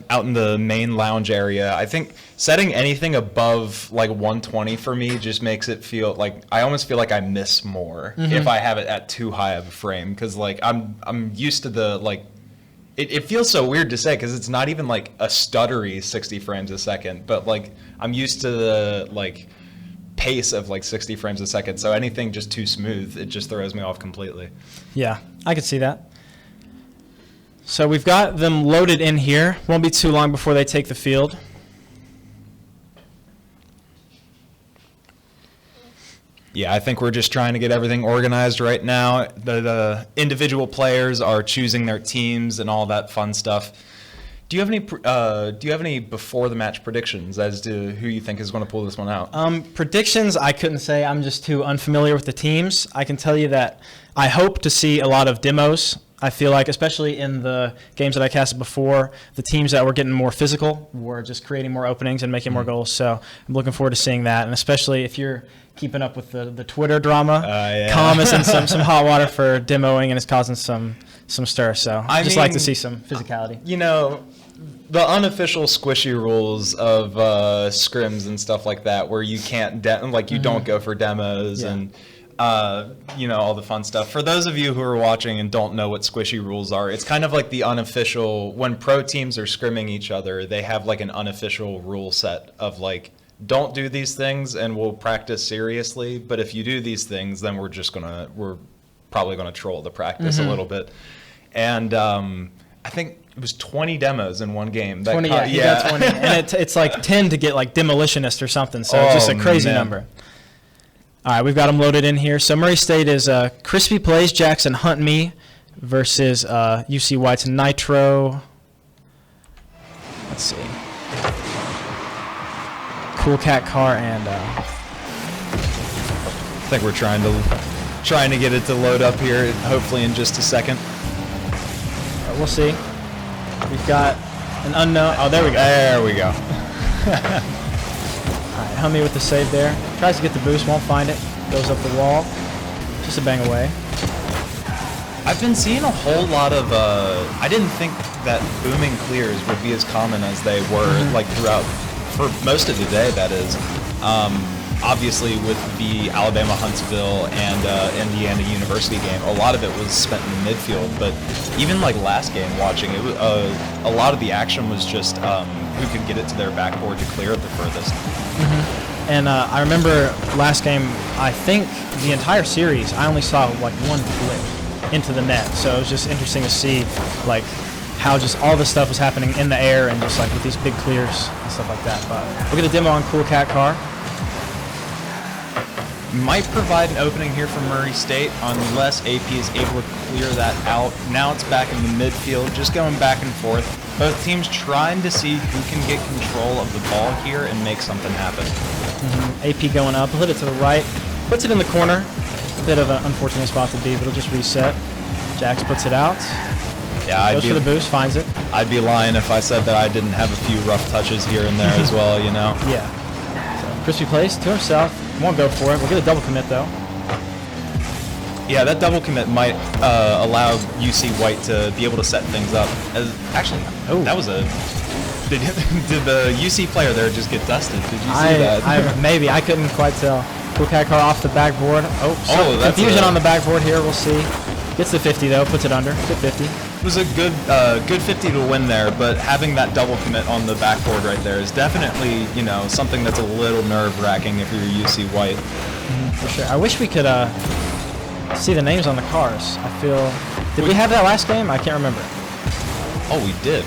out in the main lounge area, I think setting anything above 120 for me just makes it feel I almost feel like I miss more Mhm. if I have it at too high of a frame, because I'm used to the it feels so weird to say because it's not even a stuttery 60 frames a second, but I'm used to the pace of 60 frames a second, so anything just too smooth, it just throws me off completely. Yeah, I could see that. So we've got them loaded in here. Won't be too long before they take the field. Yeah, I think we're just trying to get everything organized right now. The individual players are choosing their teams and all that fun stuff. Do you have any before the match predictions as to who you think is going to pull this one out? Predictions, I couldn't say. I'm just too unfamiliar with the teams. I can tell you that I hope to see a lot of demos. I feel like, especially in the games that I casted before, the teams that were getting more physical were just creating more openings and making more goals. So I'm looking forward to seeing that. And especially if you're keeping up with the Twitter drama, Colm is in some hot water for demoing and it's causing some stir. So I just like to see some physicality. the unofficial squishy rules of scrims and stuff like that, where you can't you don't go for demos and all the fun stuff. For those of you who are watching and don't know what squishy rules are, it's kind of like the unofficial, when pro teams are scrimming each other, they have like an unofficial rule set of like, don't do these things and we'll practice seriously, but if you do these things, then we're probably gonna troll the practice a little bit. And I think it was 20 demos in one game. 20, he got 20. And it's like 10 to get like Demolitionist or something, so it's just a crazy number. All right, we've got them loaded in here. So Murray State is Crispy Plays, Jackson Hunt Me versus UC White's Nitro. Let's see. Cool Cat Car and I think we're trying to get it to load up here, hopefully in just a second. We'll see. We've got an unknown. Oh, there we go. There we go. All right, Hunt Me with the save there. Tries to get the boost, won't find it. Goes up the wall. Just a bang away. I've been seeing a whole lot of, I didn't think that booming clears would be as common as they were, like throughout, for most of the day, that is. Obviously with the Alabama-Huntsville and Indiana University game, a lot of it was spent in the midfield, but even like last game watching, it was, a lot of the action was just who could get it to their backboard to clear it the furthest. And I remember last game, I think the entire series, I only saw like one flip into the net. So it was just interesting to see like how just all this stuff was happening in the air and just like with these big clears and stuff like that. But we'll get a demo on Cool Cat Car. Might provide an opening here for Murray State unless AP is able to clear that out. Now it's back in the midfield, just going back and forth. Both teams trying to see who can get control of the ball here and make something happen. AP going up, he'll hit it to the right, puts it in the corner. Bit of an unfortunate spot to be, but it'll just reset. Jax puts it out. Yeah, goes for the boost, finds it. I'd be lying if I said that I didn't have a few rough touches here and there as well, you know? Yeah. So Crispy plays to himself. Won't go for it. We'll get a double commit though. Yeah, that double commit might allow UC White to be able to set things up. Actually, that was a... Did the UC player there just get dusted? Did you see that? Maybe. I couldn't quite tell. Cool Cat Car off the backboard. Oh, that's confusion on the backboard here. We'll see. Gets the 50 though. Puts it under. Good 50. It was a good 50 to win there, but having that double commit on the backboard right there is definitely, you know, something that's a little nerve-wracking if you're UC White. For sure. I wish we could see the names on the cars. I feel... Did we have that last game? I can't remember. Oh, we did.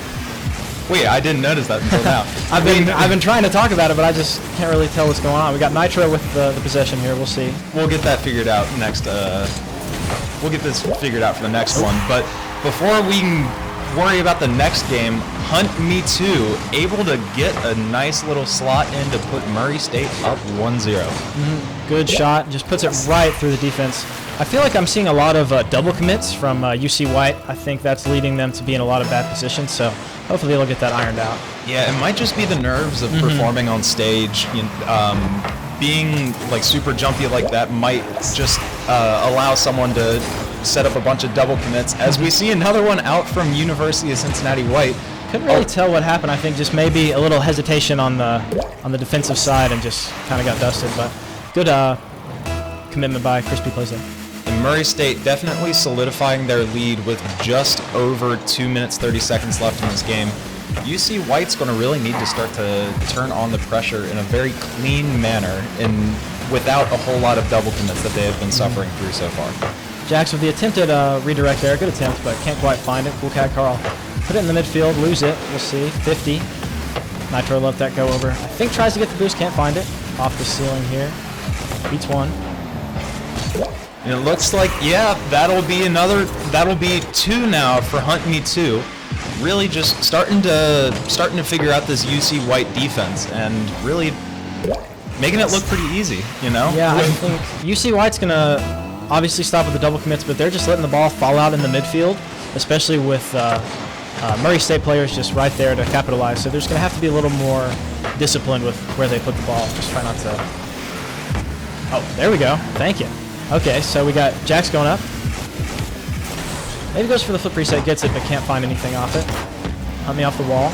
Wait, I didn't notice that until now. I've been trying to talk about it, but I just can't really tell what's going on. We got Nitro with the possession here. We'll see. We'll get that figured out next. We'll get this figured out for the next one. But before we can worry about the next game, Hunt Me Too able to get a nice little slot in to put Murray State up 1-0. Good shot. Just puts it right through the defense. I feel like I'm seeing a lot of double commits from UC White. I think that's leading them to be in a lot of bad positions. So hopefully they'll get that ironed out. Yeah, it might just be the nerves of performing on stage. Being like super jumpy like that might just allow someone to set up a bunch of double commits. As we see another one out from University of Cincinnati White. Couldn't really tell what happened. I think just maybe a little hesitation on the defensive side and just kind of got dusted. But good commitment by Crispy Plays there. And Murray State definitely solidifying their lead with just over 2 minutes 30 seconds left in this game. UC White's going to really need to start to turn on the pressure in a very clean manner and without a whole lot of double commits that they have been suffering through so far. Jax with the attempted redirect there. Good attempt, but can't quite find it. Cool Cat Carl put it in the midfield, lose it. We'll see. 50. Nitro let that go over. I think tries to get the boost, can't find it. Off the ceiling here. Beats one. And it looks like, yeah, that'll be two now for Hunt Me Too. Really just starting to figure out this UC White defense and really making it look pretty easy, you know? Yeah, I think UC White's gonna obviously stop with the double commits, but they're just letting the ball fall out in the midfield, especially with Murray State players just right there to capitalize. So there's gonna have to be a little more disciplined with where they put the ball. Just try not to. Oh, there we go. Thank you. Okay, so we got Jax going up. Maybe goes for the flip reset, gets it, but can't find anything off it. Hunt me off the wall.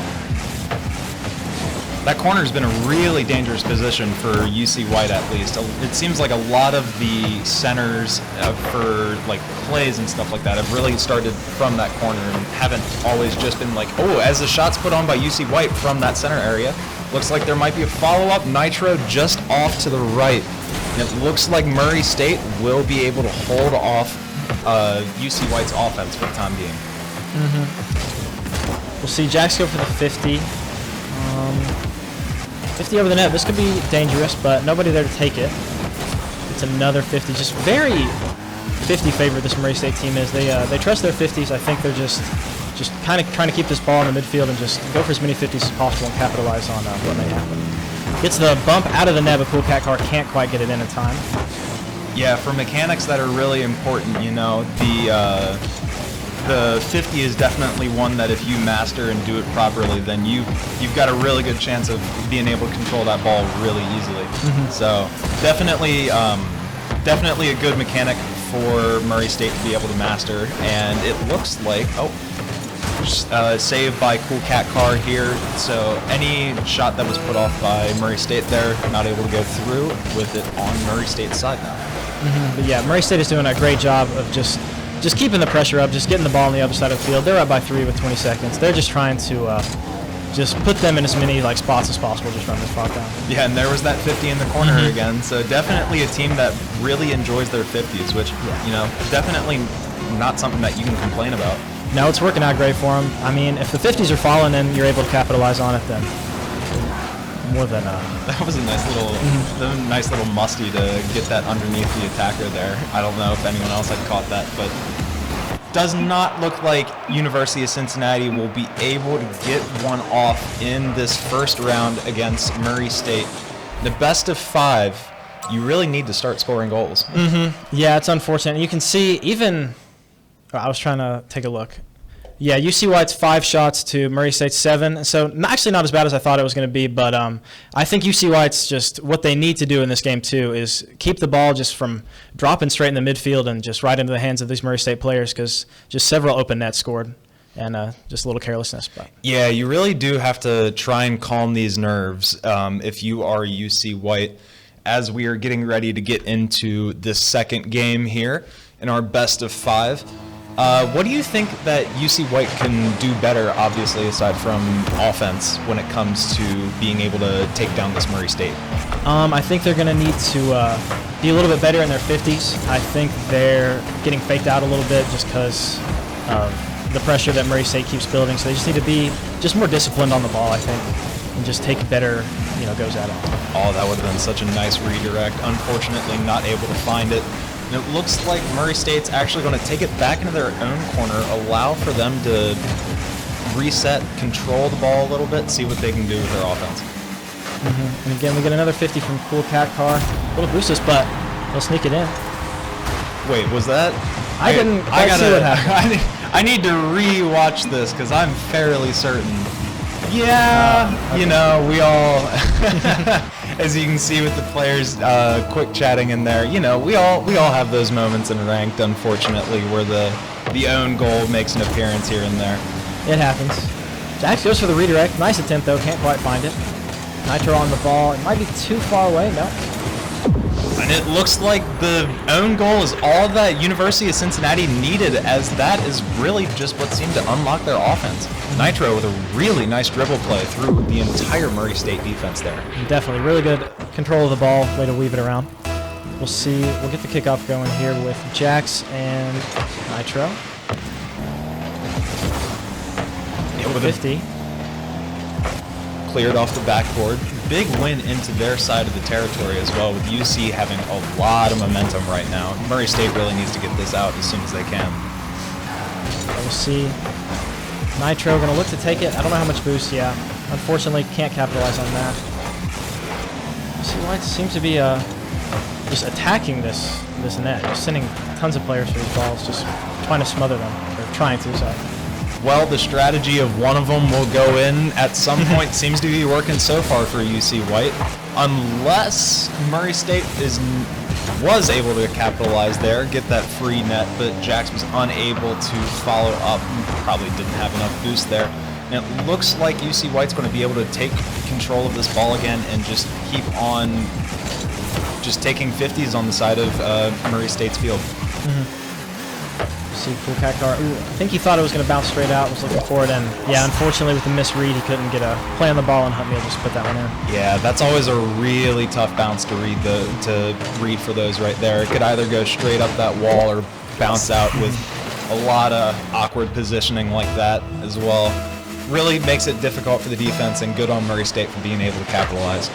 That corner's been a really dangerous position for UC White, at least. It seems like a lot of the centers for like plays and stuff like that have really started from that corner and haven't always just been like, oh, as the shot's put on by UC White from that center area, looks like there might be a follow-up. Nitro just off to the right. And it looks like Murray State will be able to hold off UC White's offense for the time being. We'll see Jax go for the 50. 50 over the net. This could be dangerous, but nobody there to take it. It's another 50. Just very 50 favorite this Murray State team is. They trust their 50s. I think they're just kind of trying to keep this ball in the midfield and just go for as many 50s as possible and capitalize on what may happen. Gets the bump out of the net, but Cool Cat Car can't quite get it in time. Yeah, for mechanics that are really important, you know, the 50 is definitely one that if you master and do it properly, then you've got a really good chance of being able to control that ball really easily. So definitely a good mechanic for Murray State to be able to master. And it looks like, save by Cool Cat Car here. So any shot that was put off by Murray State there, not able to go through with it on Murray State's side now. But yeah, Murray State is doing a great job of just keeping the pressure up, just getting the ball on the other side of the field. They're up by 3 with 20 seconds. They're just trying to just put them in as many spots as possible, just run this clock down. Yeah, and there was that 50 in the corner again. So definitely a team that really enjoys their 50s, which, you know, definitely not something that you can complain about. No, it's working out great for them. I mean, if the 50s are falling and you're able to capitalize on it, then more than that was a nice little musty to get that underneath the attacker there. I don't know if anyone else had caught that, but does not look like University of Cincinnati will be able to get one off in this first round against Murray State. The best of 5, you really need to start scoring goals. Yeah, it's unfortunate. You can see even I was trying to take a look. Yeah, UC White's 5 shots to Murray State's 7. So actually not as bad as I thought it was going to be, but I think UC White's just what they need to do in this game too is keep the ball just from dropping straight in the midfield and just right into the hands of these Murray State players because just several open nets scored and just a little carelessness. But yeah, you really do have to try and calm these nerves if you are UC White as we are getting ready to get into the second game here in our best of 5. What do you think that UC White can do better, obviously, aside from offense, when it comes to being able to take down this Murray State? I think they're going to need to be a little bit better in their 50s. I think they're getting faked out a little bit just because of the pressure that Murray State keeps building. So they just need to be just more disciplined on the ball, I think, and just take better, goes at it. Oh, that would have been such a nice redirect. Unfortunately, not able to find it. And it looks like Murray State's actually going to take it back into their own corner, allow for them to reset, control the ball a little bit, see what they can do with their offense. And again, we get another 50 from Cool Cat Car. A little boostless, but they'll sneak it in. Wait, was that? I didn't quite see what happened. I need to re-watch this because I'm fairly certain. Yeah, we all, as you can see with the players quick chatting in there, we all have those moments in ranked, unfortunately, where the own goal makes an appearance here and there. It happens. Jax goes for the redirect. Nice attempt, though. Can't quite find it. Nitro on the ball. It might be too far away. No. And it looks like the own goal is all that University of Cincinnati needed, as that is really just what seemed to unlock their offense. Nitro with a really nice dribble play through the entire Murray State defense there. Definitely. Really good control of the ball. Way to weave it around. We'll see. We'll get the kickoff going here with Jax and Nitro. With 50. Cleared off the backboard. Big win into their side of the territory as well, with UC having a lot of momentum right now. Murray State really needs to get this out as soon as they can. We'll see. Nitro going to look to take it. I don't know how much boost, yeah. Unfortunately, can't capitalize on that. UC White seems to be just attacking this net, just sending tons of players for these balls, just trying to smother them, or trying to, sorry. Well, the strategy of one of them will go in at some point seems to be working so far for UC White, unless Murray State was able to capitalize there, get that free net, but Jax was unable to follow up, probably didn't have enough boost there. And it looks like UC White's going to be able to take control of this ball again and just keep on just taking 50s on the side of Murray State's field. See, Cool Cat Car. Ooh, I think he thought it was going to bounce straight out, was looking for it, and yeah, unfortunately with the misread, he couldn't get a play on the ball, and Huntmeal just put that one in. Yeah, that's always a really tough bounce to read for those right there. It could either go straight up that wall or bounce out with a lot of awkward positioning like that as well. Really makes it difficult for the defense, and good on Murray State for being able to capitalize.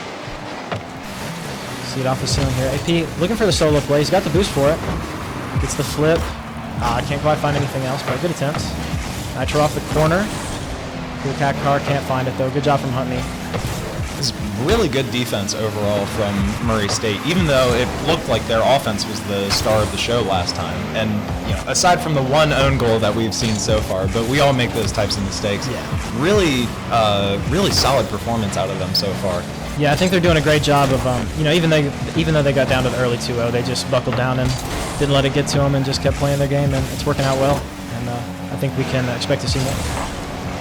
See it off the ceiling here. AP looking for the solo play. He's got the boost for it. Gets the flip. I can't quite find anything else, but good attempts. Nitro off the corner. Cool Cat Car can't find it though. Good job from Huntmeal. It's really good defense overall from Murray State, even though it looked like their offense was the star of the show last time. And you know, aside from the one own goal that we've seen so far, but we all make those types of mistakes. Yeah. Really, really solid performance out of them so far. Yeah, I think they're doing a great job of, you know, even though they got down to the early 2-0, they just buckled down and didn't let it get to them and just kept playing their game, and it's working out well. And I think we can expect to see more.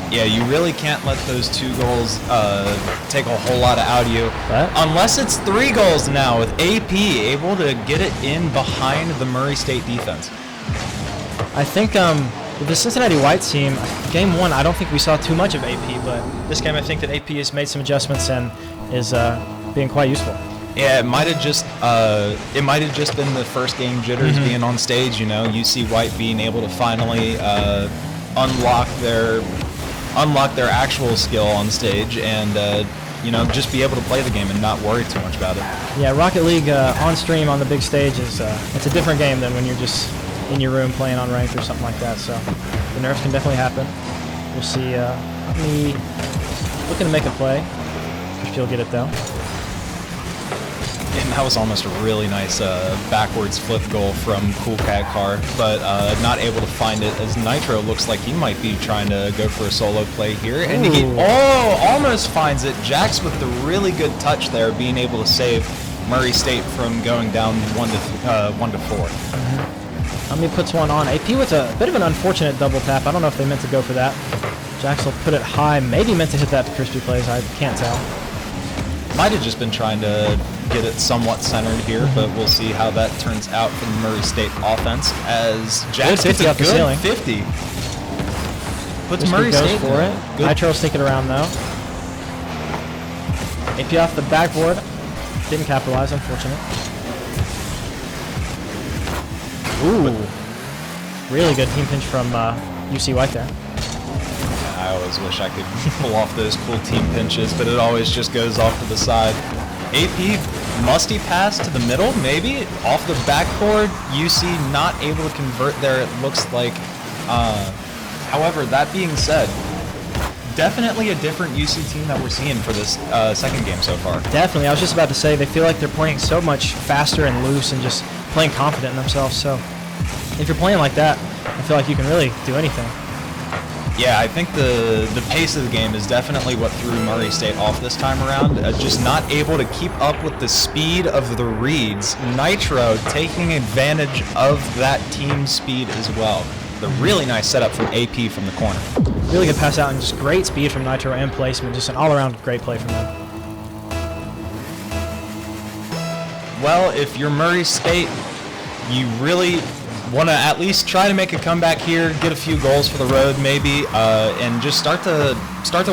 Yeah, you really can't let those 2 goals take a whole lot out of you. Unless it's 3 goals now, with AP able to get it in behind the Murray State defense. I think with the Cincinnati White team, game 1, I don't think we saw too much of AP, but this game I think that AP has made some adjustments and is being quite useful. Yeah, it might have just been the first game jitters being on stage. You know, UC White being able to finally unlock their actual skill on stage, and you know, just be able to play the game and not worry too much about it. Yeah, Rocket League on stream on the big stage is it's a different game than when you're just in your room playing on ranked or something like that. So the nerfs can definitely happen. We'll see. Me looking to make a play. She'll get it though. And that was almost a really nice backwards flip goal from Cool Cat Car, but not able to find it, as Nitro looks like he might be trying to go for a solo play here. And he almost finds it. Jax with the really good touch there, being able to save Murray State from going down 1-4. Huntmeal puts one on. AP with a bit of an unfortunate double tap. I don't know if they meant to go for that. Jax will put it high. Maybe meant to hit that crispy plays. I can't tell. Might have just been trying to get it somewhat centered here, but we'll see how that turns out for the Murray State offense, as Jax gets a good 50. Puts Murray State for it. Nitro's taking it around though. AP off the backboard. Didn't capitalize, unfortunate. Ooh. Really good team pinch from UC White there. I always wish I could pull off those cool team pinches, but it always just goes off to the side. AP musty pass to the middle, maybe off the backboard. UC not able to convert there, it looks like. However, that being said, definitely a different UC team that we're seeing for this second game so far. Definitely. I was just about to say, they feel like they're playing so much faster and loose and just playing confident in themselves. So if you're playing like that, I feel like you can really do anything. Yeah, I think the pace of the game is definitely what threw Murray State off this time around. Just not able to keep up with the speed of the reads. Nitro taking advantage of that team speed as well. The really nice setup from AP from the corner. Really good pass out and just great speed from Nitro and placement. Just an all-around great play from them. Well, if you're Murray State, you really want to at least try to make a comeback here, get a few goals for the road maybe, and just start to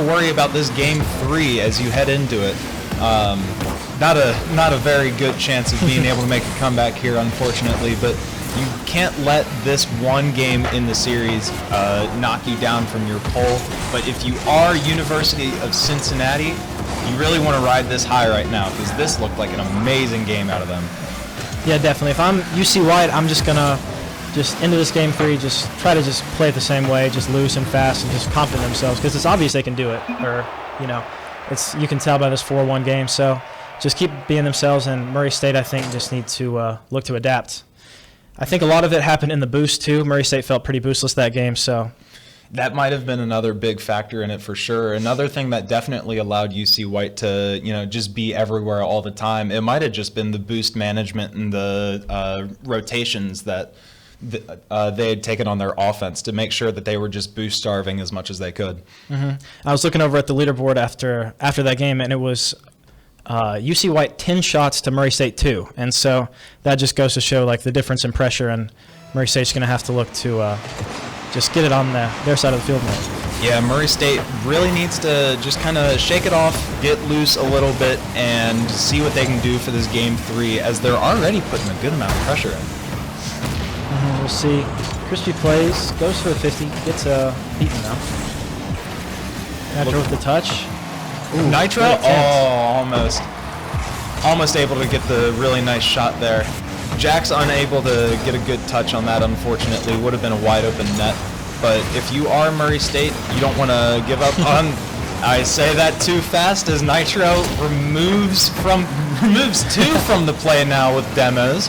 worry about this game 3 as you head into it. Not a very good chance of being able to make a comeback here, unfortunately, but you can't let this one game in the series knock you down from your pole. But if you are University of Cincinnati, you really want to ride this high right now, because this looked like an amazing game out of them. Yeah, definitely. If I'm UC White, I'm just gonna into this game 3, just try to just play it the same way, just loose and fast and just confident in themselves, because it's obvious they can do it. Or, you know, you can tell by this 4-1 game. So just keep being themselves, and Murray State, I think, just need to look to adapt. I think a lot of it happened in the boost too. Murray State felt pretty boostless that game, so that might have been another big factor in it for sure. Another thing that definitely allowed UC White to, you know, just be everywhere all the time. It might have just been the boost management and the rotations that they had taken on their offense to make sure that they were just boost starving as much as they could. I was looking over at the leaderboard after that game, and it was UC White 10 shots to Murray State 2, and so that just goes to show like the difference in pressure, and Murray State's going to have to look to just get it on their side of the field more. Yeah, Murray State really needs to just kind of shake it off, get loose a little bit, and see what they can do for this game 3, as they're already putting a good amount of pressure in. We'll see. Crispy plays, goes for the 50, gets beaten now. Nitro with the touch. Ooh, Nitro? Almost able to get the really nice shot there. Jack's unable to get a good touch on that, unfortunately. Would have been a wide open net. But if you are Murray State, you don't want to give up on... I say that too fast as Nitro removes 2 from the play now with demos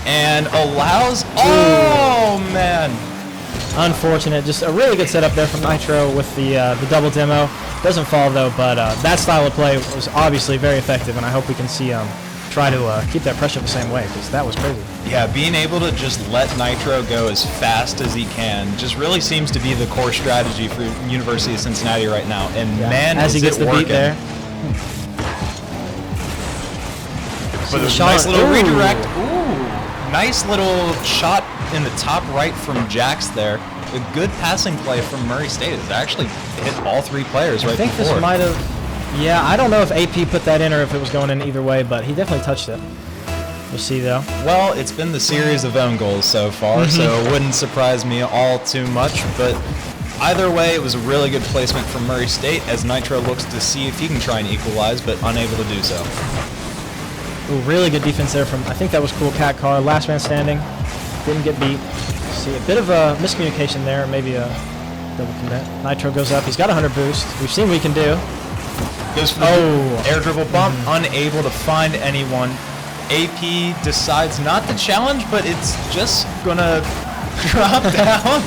and allows... Oh, man. Unfortunate. Just a really good setup there from Nitro with the double demo. Doesn't fall, though, but that style of play was obviously very effective, and I hope we can see try to keep that pressure the same way, because that was crazy. Yeah, being able to just let Nitro go as fast as he can just really seems to be the core strategy for University of Cincinnati right now. And man, as he gets the beat there. But a nice little redirect. Ooh, nice little shot in the top right from Jax there. A good passing play from Murray State has actually hit all 3 players right before. I think this might have... Yeah, I don't know if AP put that in or if it was going in either way, but he definitely touched it. We'll see, though. Well, it's been the series of own goals so far, so it wouldn't surprise me all too much. But either way, it was a really good placement from Murray State as Nitro looks to see if he can try and equalize, but unable to do so. Ooh, really good defense there from, I think that was Cool Cat Car. Last man standing. Didn't get beat. See, a bit of a miscommunication there, maybe a double commit. Nitro goes up. He's got 100 boost. We've seen what he can do. Goes for the air dribble bump, unable to find anyone. AP decides not to challenge, but it's just gonna drop down.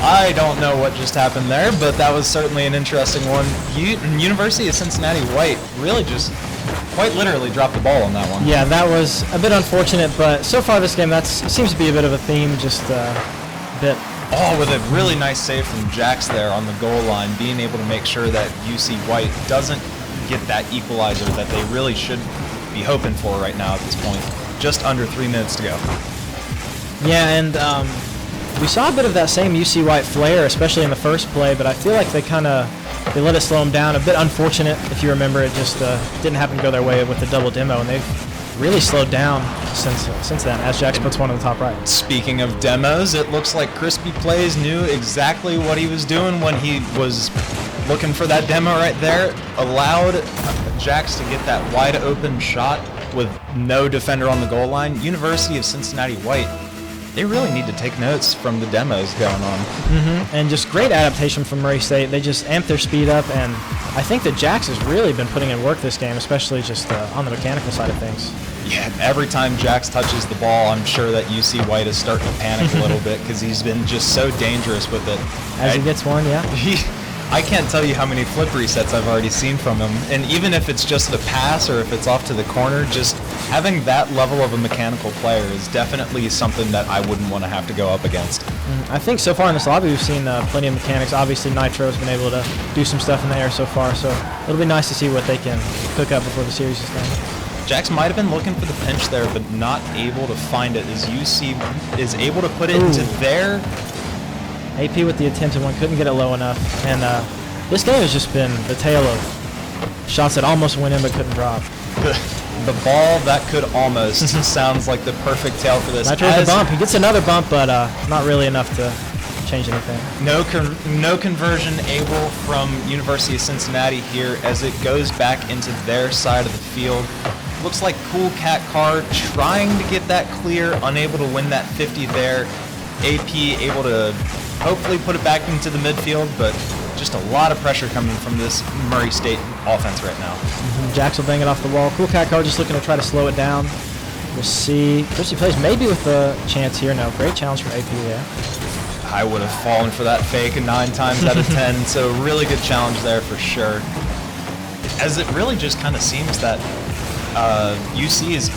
I don't know what just happened there, but that was certainly an interesting one. University of Cincinnati White really just quite literally dropped the ball on that one. Yeah, that was a bit unfortunate, but so far this game, that seems to be a bit of a theme, just a bit. Oh, with a really nice save from Jax there on the goal line, being able to make sure that UC White doesn't get that equalizer that they really should be hoping for right now at this point. Just under 3 minutes to go. Yeah, and we saw a bit of that same UC White flair, especially in the first play, but I feel like they let it slow them down. A bit unfortunate, if you remember, it just didn't happen to go their way with the double demo, and they've really slowed down since then, as Jax puts one on the top right. Speaking of demos, it looks like Crispy Plays knew exactly what he was doing when he was looking for that demo right there. Allowed Jax to get that wide open shot with no defender on the goal line. University of Cincinnati White, they really need to take notes from the demos going on. And just great adaptation from Murray State. They just amped their speed up, and I think that Jax has really been putting in work this game, especially just on the mechanical side of things. Yeah, every time Jax touches the ball, I'm sure that UC White is starting to panic a little bit because he's been just so dangerous with it. As he gets one, yeah. I can't tell you how many flip resets I've already seen from him. And even if it's just a pass or if it's off to the corner, just having that level of a mechanical player is definitely something that I wouldn't want to have to go up against. I think so far in this lobby we've seen plenty of mechanics. Obviously Nitro's been able to do some stuff in the air so far, so it'll be nice to see what they can cook up before the series is done. Jax might have been looking for the pinch there, but not able to find it as UC is able to put it into their... AP with the attempted one, couldn't get it low enough. And this game has just been the tale of shots that almost went in but couldn't drop. The ball that could almost sounds like the perfect tale for this. Nitro with a bump. He gets another bump, but not really enough to change anything. No conversion able from University of Cincinnati here as it goes back into their side of the field. Looks like Cool Cat Car trying to get that clear, unable to win that 50 there. AP able to hopefully put it back into the midfield, but just a lot of pressure coming from this Murray State offense right now. Jax will bang it off the wall. Cool Cat Car just looking to try to slow it down. We'll see. Christy plays maybe with a chance here. No, great challenge for AP there. I would have fallen for that fake 9 times out of 10, so really good challenge there for sure. As it really just kind of seems that UC is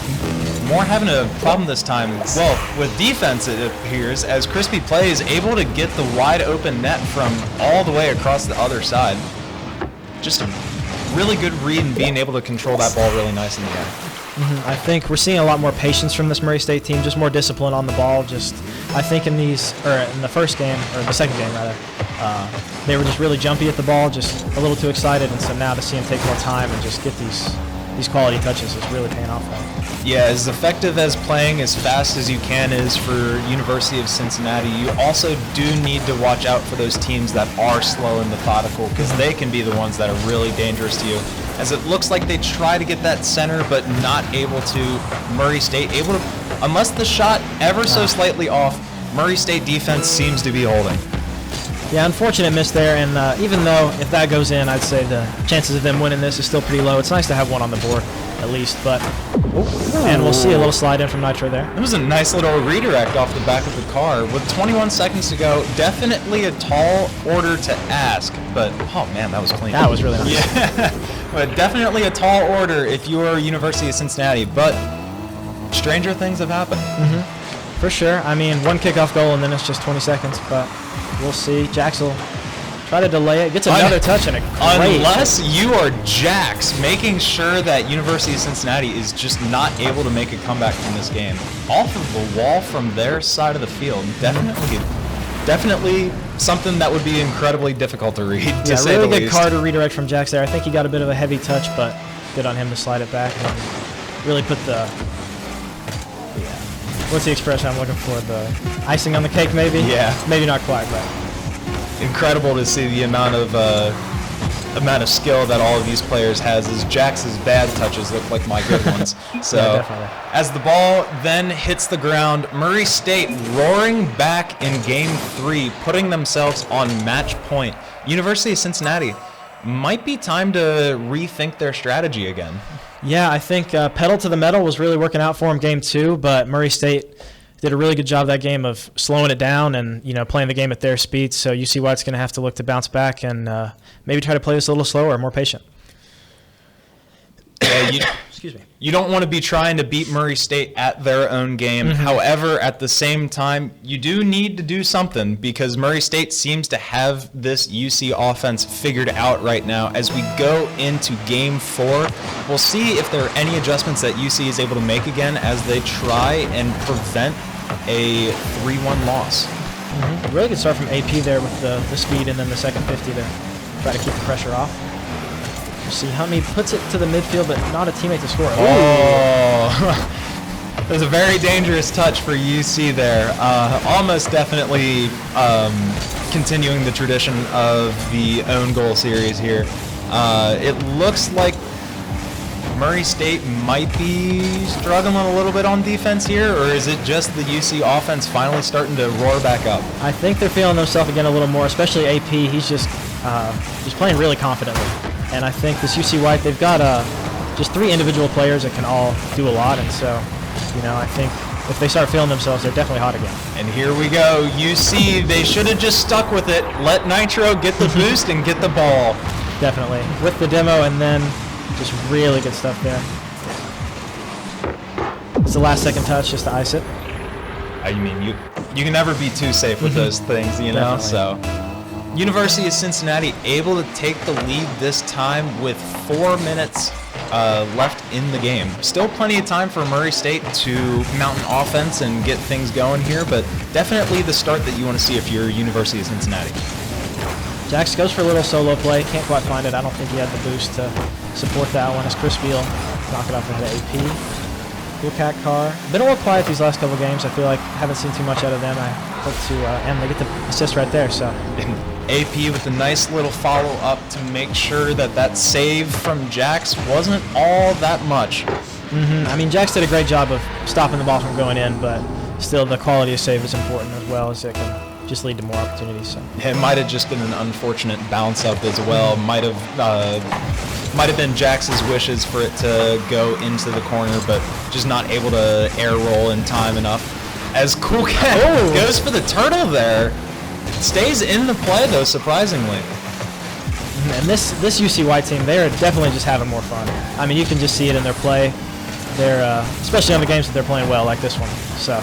more having a problem this time. Well, with defense, it appears, as Crispy Play is able to get the wide open net from all the way across the other side. Just a really good read and being able to control that ball really nice in the air. I think we're seeing a lot more patience from this Murray State team, just more discipline on the ball. Just, I think in the first game, or the second game rather, they were just really jumpy at the ball, just a little too excited, and so now to see them take more time and just get these quality touches is really paying off for them. Yeah, as effective as playing as fast as you can is for University of Cincinnati, you also do need to watch out for those teams that are slow and methodical, because they can be the ones that are really dangerous to you. As it looks like they try to get that center, but not able to. Murray State able to, unless the shot ever so slightly off, Murray State defense seems to be holding. Yeah, unfortunate miss there, and even though if that goes in, I'd say the chances of them winning this is still pretty low. It's nice to have one on the board, at least, but... And we'll see a little slide in from Nitro there. It was a nice little redirect off the back of the car. With 21 seconds to go, definitely a tall order to ask, but, oh man, that was clean. That was really nice. Yeah, but definitely a tall order if you're University of Cincinnati, but stranger things have happened. For sure. I mean, one kickoff goal and then it's just 20 seconds, but we'll see. Jax will try to delay it. Gets another touch and a great. Unless you are Jax, making sure that University of Cincinnati is just not able to make a comeback from this game. Off of the wall from their side of the field. Definitely something that would be incredibly difficult to read, to say really the good least. car to redirect from Jax there. I think he got a bit of a heavy touch, but good on him to slide it back and really put the... What's the expression I'm looking for? The icing on the cake, maybe? Yeah. Maybe not quite, but... Incredible to see the amount of skill that all of these players has, as Jax's bad touches look like my good ones. So Yeah, definitely. as the ball then hits the ground, Murray State roaring back in game 3, putting themselves on match point. University of Cincinnati, might be time to rethink their strategy again. Yeah, I think pedal to the metal was really working out for him game 2, but Murray State did a really good job that game of slowing it down and playing the game at their speed. So UC White's going to have to look to bounce back and maybe try to play this a little slower, more patient. Yeah, excuse me. You don't want to be trying to beat Murray State at their own game. However, at the same time, you do need to do something, because Murray State seems to have this UC offense figured out right now. As we go into game 4, we'll see if there are any adjustments that UC is able to make again as they try and prevent a 3-1 loss. A really good start from AP there with the speed and then the second 50 there. Try to keep the pressure off. See, Hummy puts it to the midfield, but not a teammate to score. Oh, that was a very dangerous touch for UC there. Almost definitely continuing the tradition of the own goal series here. It looks like Murray State might be struggling a little bit on defense here, or is it just the UC offense finally starting to roar back up? I think they're feeling themselves again a little more, especially AP. He's just playing really confidently. And I think this UC White, they've got just 3 individual players that can all do a lot. And so, I think if they start feeling themselves, they're definitely hot again. And here we go. UC, they should have just stuck with it. Let Nitro get the boost and get the ball. Definitely. With the demo and then just really good stuff there. It's the last second touch just to ice it. I mean, you can never be too safe with those things, know? Definitely. So. University of Cincinnati able to take the lead this time with 4 minutes left in the game. Still plenty of time for Murray State to mount an offense and get things going here, but definitely the start that you want to see if you're University of Cincinnati. Jax goes for a little solo play. Can't quite find it. I don't think he had the boost to support that one as Crispy will knock it off into AP. Cool Cat car. Been a little quiet these last couple games. I feel like haven't seen too much out of them. I hope to, and they get the assist right there, so. AP with a nice little follow-up to make sure that save from Jax wasn't all that much. I mean, Jax did a great job of stopping the ball from going in, but still the quality of save is important as well, as it can just lead to more opportunities. So. It might have just been an unfortunate bounce-up as well. Might have been Jax's wishes for it to go into the corner, but just not able to air roll in time enough. As Cool Cat goes for the turtle there. Stays in the play, though, surprisingly. And this UCY team, they're definitely just having more fun. I mean, you can just see it in their play. They're especially on the games that they're playing well, like this one. So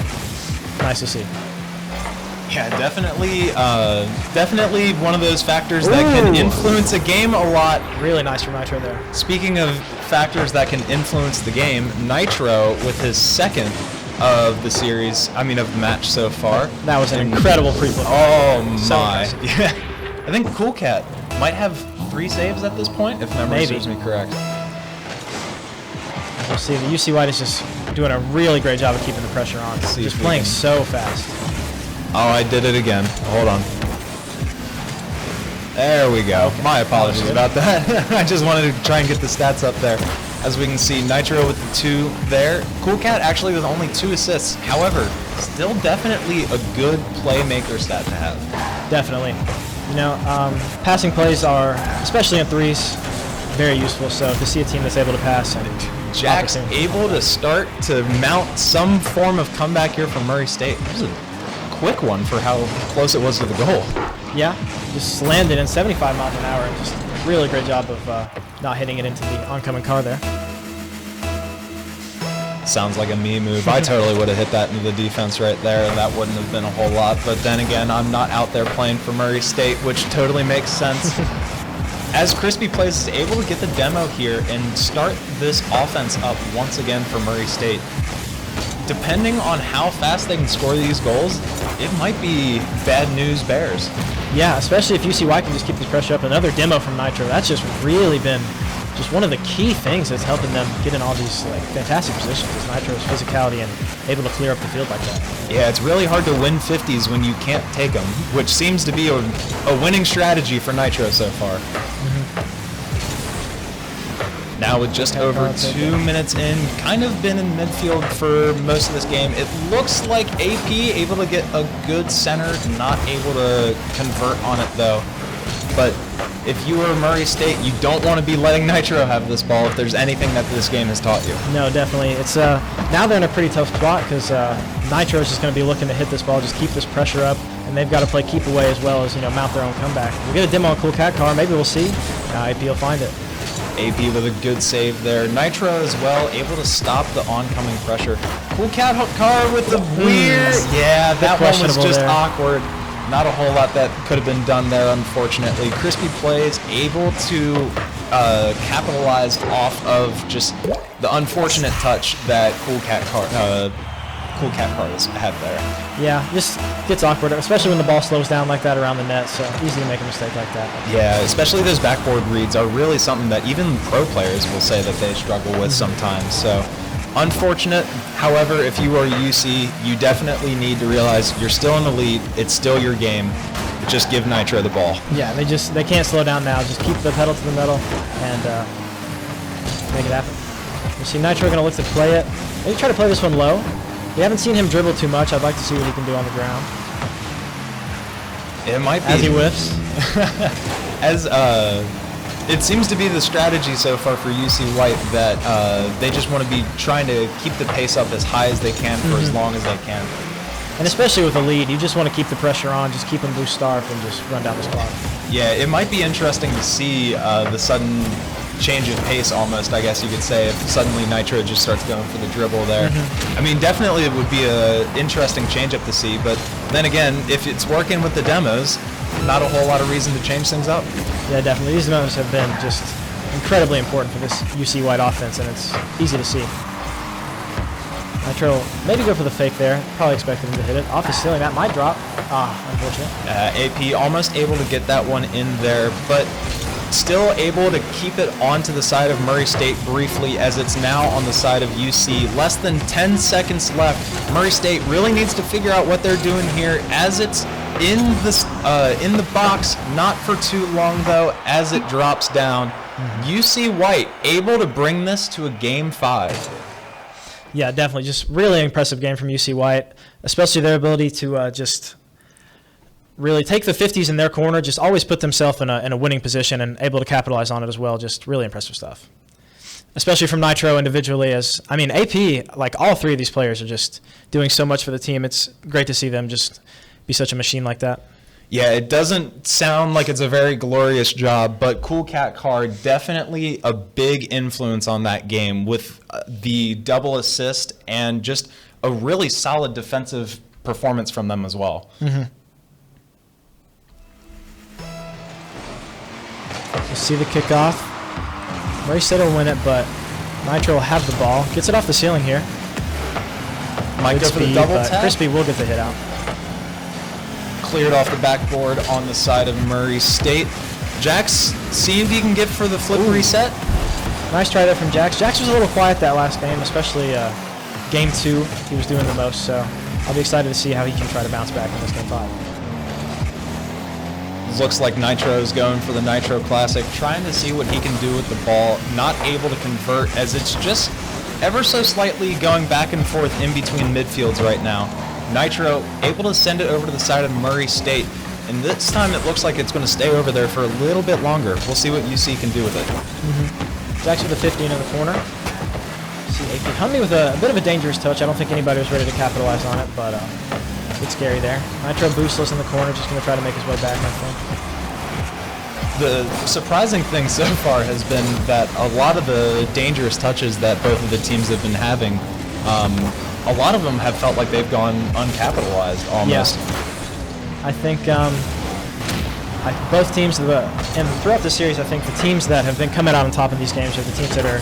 nice to see. Yeah, definitely one of those factors that can influence a game a lot. Really nice from Nitro there. Speaking of factors that can influence the game, Nitro with his second of the series, of the match so far. That was an incredible pre-flip. Oh So my. impressive. Yeah. I think Cool Cat might have 3 saves at this point, if memory serves me correct. We'll see. The UC White is just doing a really great job of keeping the pressure on. Just playing so fast. Oh, I did it again. Hold on. There we go. Okay. My apologies about that. I just wanted to try and get the stats up there. As we can see, Nitro with the 2 there. Cool Cat actually with only 2 assists. However, still definitely a good playmaker stat to have. Definitely. You know, passing plays are, especially in threes, very useful. So to see a team that's able to pass and Jack's able to start to mount some form of comeback here from Murray State. This is a quick one for how close it was to the goal. Yeah, just landed in 75 miles an hour and just really great job of not hitting it into the oncoming car there. Sounds like a me move. I totally would have hit that into the defense right there, and that wouldn't have been a whole lot. But then again, I'm not out there playing for Murray State, which totally makes sense. As Crispy Plays is able to get the demo here and start this offense up once again for Murray State, depending on how fast they can score these goals, it might be bad news Bears. Yeah, especially if UCY can just keep this pressure up. Another demo from Nitro. That's just really been just one of the key things that's helping them get in all these fantastic positions is Nitro's physicality and able to clear up the field like that. Yeah, it's really hard to win 50s when you can't take them, which seems to be a winning strategy for Nitro so far. Now with just over 2 minutes in, kind of been in midfield for most of this game. It looks like AP able to get a good center, not able to convert on it though. But if you were Murray State, you don't want to be letting Nitro have this ball if there's anything that this game has taught you. No, definitely. It's now they're in a pretty tough spot because Nitro is just going to be looking to hit this ball, just keep this pressure up, and they've got to play keep away as well as mount their own comeback. We'll get a demo on Cool Cat car. Maybe we'll see. AP will find it. AP with a good save there. Nitro as well, able to stop the oncoming pressure. Cool Cat car with the weird. Yeah, that one was just awkward. Not a whole lot that could have been done there, unfortunately. Crispy Plays able to capitalize off of just the unfortunate touch that Cool Cat car had there. Yeah, just gets awkward, especially when the ball slows down like that around the net, so easy to make a mistake like that. Yeah, especially those backboard reads are really something that even pro players will say that they struggle with sometimes. So unfortunate. However, if you are UC, you definitely need to realize you're still in the lead. It's still your game. Just give Nitro the ball. Yeah, they can't slow down now. Just keep the pedal to the metal and make it happen. You see Nitro going to look to play it. Maybe try to play this one low. We haven't seen him dribble too much. I'd like to see what he can do on the ground. It might be. As he whiffs. It seems to be the strategy so far for UC White that they just want to be trying to keep the pace up as high as they can for as long as they can. And especially with a lead, you just want to keep the pressure on, just keep them boost starved and just run down the clock. Yeah, it might be interesting to see the sudden change of pace almost, I guess you could say, if suddenly Nitro just starts going for the dribble there. I mean, definitely it would be an interesting change-up to see, but then again, if it's working with the demos, not a whole lot of reason to change things up. Yeah, definitely. These demos have been just incredibly important for this UC White offense, and it's easy to see. Nitro maybe go for the fake there. Probably expected him to hit it. Off the ceiling, that might drop. Unfortunate. AP almost able to get that one in there, but still able to keep it onto the side of Murray State briefly as it's now on the side of UC. Less than 10 seconds left. Murray State really needs to figure out what they're doing here as it's in the box. Not for too long though as it drops down. UC White able to bring this to a game 5. Yeah, definitely. Just really impressive game from UC White, especially their ability to just really take the 50s in their corner, just always put themselves in a winning position and able to capitalize on it as well. Just really impressive stuff. Especially from Nitro individually AP, like all 3 of these players are just doing so much for the team. It's great to see them just be such a machine like that. Yeah, it doesn't sound like it's a very glorious job, but Cool Cat Car definitely a big influence on that game with the double assist and just a really solid defensive performance from them as well. Mm-hmm. You see the kickoff. Murray State will win it, but Nitro will have the ball. Gets it off the ceiling here. Might go for the double tap. Crispy will get the hit out. Cleared off the backboard on the side of Murray State. Jax, see if he can get for the flip reset. Nice try there from Jax. Jax was a little quiet that last game, especially game 2. He was doing the most, so I'll be excited to see how he can try to bounce back in this game 5. Looks like Nitro's going for the Nitro Classic, trying to see what he can do with the ball. Not able to convert, as it's just ever so slightly going back and forth in between midfields right now. Nitro able to send it over to the side of Murray State, and this time it looks like it's going to stay over there for a little bit longer. We'll see what UC can do with it. Mm-hmm. Jax with a 15 in the corner. See AP Hummy with a bit of a dangerous touch. I don't think anybody was ready to capitalize on it, but it's scary there. Nitro boostless in the corner, just going to try to make his way back, I think. The surprising thing so far has been that a lot of the dangerous touches that both of the teams have been having, a lot of them have felt like they've gone uncapitalized almost. Yeah. I think both teams, and throughout the series, I think the teams that have been coming out on top of these games are the teams that are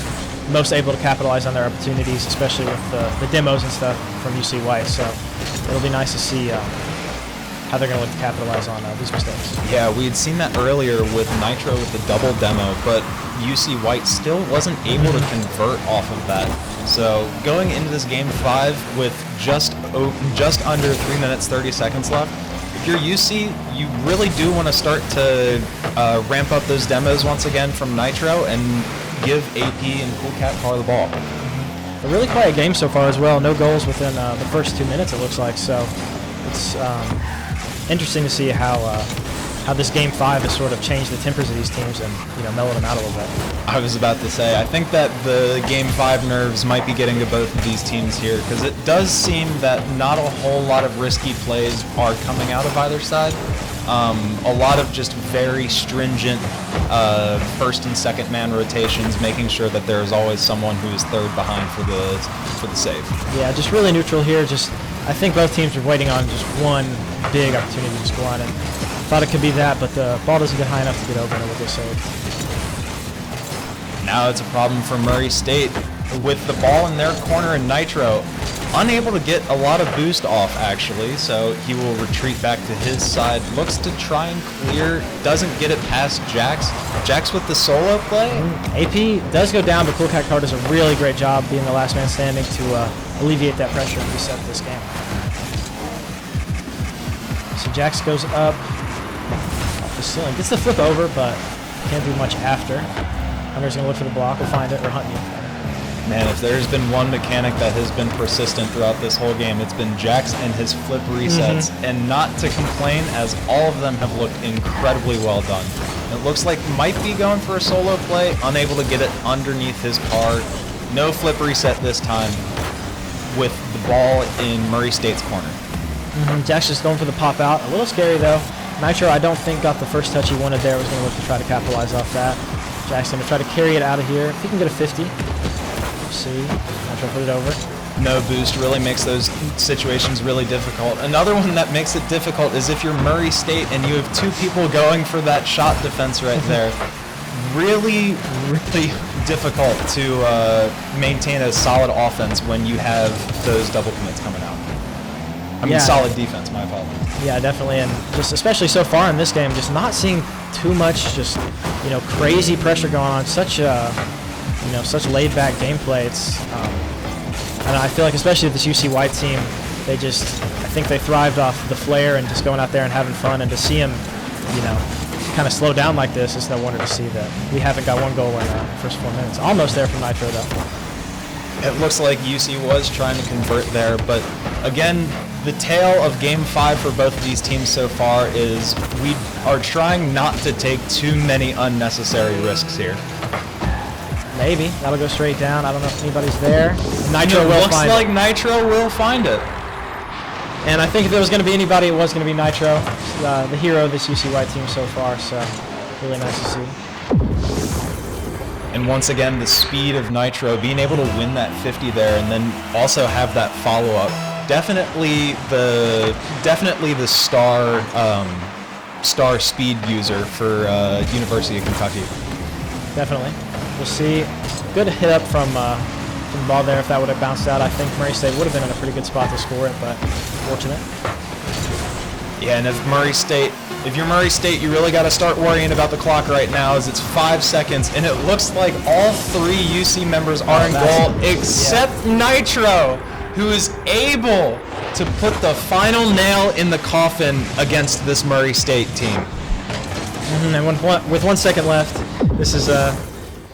most able to capitalize on their opportunities, especially with the demos and stuff from UC White. So it'll be nice to see how they're going to look to capitalize on these mistakes. Yeah, we had seen that earlier with Nitro with the double demo, but UC White still wasn't able to convert off of that. So going into this game 5 with just under 3 minutes 30 seconds left, if you're UC, you really do want to start to ramp up those demos once again from Nitro and give AP and Cool Cat Car the ball. A really quiet game so far as well. No goals within the first 2 minutes, it looks like. So it's interesting to see how this game 5 has sort of changed the tempers of these teams and mellowed them out a little bit. I was about to say, I think that the game 5 nerves might be getting to both of these teams here, because it does seem that not a whole lot of risky plays are coming out of either side. A lot of just very stringent first and second man rotations, making sure that there is always someone who is third behind for the save. Yeah, just really neutral here. I think both teams are waiting on just one big opportunity to score on it. Thought it could be that, but the ball doesn't get high enough to get over and it will get saved. Now it's a problem for Murray State with the ball in their corner and Nitro unable to get a lot of boost off actually, so he will retreat back to his side, looks to try and clear, doesn't get it past Jax. Jax with the solo play. AP does go down, but Cool Cat Car does a really great job being the last man standing to alleviate that pressure and reset this game. So Jax goes up off the ceiling, gets the flip over, but can't do much after. Hunter's gonna look for the block, will find it, or hunt you. Man, if there's been one mechanic that has been persistent throughout this whole game, it's been Jax and his flip resets, and not to complain, as all of them have looked incredibly well done. It looks like might be going for a solo play, unable to get it underneath his car. No flip reset this time with the ball in Murray State's corner. Jax just going for the pop out. A little scary though. Nitro, I don't think, got the first touch he wanted there. Was going to look to try to capitalize off that. Jax going to try to carry it out of here. If he can get a 50. We'll see. Nitro put it over. No boost really makes those situations really difficult. Another one that makes it difficult is if you're Murray State and you have two people going for that shot defense right there. Really, really difficult to maintain a solid offense when you have those double commits coming out. I mean, solid defense, my apologies. Yeah, definitely, and just especially so far in this game, just not seeing too much, just crazy pressure going on. Such such laid-back gameplay. It's, and I feel like especially with this UC White team, I think they thrived off the flair and just going out there and having fun. And to see him, kind of slow down like this, it's no wonder to see that we haven't got one goal in the first 4 minutes. Almost there from Nitro though. It looks like UC was trying to convert there, but again, the tale of Game 5 for both of these teams so far is we are trying not to take too many unnecessary risks here. Maybe. That'll go straight down. I don't know if anybody's there. Nitro will looks find like it. Nitro will find it. And I think if there was going to be anybody, it was going to be Nitro, the hero of this UC team so far. So really nice to see. And once again, the speed of Nitro, being able to win that 50 there and then also have that follow-up, definitely the star speed user for University of Kentucky. Definitely. We'll see. Good hit up from the ball there. If that would have bounced out, I think Murray State would have been in a pretty good spot to score it, but fortunate. Yeah, and if you're Murray State, you really got to start worrying about the clock right now, as it's 5 seconds, and it looks like all 3 UC members are in goal except Nitro, who is able to put the final nail in the coffin against this Murray State team. And with 1 second left, this is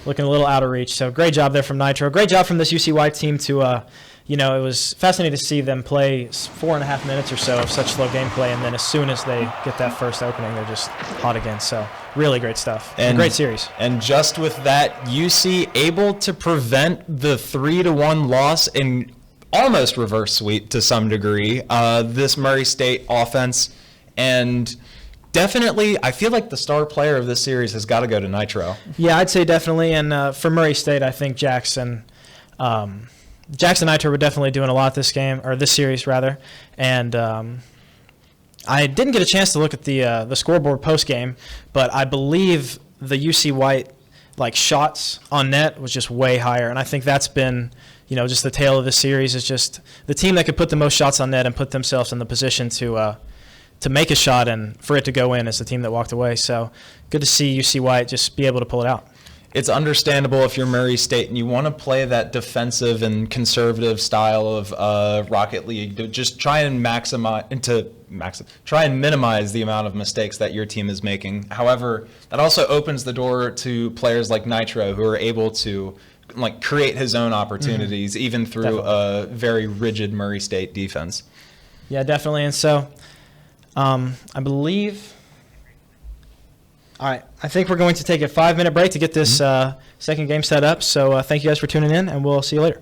looking a little out of reach. So great job there from Nitro. Great job from this UCY team to, it was fascinating to see them play 4.5 minutes or so of such slow gameplay, and then as soon as they get that first opening, they're just hot again. So really great stuff. And great series. And just with that, UC able to prevent the 3-1 loss in almost reverse sweep to some degree, this Murray State offense. And definitely, I feel like the star player of this series has got to go to Nitro. Yeah, I'd say definitely. And for Murray State, I think Jackson Nitro were definitely doing a lot this series rather. And I didn't get a chance to look at the scoreboard post game, but I believe the UC White shots on net was just way higher, and I think that's been just the tale of the series is just the team that could put the most shots on net and put themselves in the position to make a shot and for it to go in is the team that walked away. So good to see UC White just be able to pull it out. It's understandable if you're Murray State and you want to play that defensive and conservative style of Rocket League to just try and minimize the amount of mistakes that your team is making. However, that also opens the door to players like Nitro who are able to create his own opportunities even through a very rigid Murray State defense. Yeah, definitely. And so I believe. All right, I think we're going to take a 5-minute break to get this second game set up. So thank you guys for tuning in, and we'll see you later.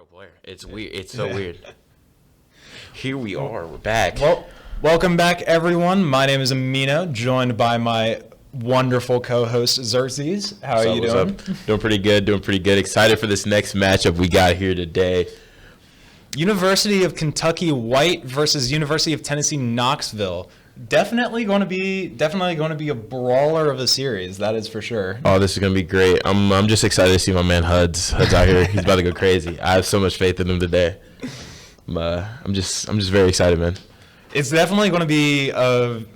pro player. It's weird. It's so weird. Here we are. We're back. Well, welcome back, everyone. My name is Amino, joined by my wonderful co-host Xerxes. How are you doing? Doing pretty good. Doing pretty good. Excited for this next matchup we got here today. University of Kentucky White versus University of Tennessee Knoxville. Definitely going to be a brawler of a series. That is for sure. Oh, this is gonna be great. I'm just excited to see my man Huds out here. He's about to go crazy. I have so much faith in him today. I'm just very excited, man. It's definitely going to be a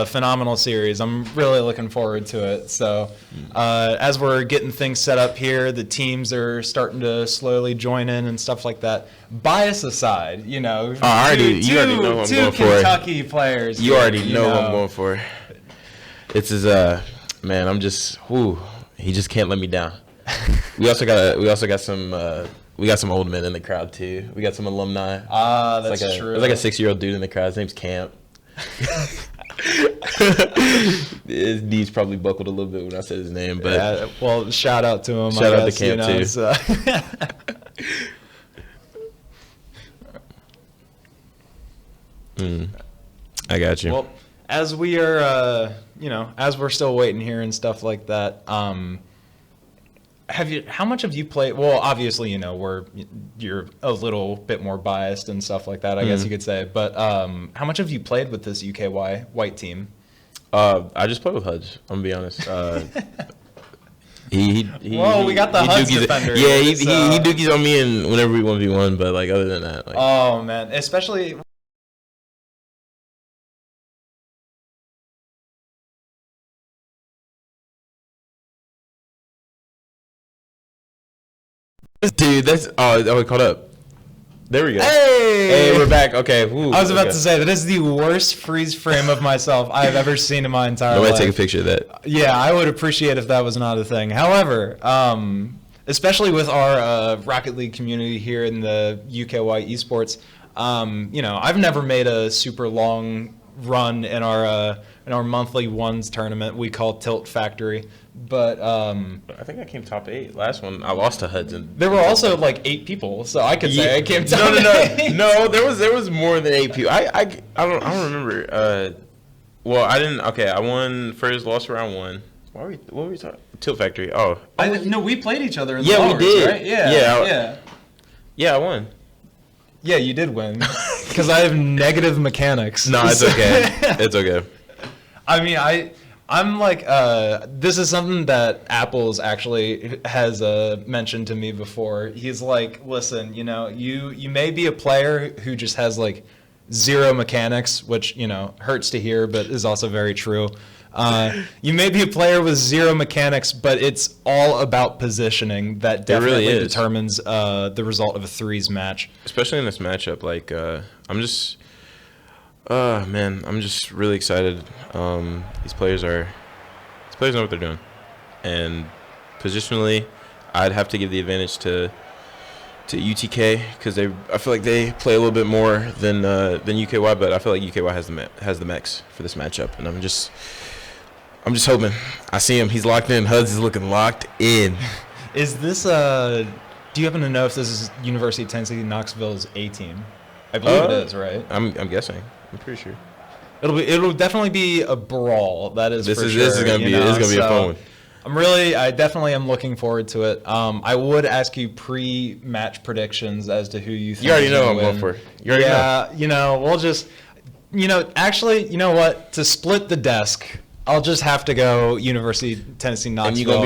phenomenal series. I'm really looking forward to it. So as we're getting things set up here, the teams are starting to slowly join in and stuff like that. Bias aside, you know, you already know who I'm going for. Two Kentucky players. You already know who I'm going for. It's his man. I'm just he just can't let me down. We also got some old men in the crowd too. We got some alumni. That's true. There's like a 6-year-old dude in the crowd. His name's Camp. His knees probably buckled a little bit when I said his name, but yeah, well, shout out to him. Shout out to Camp too. So. I got you. Well, as we are, as we're still waiting here and stuff like that, how much have you played? Well, obviously, you're a little bit more biased and stuff like that, I guess you could say. But how much have you played with this UKY White team? I just play with Hudge. I'm gonna be honest. We got the Hudge defender. Yeah, he dookies on me and whenever we 1v1, but like other than that, like. Oh man, especially. Dude, we caught up. There we go. Hey, we're back. Okay. Woo, I was about to say that is the worst freeze frame of myself I've ever seen in my entire life. Nobody take a picture of that. Yeah, I would appreciate if that was not a thing. However, especially with our Rocket League community here in the UKY esports, I've never made a super long run in our monthly ones tournament we call Tilt Factory. But I think I came top 8 last one. I lost to Hudson. There were also like 8 people, so I could say I came top 8. No, there was more than 8 people. I don't remember. Well, I didn't. Okay, I won first, lost round 1. What were we talking? Tilt Factory. No, we played each other in the we lowers, did. Right? Yeah, I won. Yeah, you did win because I have negative mechanics. No, it's okay. It's okay. I mean, I'm like, this is something that Apples actually has mentioned to me before. He's like, listen, you may be a player who just has like 0 mechanics, which, hurts to hear, but is also very true. You may be a player with 0 mechanics, but it's all about positioning that definitely really determines the result of a threes match. Especially in this matchup, like, I'm just really excited. These players know what they're doing, and positionally, I'd have to give the advantage to UTK because I feel like they play a little bit more than UKY, but I feel like UKY has the mechs for this matchup, and I'm just hoping. I see him. He's locked in. Huds is looking locked in. Is this do you happen to know if this is University of Tennessee Knoxville's A team? I believe it is, right? I'm guessing. I'm pretty sure. It'll definitely be a brawl. That is for sure. This is gonna be a fun one. I definitely am looking forward to it. I would ask you pre-match predictions as to who you think. You already know who I'm going for. You already know. We'll just, actually, you know what? To split the desk, I'll just have to go University of Tennessee Knoxville. And you gonna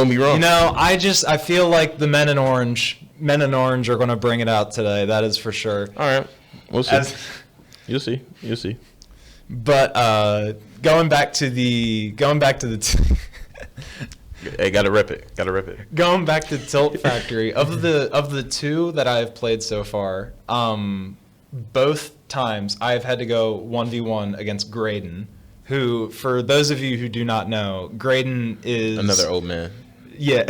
be wrong. I feel like the men in orange are going to bring it out today. That is for sure. All right, we'll see. You'll see. But going back to the hey, gotta rip it. Going back to Tilt Factory, of the 2 that I've played so far, both times I've had to go 1v1 against Graydon, who, for those of you who do not know, Graydon is another old man. Yeah.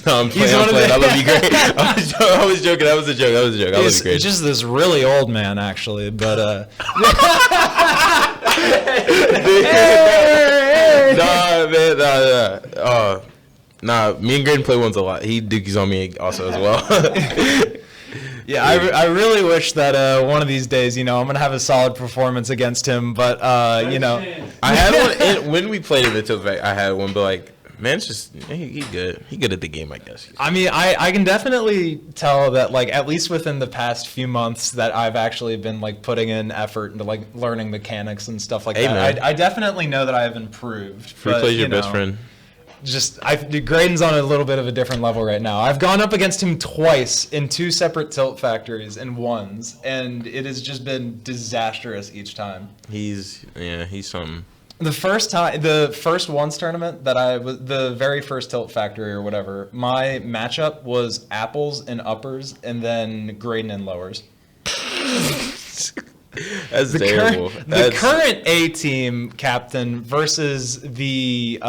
No, I'm playing. I love you, Gray. I was joking. That was a joke. I love you, Gray. He's just this really old man, actually, but Nah, me and Graydon play ones a lot. He dookies on me also as well. Yeah, I really wish that one of these days, I'm gonna have a solid performance against him. But I had one when we played in the tilt fact. I had one, but like, man, it's just he good. He good at the game, I guess. I mean, I can definitely tell that, like, at least within the past few months, that I've actually been like putting in effort into like learning mechanics and stuff like that. Man. I definitely know that I have improved. Free play's your best friend. Graydon's on a little bit of a different level right now. I've gone up against him twice in 2 separate tilt factories and ones, and it has just been disastrous each time. He's something. The first ones tournament that the very first tilt factory or whatever, my matchup was apples and uppers, and then Graydon and lowers. That's terrible. The current A team captain versus the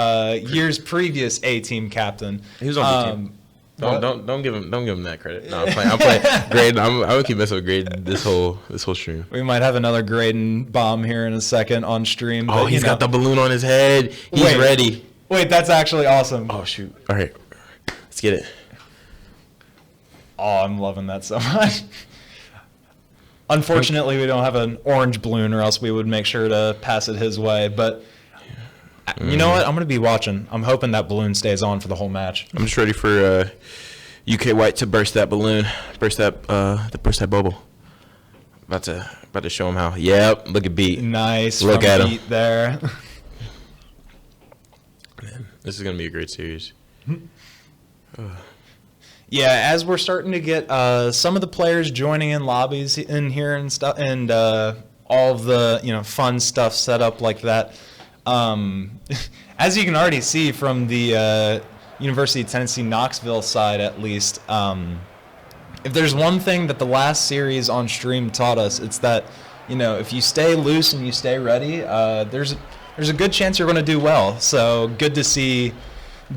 year's previous A team captain. He was on B team. Don't give him that credit. No, I'm playing Graydon. I'm gonna keep messing with Graydon this whole stream. We might have another Graydon bomb here in a second on stream. But, he's got the balloon on his head. He's ready. Wait, that's actually awesome. Oh shoot! All right, let's get it. Oh, I'm loving that so much. Unfortunately, we don't have an orange balloon, or else we would make sure to pass it his way. But you know what? I'm going to be watching. I'm hoping that balloon stays on for the whole match. I'm just ready for UK White to burst that balloon, burst that bubble. About to show him how. Yep, look at beat. Nice. Look at him beat there. Man, this is going to be a great series. Yeah, as we're starting to get some of the players joining in lobbies in here and stuff, and all of the fun stuff set up like that. As you can already see from the University of Tennessee Knoxville side, at least, if there's one thing that the last series on stream taught us, it's that if you stay loose and you stay ready, there's a good chance you're going to do well. So good to see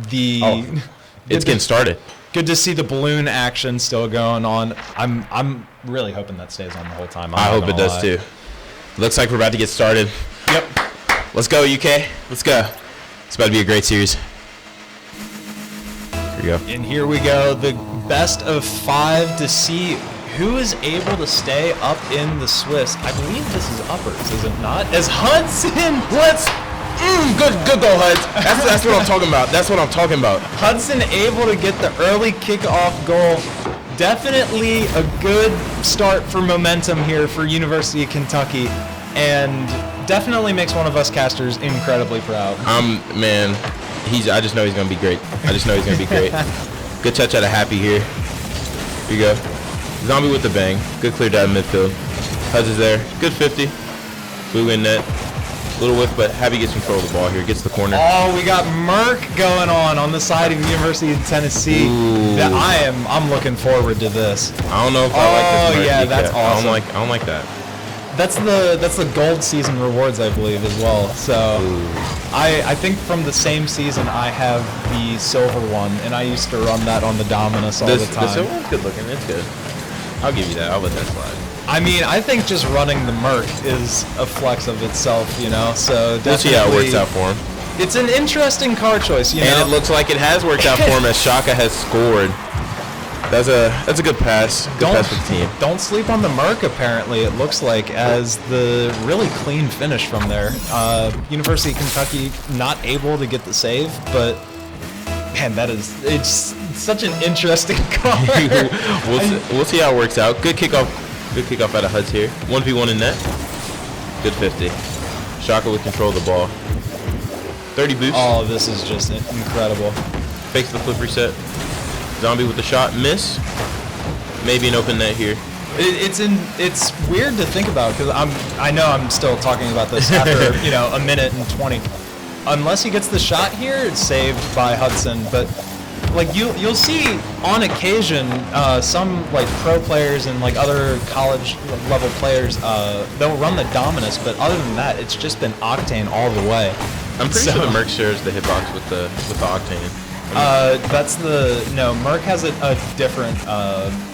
it's getting started. Good to see the balloon action still going on. I'm really hoping that stays on the whole time. I hope it does too. Looks like we're about to get started. Yep. Let's go, UK. Let's go. It's about to be a great series. Here we go. And here we go. The best of 5 to see who is able to stay up in the Swiss. I believe this is uppers, is it not? As Hudson, good goal, Huds. That's what I'm talking about. That's what I'm talking about. Hudson able to get the early kickoff goal. Definitely a good start for momentum here for University of Kentucky, and definitely makes one of us casters incredibly proud. Man, I just know he's gonna be great. Good touch out of Happy here. Here you go. Zombie with the bang. Good clear down midfield. Huds is there. Good 50. Blue in net. Little whiff, but Happy gets control of the ball here. Gets the corner. Oh, we got Merc going on the side of the University of Tennessee. That I'm looking forward to this. I don't know if I like this. Oh yeah, that's awesome. I don't like that. That's the gold season rewards, I believe, as well. So I think from the same season I have the silver one, and I used to run that on the Dominus all the time. The silver one's good looking. It's good. I'll give you that. I'll let that slide. I mean, I think just running the Merc is a flex of itself, So we'll see how it works out for him. It's an interesting car choice, And it looks like it has worked out for him as Shaka has scored. That's a good pass. Good pass for the team. Don't sleep on the Merc, apparently, it looks like, as the really clean finish from there. University of Kentucky not able to get the save, but man, it's such an interesting car. We'll see how it works out. Good kickoff out of Huds here. 1v1 in net. Good 50. Shaka with control of the ball. 30 boost. Oh, this is just incredible. Fakes the flip reset. Zombie with the shot. Miss. Maybe an open net here. It's weird to think about, because I know I'm still talking about this after a minute and 20. Unless he gets the shot here, it's saved by Hudson. But like you'll see on occasion some like pro players and like other college level players they'll run the Dominus, but other than that, it's just been Octane all the way. I'm pretty sure the Merc shares the hitbox with the Octane. That's no, Merc has a different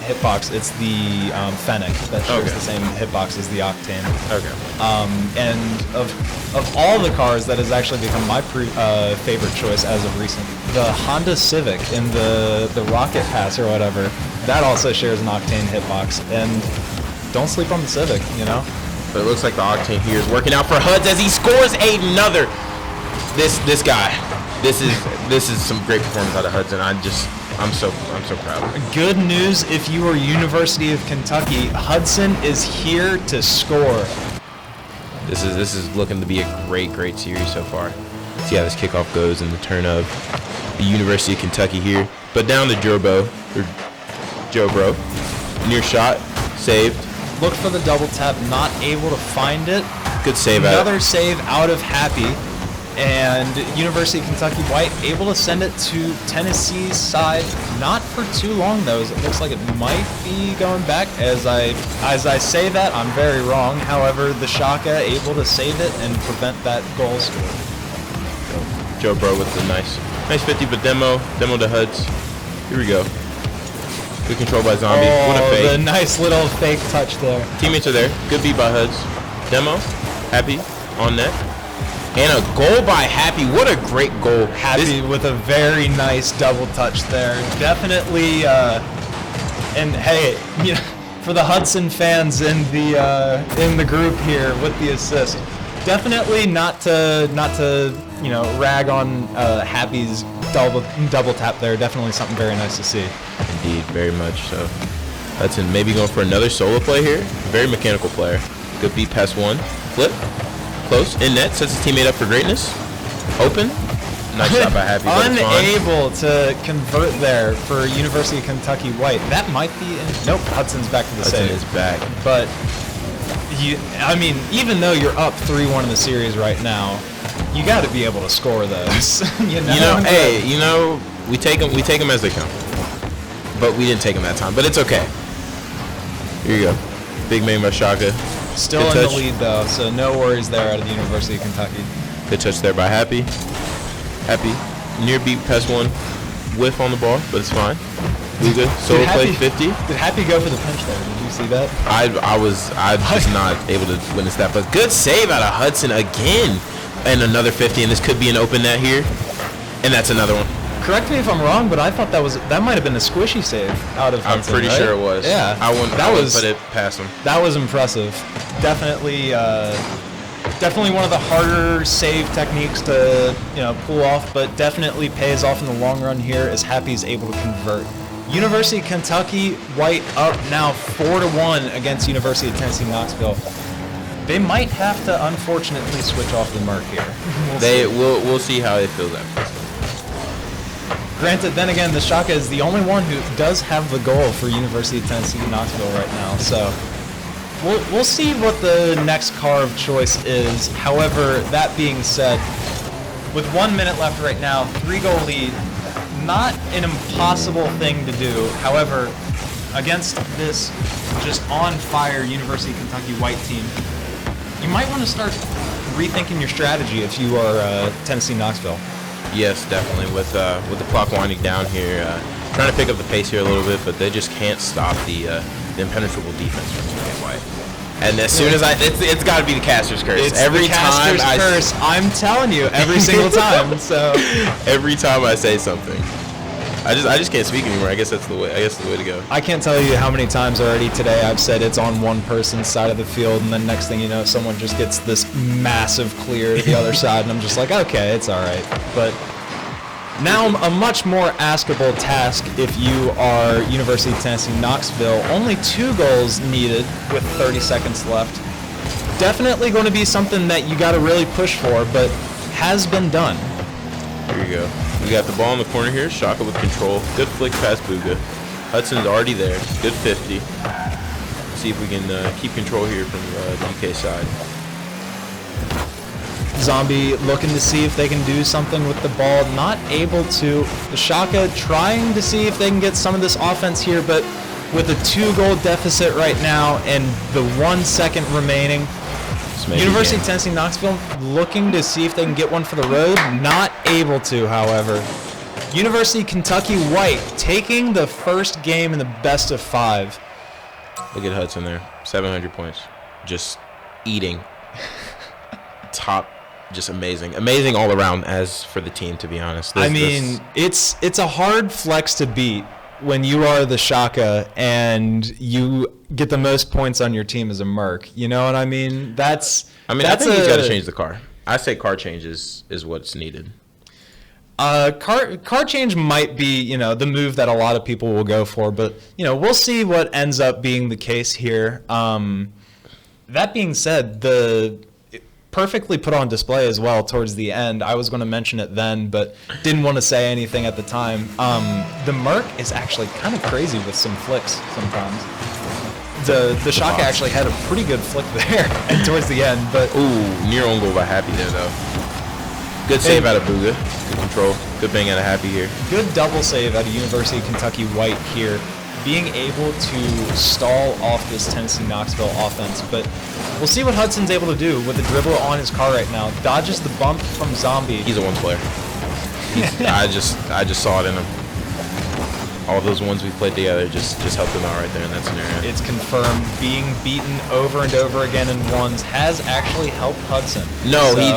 hitbox. It's the Fennec that shares the same hitbox as the Octane. Okay. And of all the cars, that has actually become my favorite choice as of recent. The Honda Civic in the Rocket Pass or whatever, that also shares an Octane hitbox. And don't sleep on the Civic, you know? But it looks like the Octane here is working out for Huds as he scores another. This guy. This is some great performance out of Hudson. I'm so proud. Good news if you are University of Kentucky, Hudson is here to score. This is looking to be a great series so far. See how this kickoff goes in the turn of the University of Kentucky here. But down to Joe Bro. Near shot, saved. Look for the double tap, not able to find it. Good save out. Another save out of Happy. And University of Kentucky White able to send it to Tennessee's side. Not for too long though. It looks like it might be going back. As I say that, I'm very wrong. However, the Shaka able to save it and prevent that goal score. Joe Bro with the nice 50, but demo to Huds. Here we go. Good control by Zombie. What a fake. The nice little fake touch there. Teammates are there. Good beat by Huds. Demo, Happy on net. And a goal by Happy. What a great goal. Happy with a very nice double touch there. Definitely, and hey, you know, for the Hudson fans in the group here with the assist, definitely not to rag on Happy's double tap there. Definitely something very nice to see. Indeed, very much so. Hudson maybe going for another solo play here. Very mechanical player. Good beat past one. Flip. Close. In net. Sets his teammate up for greatness. Open. Nice shot by Happy. Unable to convert there for University of Kentucky White. That might be nope. Hudson's back to the save. Hudson is back. But even though you're up 3-1 in the series right now, you got to be able to score those. We take them as they come. But we didn't take them that time. But it's okay. Here you go. Big main by Shaka. Still in the lead though, so no worries there out of the University of Kentucky. Good touch there by Happy. Happy. Near beat past one. Whiff on the ball, but it's fine. We good. Solo play 50. Did Happy go for the pinch there? Did you see that? I was not able to witness that, but good save out of Hudson again. And another 50, and this could be an open net here. And that's another one. Correct me if I'm wrong, but I thought that might have been a squishy save out of Hudson. I'm pretty sure it was. Yeah. I wouldn't put it past him. That was impressive. Definitely one of the harder save techniques to pull off, but definitely pays off in the long run here as Happy's able to convert. University of Kentucky White up now 4-1 against University of Tennessee Knoxville. They might have to unfortunately switch off the Merc here. We'll see how it feels after this. Granted, then again, the Shaka is the only one who does have the goal for University of Tennessee Knoxville right now. So we'll see what the next car of choice is. However, that being said, with 1 minute left right now, 3-goal lead, not an impossible thing to do. However, against this just on fire University of Kentucky White team, you might want to start rethinking your strategy if you are Tennessee Knoxville. Yes, definitely. With the clock winding down here, trying to pick up the pace here a little bit, but they just can't stop the impenetrable defense from UK White. And as soon as it's got to be the caster's curse. It's every the caster's curse. I'm telling you, every single time. So every time I say something, I just can't speak anymore. I guess that's the way. I guess the way to go. I can't tell you how many times already today I've said it's on one person's side of the field, and then next thing you know, someone just gets this massive clear to the other side, and I'm just like, okay, it's all right. But now a much more askable task if you are University of Tennessee Knoxville. Only 2 goals needed with 30 seconds left. Definitely going to be something that you got to really push for, but has been done. Here you go. We got the ball in the corner here. Shaka with control. Good flick past Booga. Hudson's already there. Good 50. See if we can keep control here from the UK side. Zombie looking to see if they can do something with the ball. Not able to. The Shaka trying to see if they can get some of this offense here, but with a 2-goal deficit right now and the 1 second remaining, University of Tennessee Knoxville looking to see if they can get one for the road. Not able to, however. University of Kentucky White taking the first game in the best of 5. Look at Hudson there. 700 points. Just eating. Top. Just amazing. Amazing all around as for the team, to be honest. It's a hard flex to beat when you are the Shaka and you get the most points on your team as a Merc. You know what I mean? I think he's got to change the car. I say car change is what's needed. Car change might be, the move that a lot of people will go for, but, we'll see what ends up being the case here. That being said, perfectly put on display as well towards the end. I was going to mention it then, but didn't want to say anything at the time. The Merc is actually kind of crazy with some flicks sometimes. The Shaka actually had a pretty good flick there and towards the end, but near on goal by Happy there though. Good save out of Booga. Good control. Good bang out of Happy here. Good double save out of University of Kentucky White here. Being able to stall off this Tennessee Knoxville offense, but we'll see what Hudson's able to do with the dribbler on his car right now. Dodges the bump from Zombie. He's a one player. I just saw it in him. All those ones we played together just helped him out right there in that scenario. It's confirmed being beaten over and over again in ones has actually helped Hudson. No, he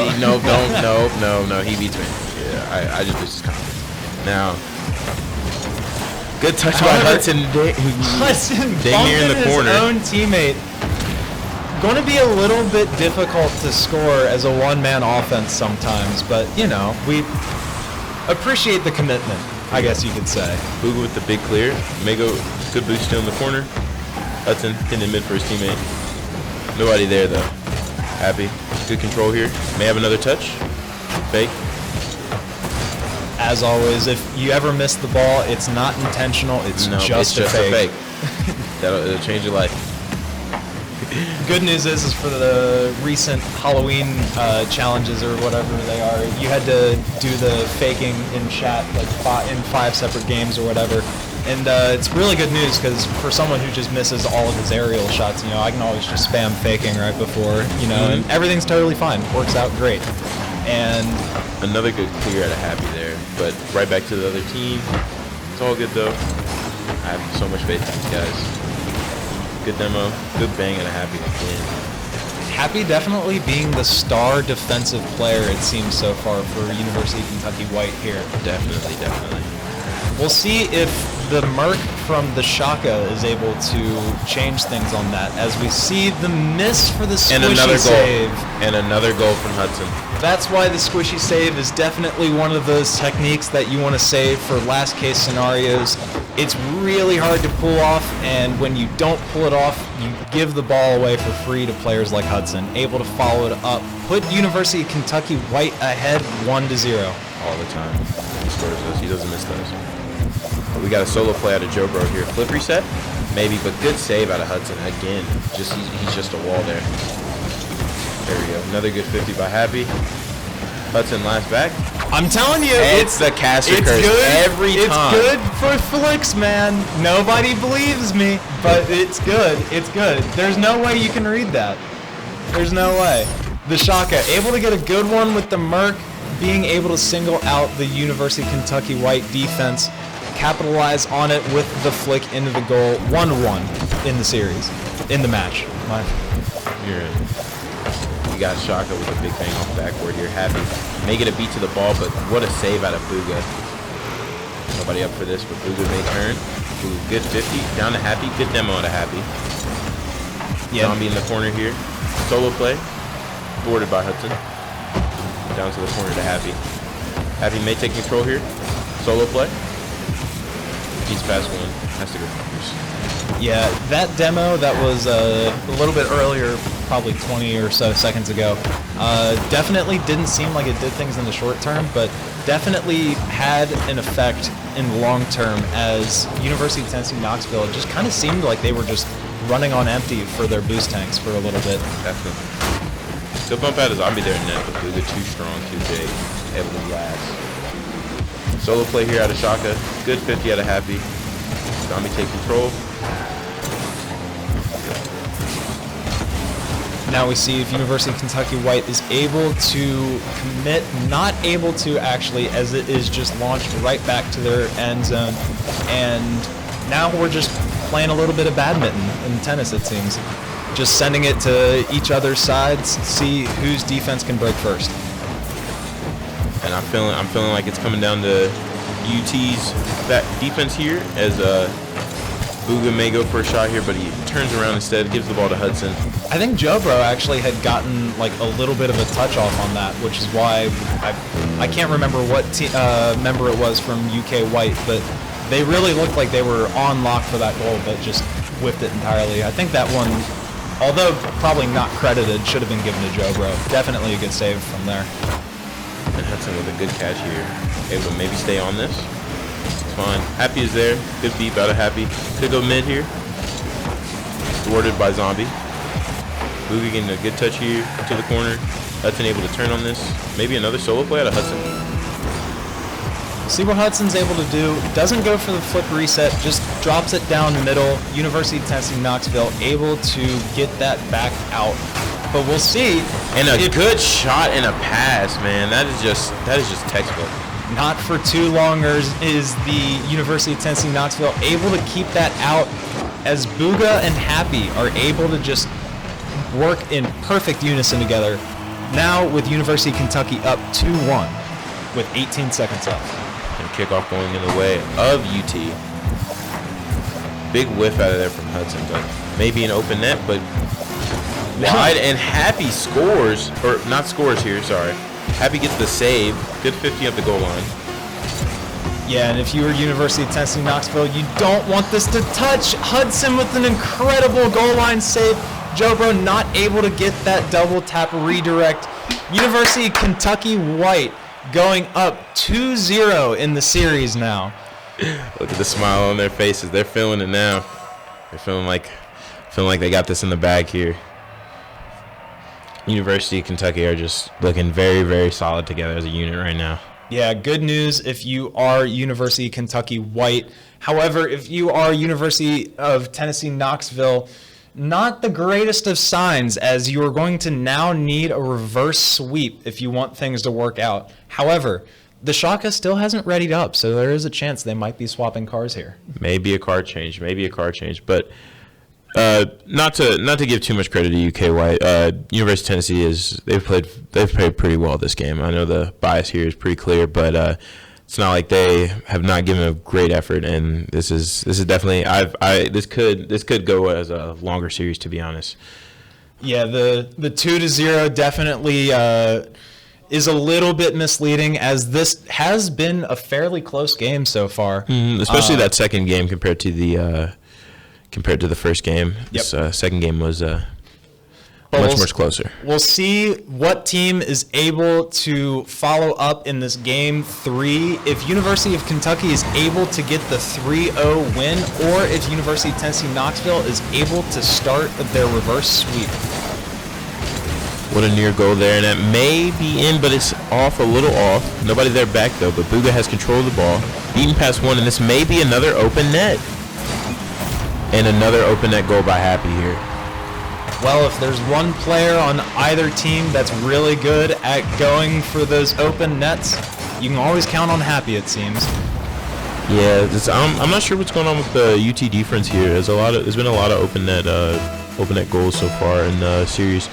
beats me. Yeah, I just lose his confidence. Now, good touch by Hudson. Hudson dang near in the corner. His own teammate. Going to be a little bit difficult to score as a one-man offense sometimes, but we appreciate the commitment, I guess you could say. Booga with the big clear. Mego, good boost still in the corner. Hudson hitting the mid for his teammate. Nobody there though. Happy. Good control here. May have another touch. Fake. As always, if you ever miss the ball, it's not intentional. It's just a fake. It'll change your life. Good news is for the recent Halloween challenges or whatever they are, you had to do the faking in chat in 5 separate games or whatever. And it's really good news because for someone who just misses all of his aerial shots, I can always just spam faking right before, and everything's totally fine. Works out great. And another good clear out of Happy there, but right back to the other team. It's all good though. I have so much faith in these guys. Good demo, good bang out of Happy again. Happy definitely being the star defensive player, it seems so far for University of Kentucky White here. Definitely. We'll see if the Merc from the Shaka is able to change things on that as we see the miss for the squishy save. And another goal from Hudson. That's why the squishy save is definitely one of those techniques that you want to save for last case scenarios. It's really hard to pull off, and when you don't pull it off, you give the ball away for free to players like Hudson, able to follow it up, put University of Kentucky White ahead 1-0. All the time. He scores those. He doesn't miss those. We got a solo play out of Joe Bro here. Flip reset? Maybe, but good save out of Hudson again. He's just a wall there. There we go. Another good 50 by Happy. Hudson last back. I'm telling you, it's the caster curse every time. It's good for flicks, man. Nobody believes me, but it's good. It's good. There's no way you can read that. There's no way. The Shaka, able to get a good one with the Merc, being able to single out the University of Kentucky White defense, capitalize on it with the flick into the goal. 1-1 in the series, in the match. You're in. You got Shaka with a big bang off backboard here. Happy. Make it a beat to the ball, but what a save out of Booga. Nobody up for this, but Booga may turn. Ooh, good 50. Down to Happy. Good demo out of Happy. Yeah. Zombie in the corner here. Solo play. Boarded by Hudson. Down to the corner to Happy. Happy may take control here. Solo play. He's past one. Has to go first. Yeah, that demo that was a little bit earlier, probably 20 or so seconds ago, definitely didn't seem like it did things in the short term, but definitely had an effect in the long term as University of Tennessee Knoxville just kind of seemed like they were just running on empty for their boost tanks for a little bit. Definitely. Good bump out of Zombie there in net, but Booga too strong, too big, able to blast. Solo play here out of Shaka. Good 50 out of Happy. Zombie take control. Now we see if University of Kentucky White is able to commit, not able to actually, as it is just launched right back to their end zone. And now we're just playing a little bit of badminton and tennis, it seems. Just sending it to each other's sides, see whose defense can break first. And I'm feeling like it's coming down to UT's that defense here, as Booga may go for a shot here, but he turns around instead, gives the ball to Hudson. I think Jobro actually had gotten like a little bit of a touch off on that, which is why I can't remember what member it was from UK White, but they really looked like they were on lock for that goal, but just whipped it entirely. I think that one, although probably not credited, should have been given to Jobro. Definitely a good save from there. And Hudson with a good catch here, able to maybe stay on this. It's fine. Happy is there. Good beep out of Happy. Could go mid here. Thwarted by Zombie. Boogie getting a good touch here to the corner. Hudson able to turn on this. Maybe another solo play out of Hudson. See what Hudson's able to do. Doesn't go for the flip reset, just drops it down the middle. University of Tennessee Knoxville able to get that back out. But we'll see. And a good shot and a pass, man. That is just textbook. Not for too long is the University of Tennessee Knoxville able to keep that out, as Booga and Happy are able to just work in perfect unison together. Now with University of Kentucky up 2-1 with 18 seconds left. And kickoff going in the way of UT. Big whiff out of there from Hudson, but maybe an open net, but wide, and Happy scores, or not scores here, sorry. Happy gets the save. Good 50 up the goal line. Yeah, and if you were University of Tennessee Knoxville, you don't want this to touch. Hudson with an incredible goal line save. Jobro not able to get that double tap redirect. University of Kentucky White going up 2-0 in the series now. Look at the smile on their faces. They're feeling it now. They're feeling like they got this in the bag here. University of Kentucky are just looking very, very solid together as a unit right now. Yeah, good news if you are University of Kentucky White. However, if you are University of Tennessee Knoxville, not the greatest of signs, as you are going to now need a reverse sweep if you want things to work out. However, the Shaka still hasn't readied up, so there is a chance they might be swapping cars here. Maybe a card change, but not to give too much credit to UK White. University of Tennessee they've played pretty well this game. I know the bias here is pretty clear, but it's not like they have not given a great effort. And this is definitely this could go as a longer series, to be honest. Yeah, the 2-0 definitely is a little bit misleading, as this has been a fairly close game so far. Especially that second game compared to the first game. Yep. This second game was much closer. We'll see what team is able to follow up in this game 3. If University of Kentucky is able to get the 3-0 win, or if University of Tennessee Knoxville is able to start their reverse sweep. What a near goal there, and that may be in, but it's a little off. Nobody there back though, but Booga has control of the ball. Beaten past one, and this may be another open net. And another open net goal by Happy here. Well, if there's one player on either team that's really good at going for those open nets, you can always count on Happy, it seems. Yeah, I'm not sure what's going on with the UT defense here. There's been a lot of open net goals so far in the series.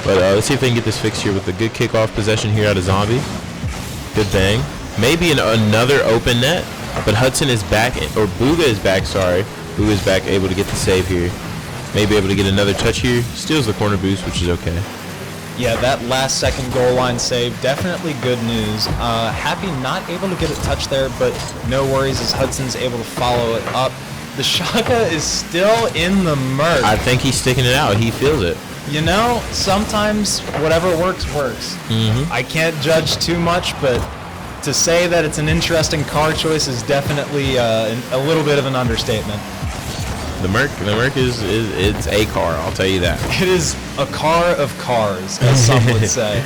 But let's see if they can get this fixed here with a good kickoff possession here out of Zombie. Good bang. Maybe another open net, but Hudson is back, or Booga is back, sorry. Booga is back, able to get the save here. Maybe able to get another touch here. Steals the corner boost, which is okay. Yeah, that last second goal line save, definitely good news. Happy not able to get a touch there, but no worries as Hudson's able to follow it up. The Shaka is still in the murk. I think he's sticking it out. He feels it. You know, sometimes whatever works. I can't judge too much, but to say that it's an interesting car choice is definitely a little bit of an understatement. The Merc is it's a car, I'll tell you that. It is a car of cars, as some would say.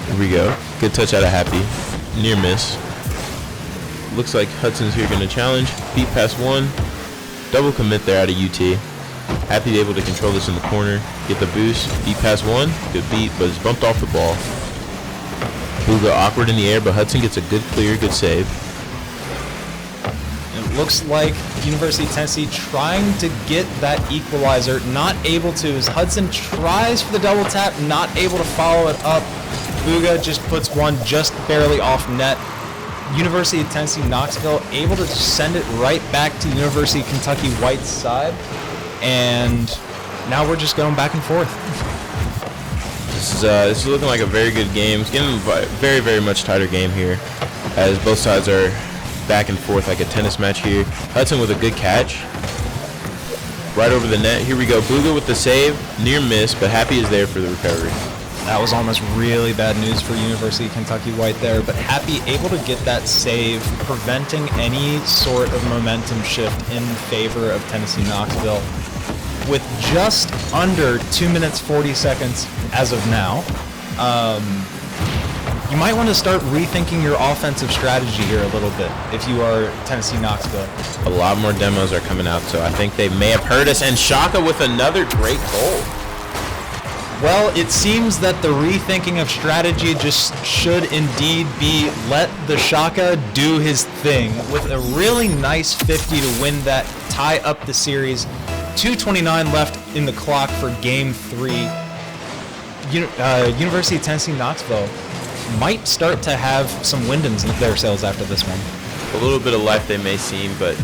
Here we go. Good touch out of Happy. Near miss. Looks like Hudson's here going to challenge. Beat past one. Double commit there out of UT. Happy able to control this in the corner, get the boost, beat past one, good beat, but it's bumped off the ball. Booga awkward in the air, but Hudson gets a good clear, good save. It looks like University of Tennessee trying to get that equalizer, not able to, as Hudson tries for the double tap, not able to follow it up. Booga just puts one just barely off net. University of Tennessee Knoxville able to send it right back to University of Kentucky White's side, and now we're just going back and forth. This is looking like a very good game. It's getting a very, very much tighter game here, as both sides are back and forth like a tennis match here. Hudson with a good catch, right over the net. Here we go. Booga with the save, near miss, but Happy is there for the recovery. That was almost really bad news for University of Kentucky White there, but Happy able to get that save, preventing any sort of momentum shift in favor of Tennessee Knoxville. With just under 2 minutes 40 seconds as of now, you might want to start rethinking your offensive strategy here a little bit if you are Tennessee Knoxville. A lot more demos are coming out, so I think they may have heard us. And Shaka with another great goal. Well, it seems that the rethinking of strategy just should indeed be let the Shaka do his thing with a really nice 50 to win that, tie up the series. 2:29 left in the clock for Game 3. University of Tennessee Knoxville might start to have some wind in their sails after this one. A little bit of life they may seem, but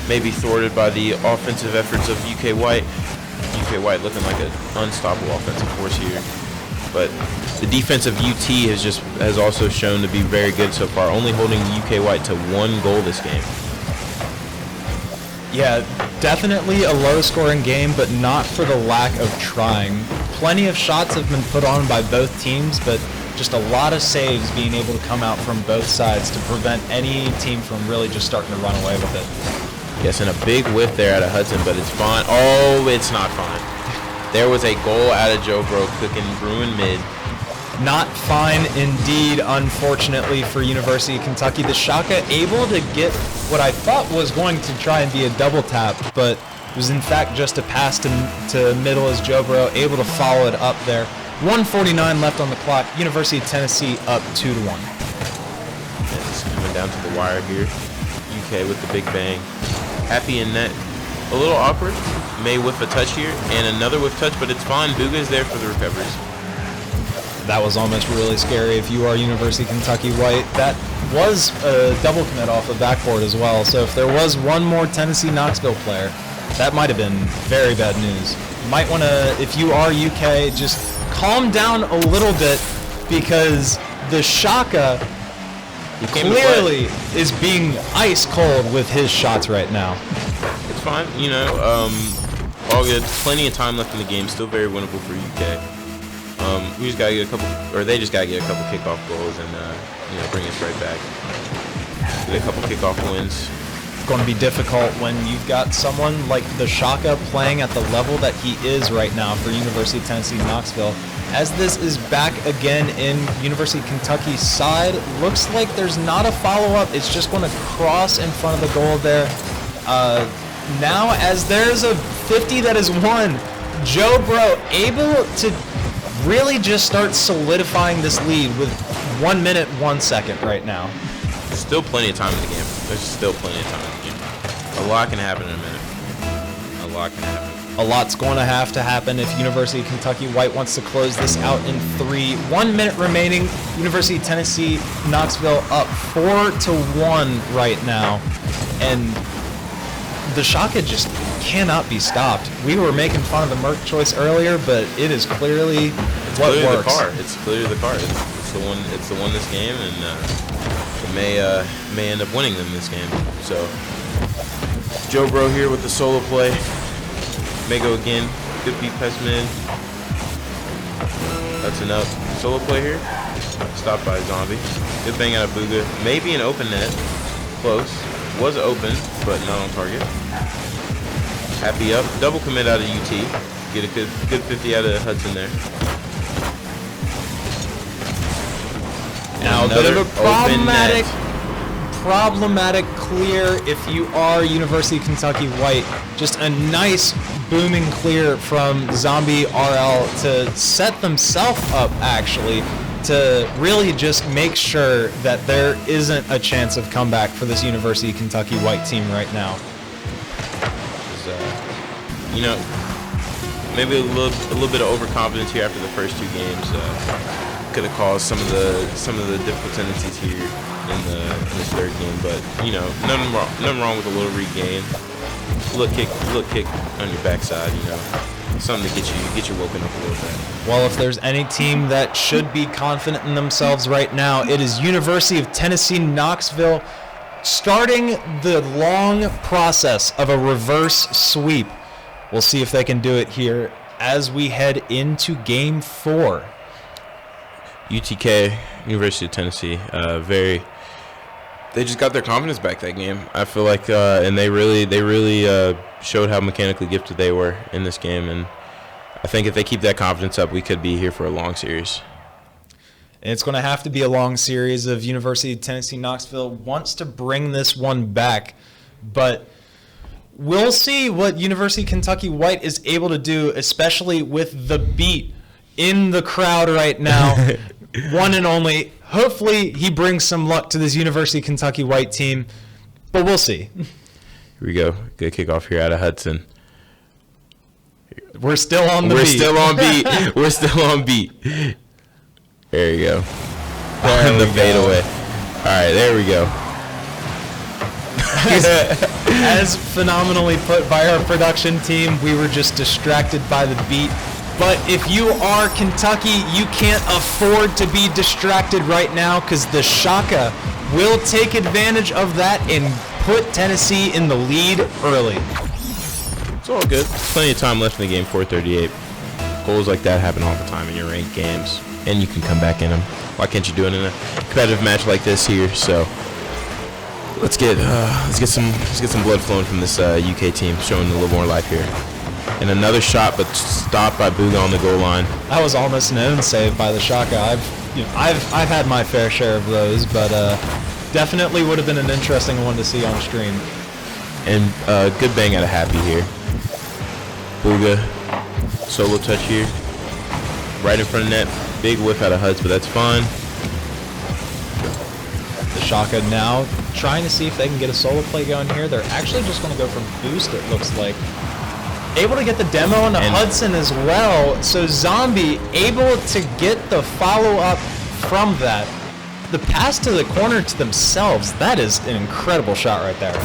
maybe thwarted by the offensive efforts of UK White. UK White looking like an unstoppable offensive force here, but the defense of UT has also shown to be very good so far, only holding UK White to 1 goal this game. Yeah, definitely a low-scoring game, but not for the lack of trying. Plenty of shots have been put on by both teams, but just a lot of saves being able to come out from both sides to prevent any team from really just starting to run away with it. Yes, and a big whiff there out of Hudson, but it's fine. Oh, it's not fine. There was a goal out of Joe Bro cooking Bruin mid. Not fine indeed, unfortunately, for University of Kentucky. The Shaka able to get what I thought was going to try and be a double tap, but it was in fact just a pass to middle as Joe Bro able to follow it up there. 1:49 left on the clock. University of Tennessee up 2-1. It's coming down to the wire here. UK with the big bang. Happy in net. A little awkward. May whiff a touch here, and another whiff touch, but it's fine. Booga is there for the recoveries. That was almost really scary if you are University of Kentucky White. That was a double commit off the backboard as well, so if there was one more Tennessee Knoxville player, that might have been very bad news. You might want to, if you are UK, just calm down a little bit, because the Shaka clearly is being ice cold with his shots right now. It's fine, you know, all good. Plenty of time left in the game, still very winnable for UK. We just gotta get a couple, or they just gotta get a couple kickoff goals and you know, bring us right back. Get a couple kickoff wins. It's going to be difficult when you've got someone like the Shaka playing at the level that he is right now for University of Tennessee Knoxville. As this is back again in University of Kentucky's side, looks like there's not a follow-up. It's just going to cross in front of the goal there. Now, as there's a 50 that is won, Joe Bro able to really just start solidifying this lead with 1 minute, 1 second right now. Still plenty of time in the game. There's still plenty of time in the game. A lot can happen in a minute. A lot can happen. A lot's going to happen if University of Kentucky White wants to close this out in 3. 1 minute remaining. University of Tennessee Knoxville up 4-1 right now. And the Shaka just cannot be stopped. We were making fun of the Merc choice earlier, but it is clearly what clearly works. The car. It's clearly the car. It's the one. It's the one this game, and it may end up winning them this game. So Joe Bro here with the solo play. May go again. Good beat past mid. That's enough. Solo play here. Stopped by Zombie. Good bang out of Booga. Maybe an open net. Close. Was open, but not on target. Happy up. Double commit out of UT. Get a good 50 out of Hudson there. Now a bit of a problematic clear if you are University of Kentucky White. Just a nice booming clear from Zombie RL to set themselves up, actually, to really just make sure that there isn't a chance of comeback for this University of Kentucky White team right now. You know, maybe a little bit of overconfidence here after the first 2 games could have caused some of the difficult tendencies here in this 3rd game. But you know, nothing wrong with a little regain, little kick on your backside. You know, something to get you woken up a little bit. Well, if there's any team that should be confident in themselves right now, it is University of Tennessee Knoxville, starting the long process of a reverse sweep. We'll see if they can do it here as we head into Game 4. UTK, University of Tennessee, they just got their confidence back that game. I feel like, and they really showed how mechanically gifted they were in this game. And I think if they keep that confidence up, we could be here for a long series. And it's going to have to be a long series. Of University of Tennessee Knoxville wants to bring this one back, but we'll see what University of Kentucky White is able to do, especially with the beat in the crowd right now. One and only. Hopefully he brings some luck to this University of Kentucky White team, but we'll see. Here we go. Good kickoff here out of Hudson. We're still on the beat. We're still on beat. There you go. There the fadeaway. All right, there we go. As phenomenally put by our production team, we were just distracted by the beat. But if you are Kentucky, you can't afford to be distracted right now, because the Shaka will take advantage of that and put Tennessee in the lead early. It's all good. Plenty of time left in the game, 4:38. Goals like that happen all the time in your ranked games, and you can come back in them. Why can't you do it in a competitive match like this here? So let's get some blood flowing from this UK team, showing a little more life here. And another shot, but stopped by Buga on the goal line. That was almost an own save by the Shaka. I've had my fair share of those, but definitely would have been an interesting one to see on stream. And good bang out of Happy here. Buga, solo touch here, right in front of net. Big whiff out of Huds, but that's fine. The Shaka now trying to see if they can get a solo play going here. They're actually just going to go from boost, it looks like. Able to get the demo onto Hudson as well. So Zombie able to get the follow-up from that. The pass to the corner to themselves, that is an incredible shot right there.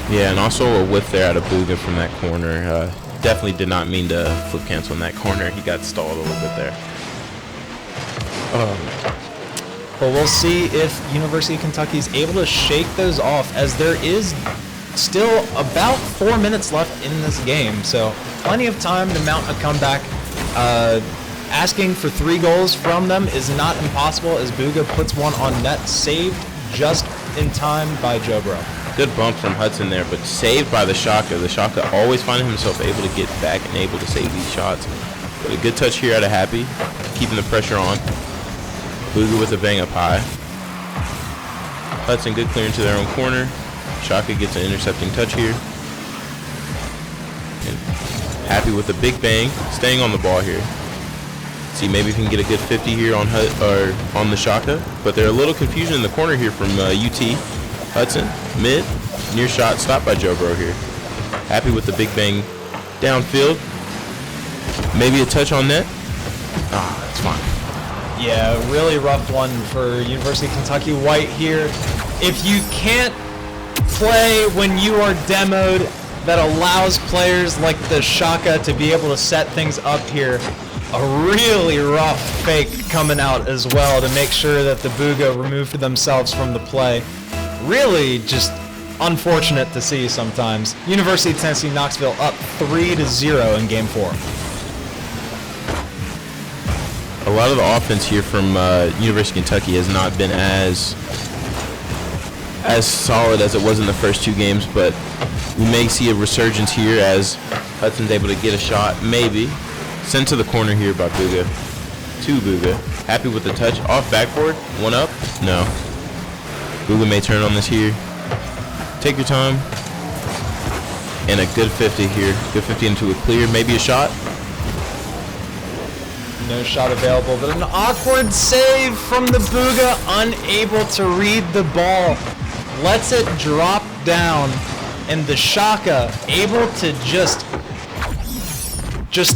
Yeah, and also a whiff there out of Buga from that corner. Definitely did not mean to flip cancel in that corner. He got stalled a little bit there. But we'll see if University of Kentucky is able to shake those off, as there is still about 4 minutes left in this game, so plenty of time to mount a comeback. Asking for 3 goals from them is not impossible, as Buga puts one on net, saved just in time by Jobro. Good bump from Hudson there, but saved by the Shaka. The Shaka always finding himself able to get back and able to save these shots. But a good touch here out of Happy, keeping the pressure on. Buga with a bang up high. Hudson good clearance to their own corner. Shaka gets an intercepting touch here. And Happy with a big bang, staying on the ball here. See, maybe if we can get a good 50 here on the Shaka, but they're a little confusion in the corner here from UT. Hudson, mid, near shot, stopped by Jobro here. Happy with the big bang downfield. Maybe a touch on net. That's fine. Yeah, really rough one for University of Kentucky White here. If you can't play when you are demoed, that allows players like the Shaka to be able to set things up here. A really rough fake coming out as well to make sure that the Buga removed themselves from the play. Really just unfortunate to see sometimes. University of Tennessee Knoxville up 3-0 in Game 4. A lot of the offense here from University of Kentucky has not been as solid as it was in the first 2 games, but we may see a resurgence here as Hudson's able to get a shot, maybe. Sent to the corner here by Buga. To Buga. Happy with the touch. Off backboard. One up. No. Booga may turn on this here. Take your time. And a good 50 here. Good 50 into a clear, maybe a shot. No shot available, but an awkward save from the Booga, unable to read the ball. Lets it drop down, and the Shaka able to just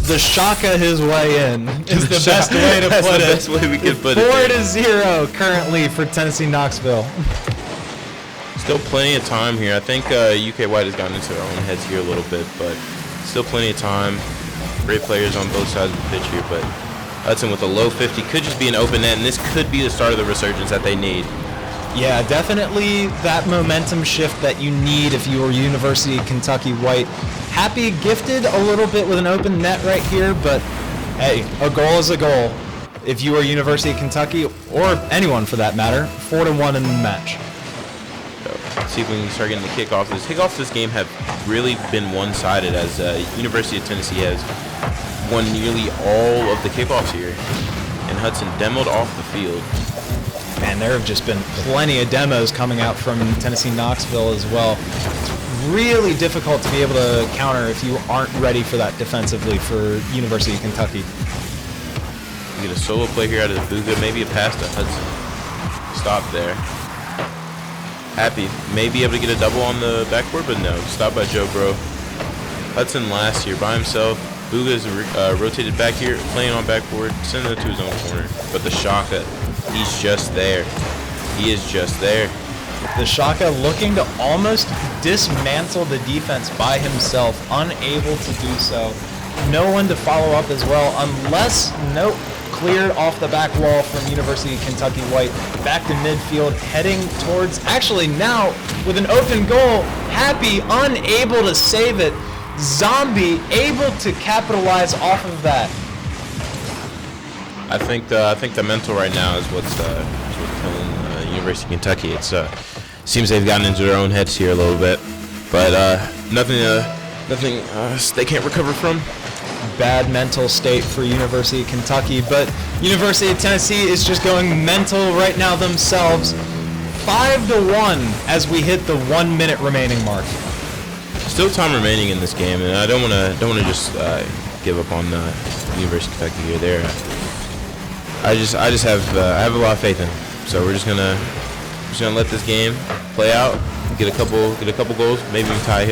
the Shaka his way in is the best way to put it. That's the best way we could put it. 4-0 currently for Tennessee Knoxville. Still plenty of time here. I think UK White has gotten into their own heads here a little bit, but still plenty of time. Great players on both sides of the pitch here, but Hudson with a low 50 could just be an open net, and this could be the start of the resurgence that they need. Yeah, definitely that momentum shift that you need if you are University of Kentucky White. Happy gifted a little bit with an open net right here, but hey, a goal is a goal. If you are University of Kentucky, or anyone for that matter, 4-1 in the match. Let's see if we can start getting the kickoffs. The kickoffs this game have really been one-sided, as University of Tennessee has won nearly all of the kickoffs here. And Hudson demoed off the field. Man, there have just been plenty of demos coming out from Tennessee Knoxville as well. It's really difficult to be able to counter if you aren't ready for that defensively for University of Kentucky. We get a solo play here out of the Booga, maybe a pass to Hudson. Stop there. Happy may be able to get a double on the backboard, but no. Stopped by Joe Bro. Hudson last here by himself. Booga's rotated back here, playing on backboard, sending it to his own corner. But the Shaka, he's just there. He is just there. The Shaka looking to almost dismantle the defense by himself, unable to do so. No one to follow up as well, unless cleared off the back wall from University of Kentucky White. Back to midfield, heading towards, actually now with an open goal, Happy unable to save it. Zombie able to capitalize off of that. I think the mental right now is what's killing University of Kentucky. It's seems they've gotten into their own heads here a little bit, but nothing they can't recover from. Bad mental state for University of Kentucky, but University of Tennessee is just going mental right now themselves. 5-1 as we hit the 1 minute remaining mark. Still time remaining in this game, and I don't want to just give up on University of Kentucky here. There, I have a lot of faith in them. So we're just gonna let this game play out, get a couple goals, maybe even tie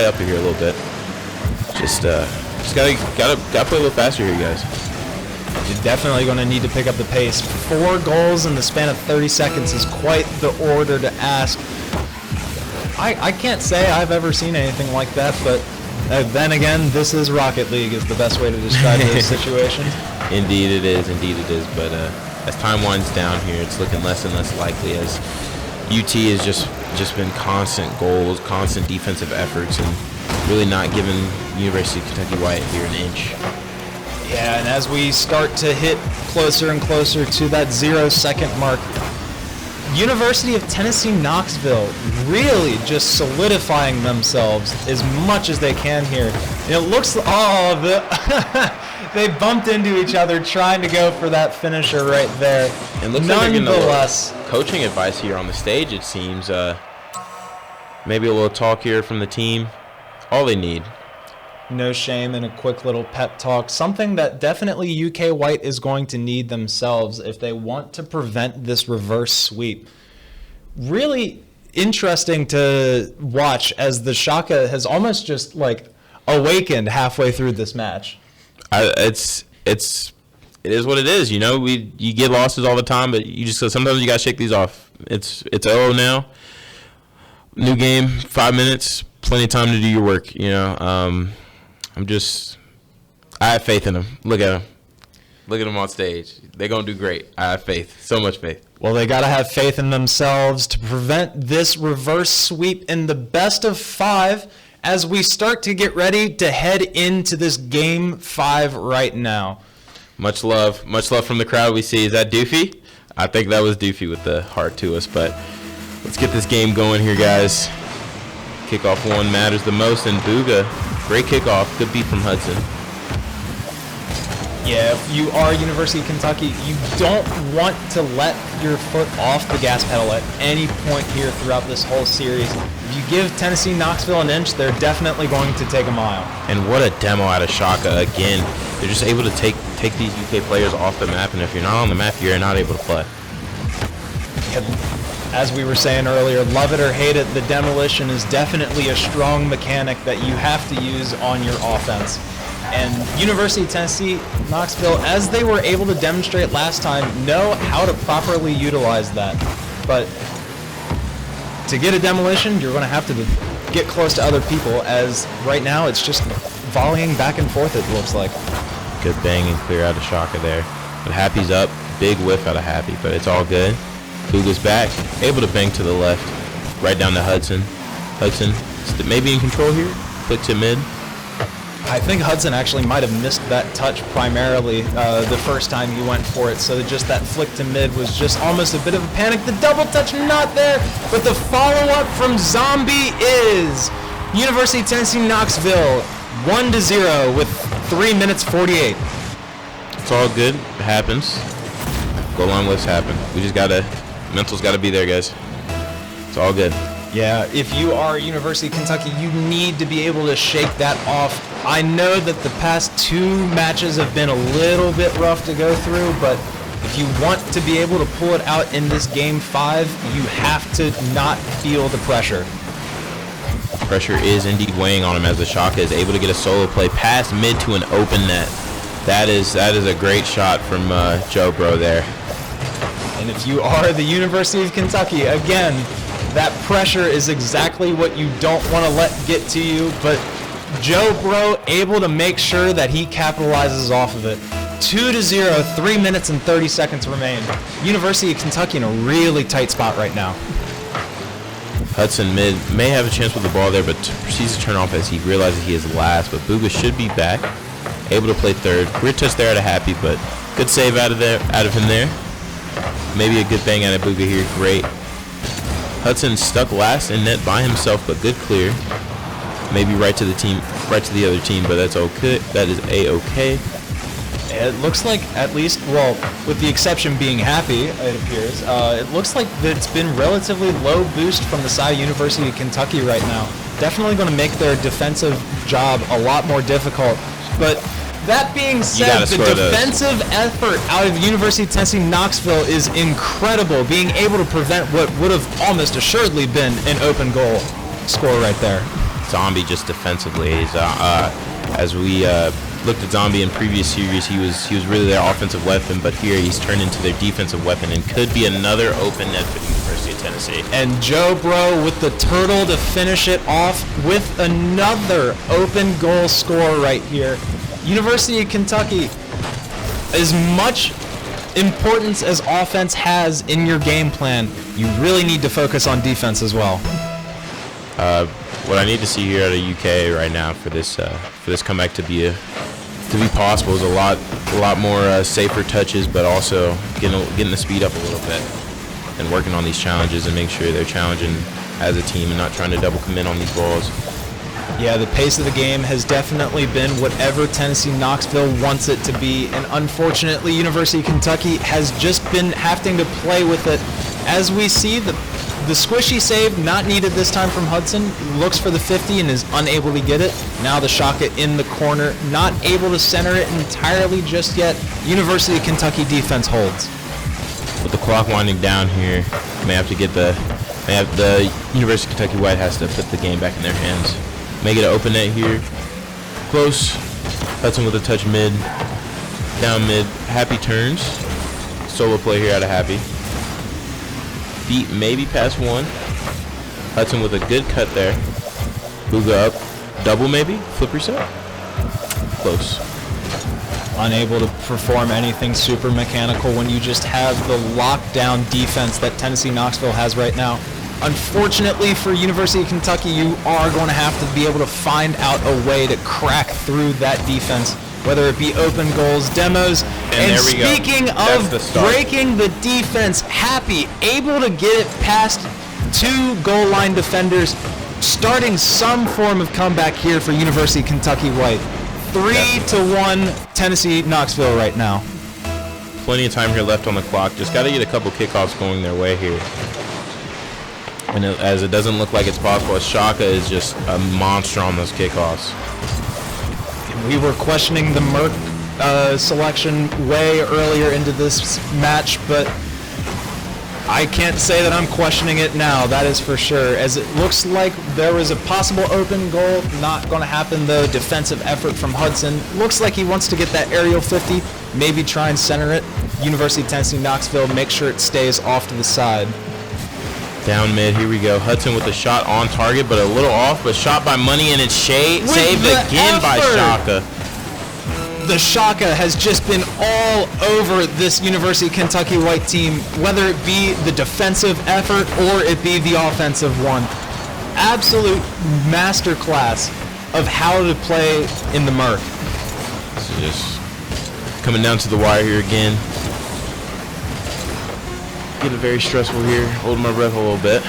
up here a little bit. Just gotta play a little faster here, guys. You're definitely going to need to pick up the pace. 4 goals in the span of 30 seconds is quite the order to ask. I can't say I've ever seen anything like that, but then again, this is Rocket League is the best way to describe those situations. Indeed it is. But as time winds down here, it's looking less and less likely, as UT has just been constant goals, constant defensive efforts, and really not giving University of Kentucky White here an inch. Yeah, and as we start to hit closer and closer to that 0 second mark, University of Tennessee Knoxville really just solidifying themselves as much as they can here. And it looks, they bumped into each other trying to go for that finisher right there. And looks like they're getting a little coaching advice here on the stage, it seems. Maybe a little talk here from the team. All they need. No shame in a quick little pep talk. Something that definitely UK White is going to need themselves if they want to prevent this reverse sweep. Really interesting to watch as the Shaka has almost just awakened halfway through this match. It is what it is. You know, you get losses all the time, but sometimes you gotta shake these off. It's 0 now. New game, 5 minutes, plenty of time to do your work. You know, I have faith in them. Look at them. Look at them on stage. They're going to do great. I have faith. So much faith. Well, they got to have faith in themselves to prevent this reverse sweep in the best of 5 as we start to get ready to head into this game 5 right now. Much love from the crowd we see. Is that Doofy? I think that was Doofy with the heart to us, but let's get this game going here, guys. Kickoff 1 matters the most, and Booga, great kickoff. Good beat from Hudson. Yeah, if you are University of Kentucky, you don't want to let your foot off the gas pedal at any point here throughout this whole series. If you give Tennessee Knoxville an inch, they're definitely going to take a mile. And what a demo out of Shaka. Again, they're just able to take these UK players off the map, and if you're not on the map, you're not able to play. As we were saying earlier, love it or hate it, the demolition is definitely a strong mechanic that you have to use on your offense. And University of Tennessee, Knoxville, as they were able to demonstrate last time, know how to properly utilize that. But to get a demolition, you're going to have to get close to other people, as right now it's just volleying back and forth, it looks like. Good bang and clear out of Shaka there. But Happy's up. Big whiff out of Happy, but it's all good. Booga's back. Able to bang to the left. Right down to Hudson. Hudson maybe in control here. Flick to mid. I think Hudson actually might have missed that touch primarily the first time he went for it, so just that flick to mid was just almost a bit of a panic. The double touch not there, but the follow-up from Zombie is University of Tennessee Knoxville 1-0 with 3 minutes 48. It's all good. It happens. Goal line lifts happen. We just mental's gotta be there, guys. It's all good. Yeah, if you are University of Kentucky, you need to be able to shake that off. I know that the past 2 matches have been a little bit rough to go through, but if you want to be able to pull it out in this game 5, you have to not feel the pressure. Pressure is indeed weighing on him as the Shaka is able to get a solo play past mid to an open net. That is a great shot from Joe Bro there. And if you are the University of Kentucky, again, that pressure is exactly what you don't want to let get to you, but Joe Bro able to make sure that he capitalizes off of it. 2-0, 3 minutes and 30 seconds remain. University of Kentucky in a really tight spot right now. Hudson mid may have a chance with the ball there, but proceeds to turn off as he realizes he is last, but Booga should be back. Able to play third. Weird touch there at a Happy, but good save out of him there. Maybe a good bang out of Booga here. Great. Hudson stuck last in net by himself, but good clear. Maybe right to the other team, but that's okay. That is a-okay. It looks like, at least, well, with the exception being Happy, it appears, it looks like that it's been relatively low boost from the side of University of Kentucky right now. Definitely going to make their defensive job a lot more difficult. But that being said, the defensive effort out of University of Tennessee Knoxville is incredible, being able to prevent what would have almost assuredly been an open goal score right there. Zombie just defensively. As we looked at Zombie in previous series, he was really their offensive weapon, but here he's turned into their defensive weapon and could be another open net for the University of Tennessee. And Joe Bro with the turtle to finish it off with another open goal score right here. University of Kentucky, as much importance as offense has in your game plan, you really need to focus on defense as well. What I need to see here out of UK right now for this comeback to be possible is a lot more safer touches, but also getting the speed up a little bit and working on these challenges and make sure they're challenging as a team and not trying to double commit on these balls. Yeah, the pace of the game has definitely been whatever Tennessee Knoxville wants it to be, and unfortunately University of Kentucky has just been having to play with it. As we see, the squishy save not needed this time from Hudson, looks for the 50 and is unable to get it. Now the Shaka in the corner, not able to center it entirely just yet. University of Kentucky defense holds. With the clock winding down here, the University of Kentucky White has to put the game back in their hands. Make it an open net here. Close. Hudson with a touch mid. Down mid. Happy turns. Solo play here out of Happy. Beat maybe past one. Hudson with a good cut there. Booga up. Double maybe. Flip reset. Close. Unable to perform anything super mechanical when you just have the lockdown defense that Tennessee Knoxville has right now. Unfortunately for University of Kentucky, you are going to have to be able to find out a way to crack through that defense, whether it be open goals, demos, and speaking of breaking the defense, Happy able to get it past 2 goal line defenders, starting some form of comeback here for University of Kentucky White. 3-1 Tennessee Knoxville right now. Plenty of time here left on the clock. Just got to get a couple kickoffs going their way here. And as it doesn't look like it's possible, Shaka is just a monster on those kickoffs. We were questioning the Merc selection way earlier into this match, but I can't say that I'm questioning it now, that is for sure, as it looks like there was a possible open goal. Not going to happen though. Defensive effort from Hudson. Looks like he wants to get that aerial 50, maybe try and center it. University of Tennessee Knoxville, make sure it stays off to the side. Down mid, here we go. Hudson with a shot on target, but a little off, but shot by Money, and it's saved again by Shaka. The Shaka has just been all over this University of Kentucky White team, whether it be the defensive effort or it be the offensive one. Absolute masterclass of how to play in the Merc. This is just coming down to the wire here again. Getting very stressful here. Holding my breath a little bit.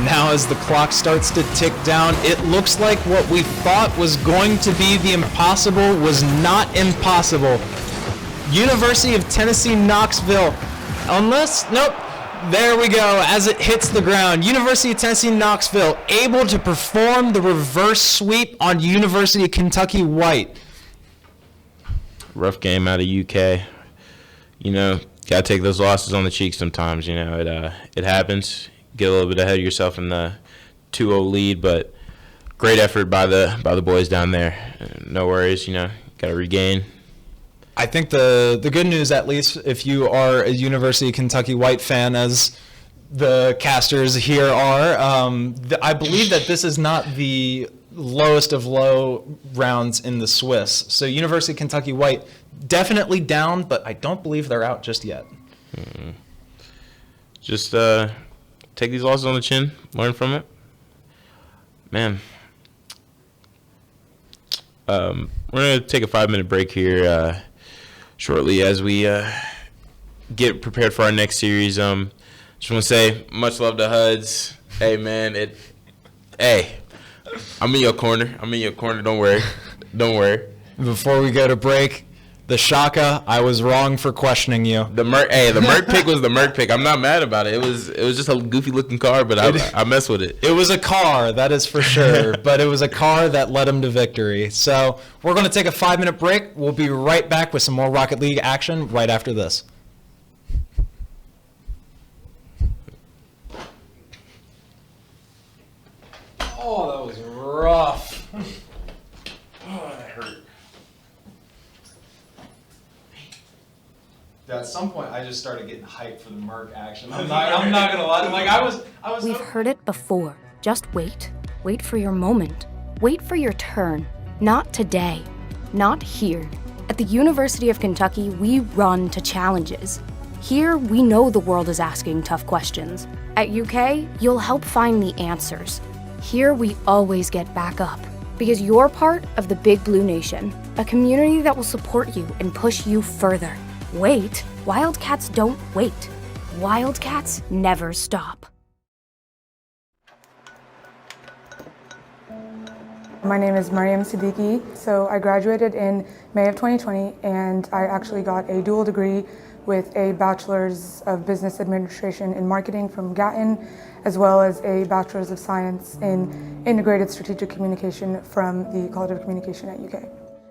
Now as the clock starts to tick down, it looks like what we thought was going to be the impossible was not impossible. University of Tennessee Knoxville, nope, there we go, as it hits the ground. University of Tennessee Knoxville able to perform the reverse sweep on University of Kentucky White. Rough game out of UK. You know, gotta take those losses on the cheek sometimes. You know, it happens. Get a little bit ahead of yourself in the 2-0 lead, but great effort by the boys down there. No worries, you know, gotta regain. I think the good news, at least if you are a University of Kentucky White fan, as the casters here are, I believe that this is not the lowest of low rounds in the Swiss. So University of Kentucky White definitely down, but I don't believe they're out just yet. Just take these losses on the chin, learn from it. Man. We're going to take a 5-minute break here shortly as we get prepared for our next series. Just want to say much love to Huds. Hey, man, I'm in your corner. Don't worry. Before we go to break, the Shaka, I was wrong for questioning you. The Merc pick was the Merc pick. I'm not mad about it. It was just a goofy looking car, but I mess with it. It was a car, that is for sure. But it was a car that led him to victory. So we're going to take a 5-minute break. We'll be right back with some more Rocket League action right after this. Oh, that was rough. Oh, that hurt. At some point, I just started getting hyped for the Merc action. I'm not gonna lie. Like I was. We've heard it before. Just wait. Wait for your moment. Wait for your turn. Not today. Not here. At the University of Kentucky, we run to challenges. Here, we know the world is asking tough questions. At UK, you'll help find the answers. Here, we always get back up. Because you're part of the Big Blue Nation, a community that will support you and push you further. Wait, Wildcats don't wait. Wildcats never stop. My name is Mariam Siddiqui. So I graduated in May of 2020, and I actually got a dual degree with a Bachelor's of Business Administration in Marketing from Gatton, as well as a Bachelor's of Science in Integrated Strategic Communication from the College of Communication at UK.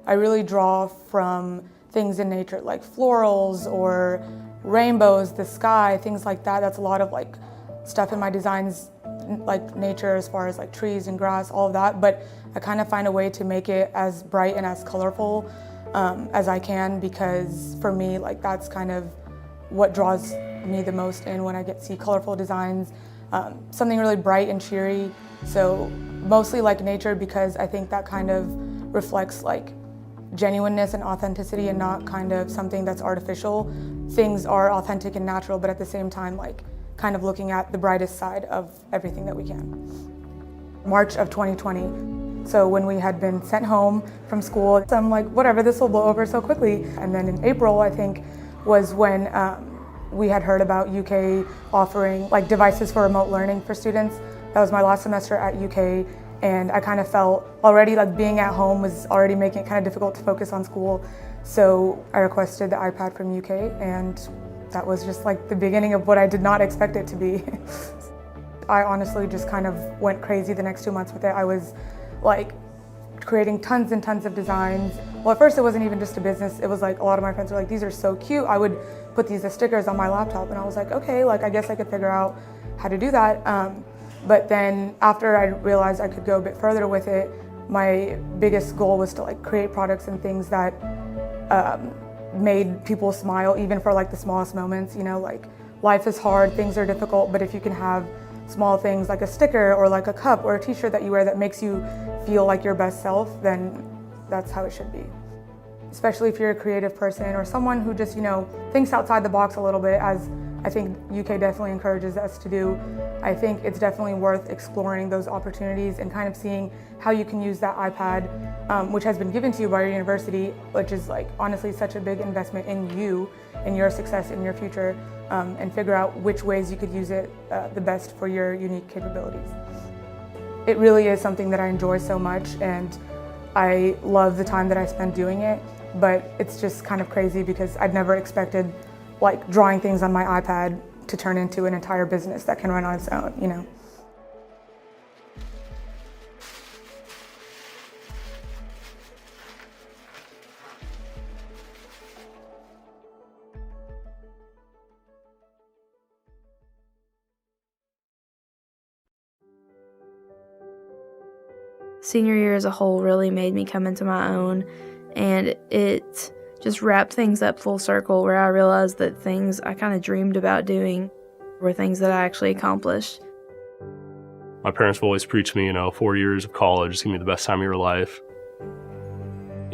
I really draw from things in nature like florals or rainbows, the sky, things like that. That's a lot of like stuff in my designs, like nature as far as like trees and grass, all of that. But I kind of find a way to make it as bright and as colorful as I can, because for me, like that's kind of what draws me the most in when I get to see colorful designs, something really bright and cheery. So mostly like nature, because I think that kind of reflects like genuineness and authenticity and not kind of something that's artificial. Things are authentic and natural, but at the same time, like kind of looking at the brightest side of everything that we can. March of 2020. So when we had been sent home from school, so I'm like, whatever, this will blow over so quickly. And then in April, I think, was when we had heard about UK offering like devices for remote learning for students. That was my last semester at UK. And I kind of felt already like being at home was already making it kind of difficult to focus on school. So I requested the iPad from UK, and that was just like the beginning of what I did not expect it to be. I honestly just kind of went crazy the next 2 months with it. I was like creating tons and tons of designs. Well, at first it wasn't even just a business. It was like a lot of my friends were like, these are so cute. I would put these as stickers on my laptop, and I was like, okay, like I guess I could figure out how to do that. But then after I realized I could go a bit further with it, my biggest goal was to like create products and things that made people smile, even for like the smallest moments. You know, like life is hard, things are difficult, but if you can have small things like a sticker or like a cup or a t-shirt that you wear that makes you feel like your best self, then that's how it should be. Especially if you're a creative person or someone who just, you know, thinks outside the box a little bit, as I think UK definitely encourages us to do. I think it's definitely worth exploring those opportunities and kind of seeing how you can use that iPad, which has been given to you by your university, which is like honestly such a big investment in you and your success in your future, and figure out which ways you could use it the best for your unique capabilities. It really is something that I enjoy so much, and I love the time that I spend doing it, but it's just kind of crazy because I'd never expected like drawing things on my iPad to turn into an entire business that can run on its own, you know. Senior year as a whole really made me come into my own, and it just wrapped things up full circle where I realized that things I kind of dreamed about doing were things that I actually accomplished. My parents have always preached me, 4 years of college is going to be the best time of your life.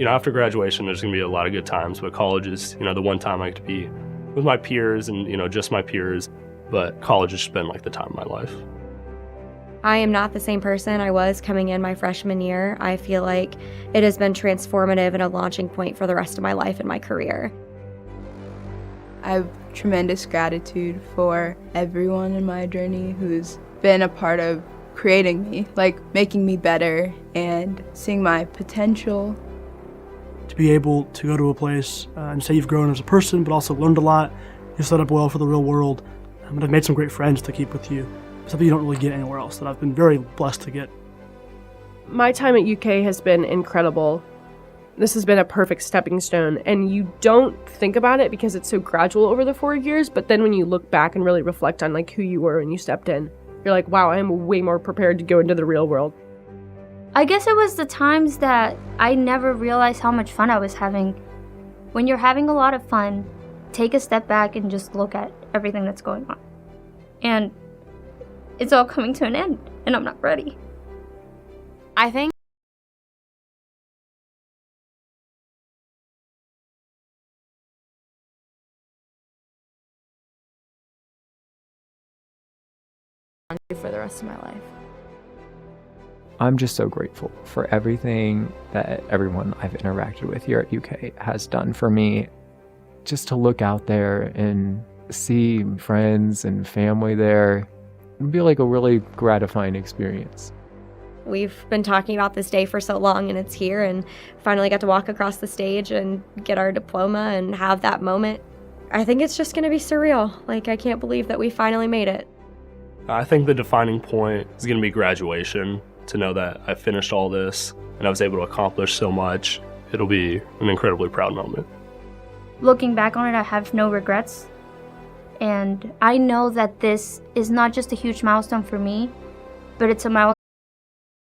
After graduation, there's going to be a lot of good times, but college is, the one time I get to be with my peers and, just my peers, but college has just been like the time of my life. I am not the same person I was coming in my freshman year. I feel like it has been transformative and a launching point for the rest of my life and my career. I have tremendous gratitude for everyone in my journey who's been a part of creating me, like making me better and seeing my potential. To be able to go to a place and say you've grown as a person, but also learned a lot, you're set up well for the real world, and I've made some great friends to keep with you. Something you don't really get anywhere else that I've been very blessed to get. My time at UK has been incredible. This has been a perfect stepping stone, and you don't think about it because it's so gradual over the 4 years, but then when you look back and really reflect on like who you were when you stepped in, you're like, wow, I'm way more prepared to go into the real world. I guess it was the times that I never realized how much fun I was having. When you're having a lot of fun, take a step back and just look at everything that's going on. And it's all coming to an end, and I'm not ready. I think for the rest of my life. I'm just so grateful for everything that everyone I've interacted with here at UK has done for me. Just to look out there and see friends and family there, it'd be like a really gratifying experience. we've been talking about this day for so long, and it's here, and finally got to walk across the stage and get our diploma and have that moment. I think it's just going to be surreal. Like, I can't believe that we finally made it. I think the defining point is going to be graduation, to know that I finished all this and I was able to accomplish so much. It'll be an incredibly proud moment. Looking back on it, I have no regrets. And I know that this is not just a huge milestone for me, but it's a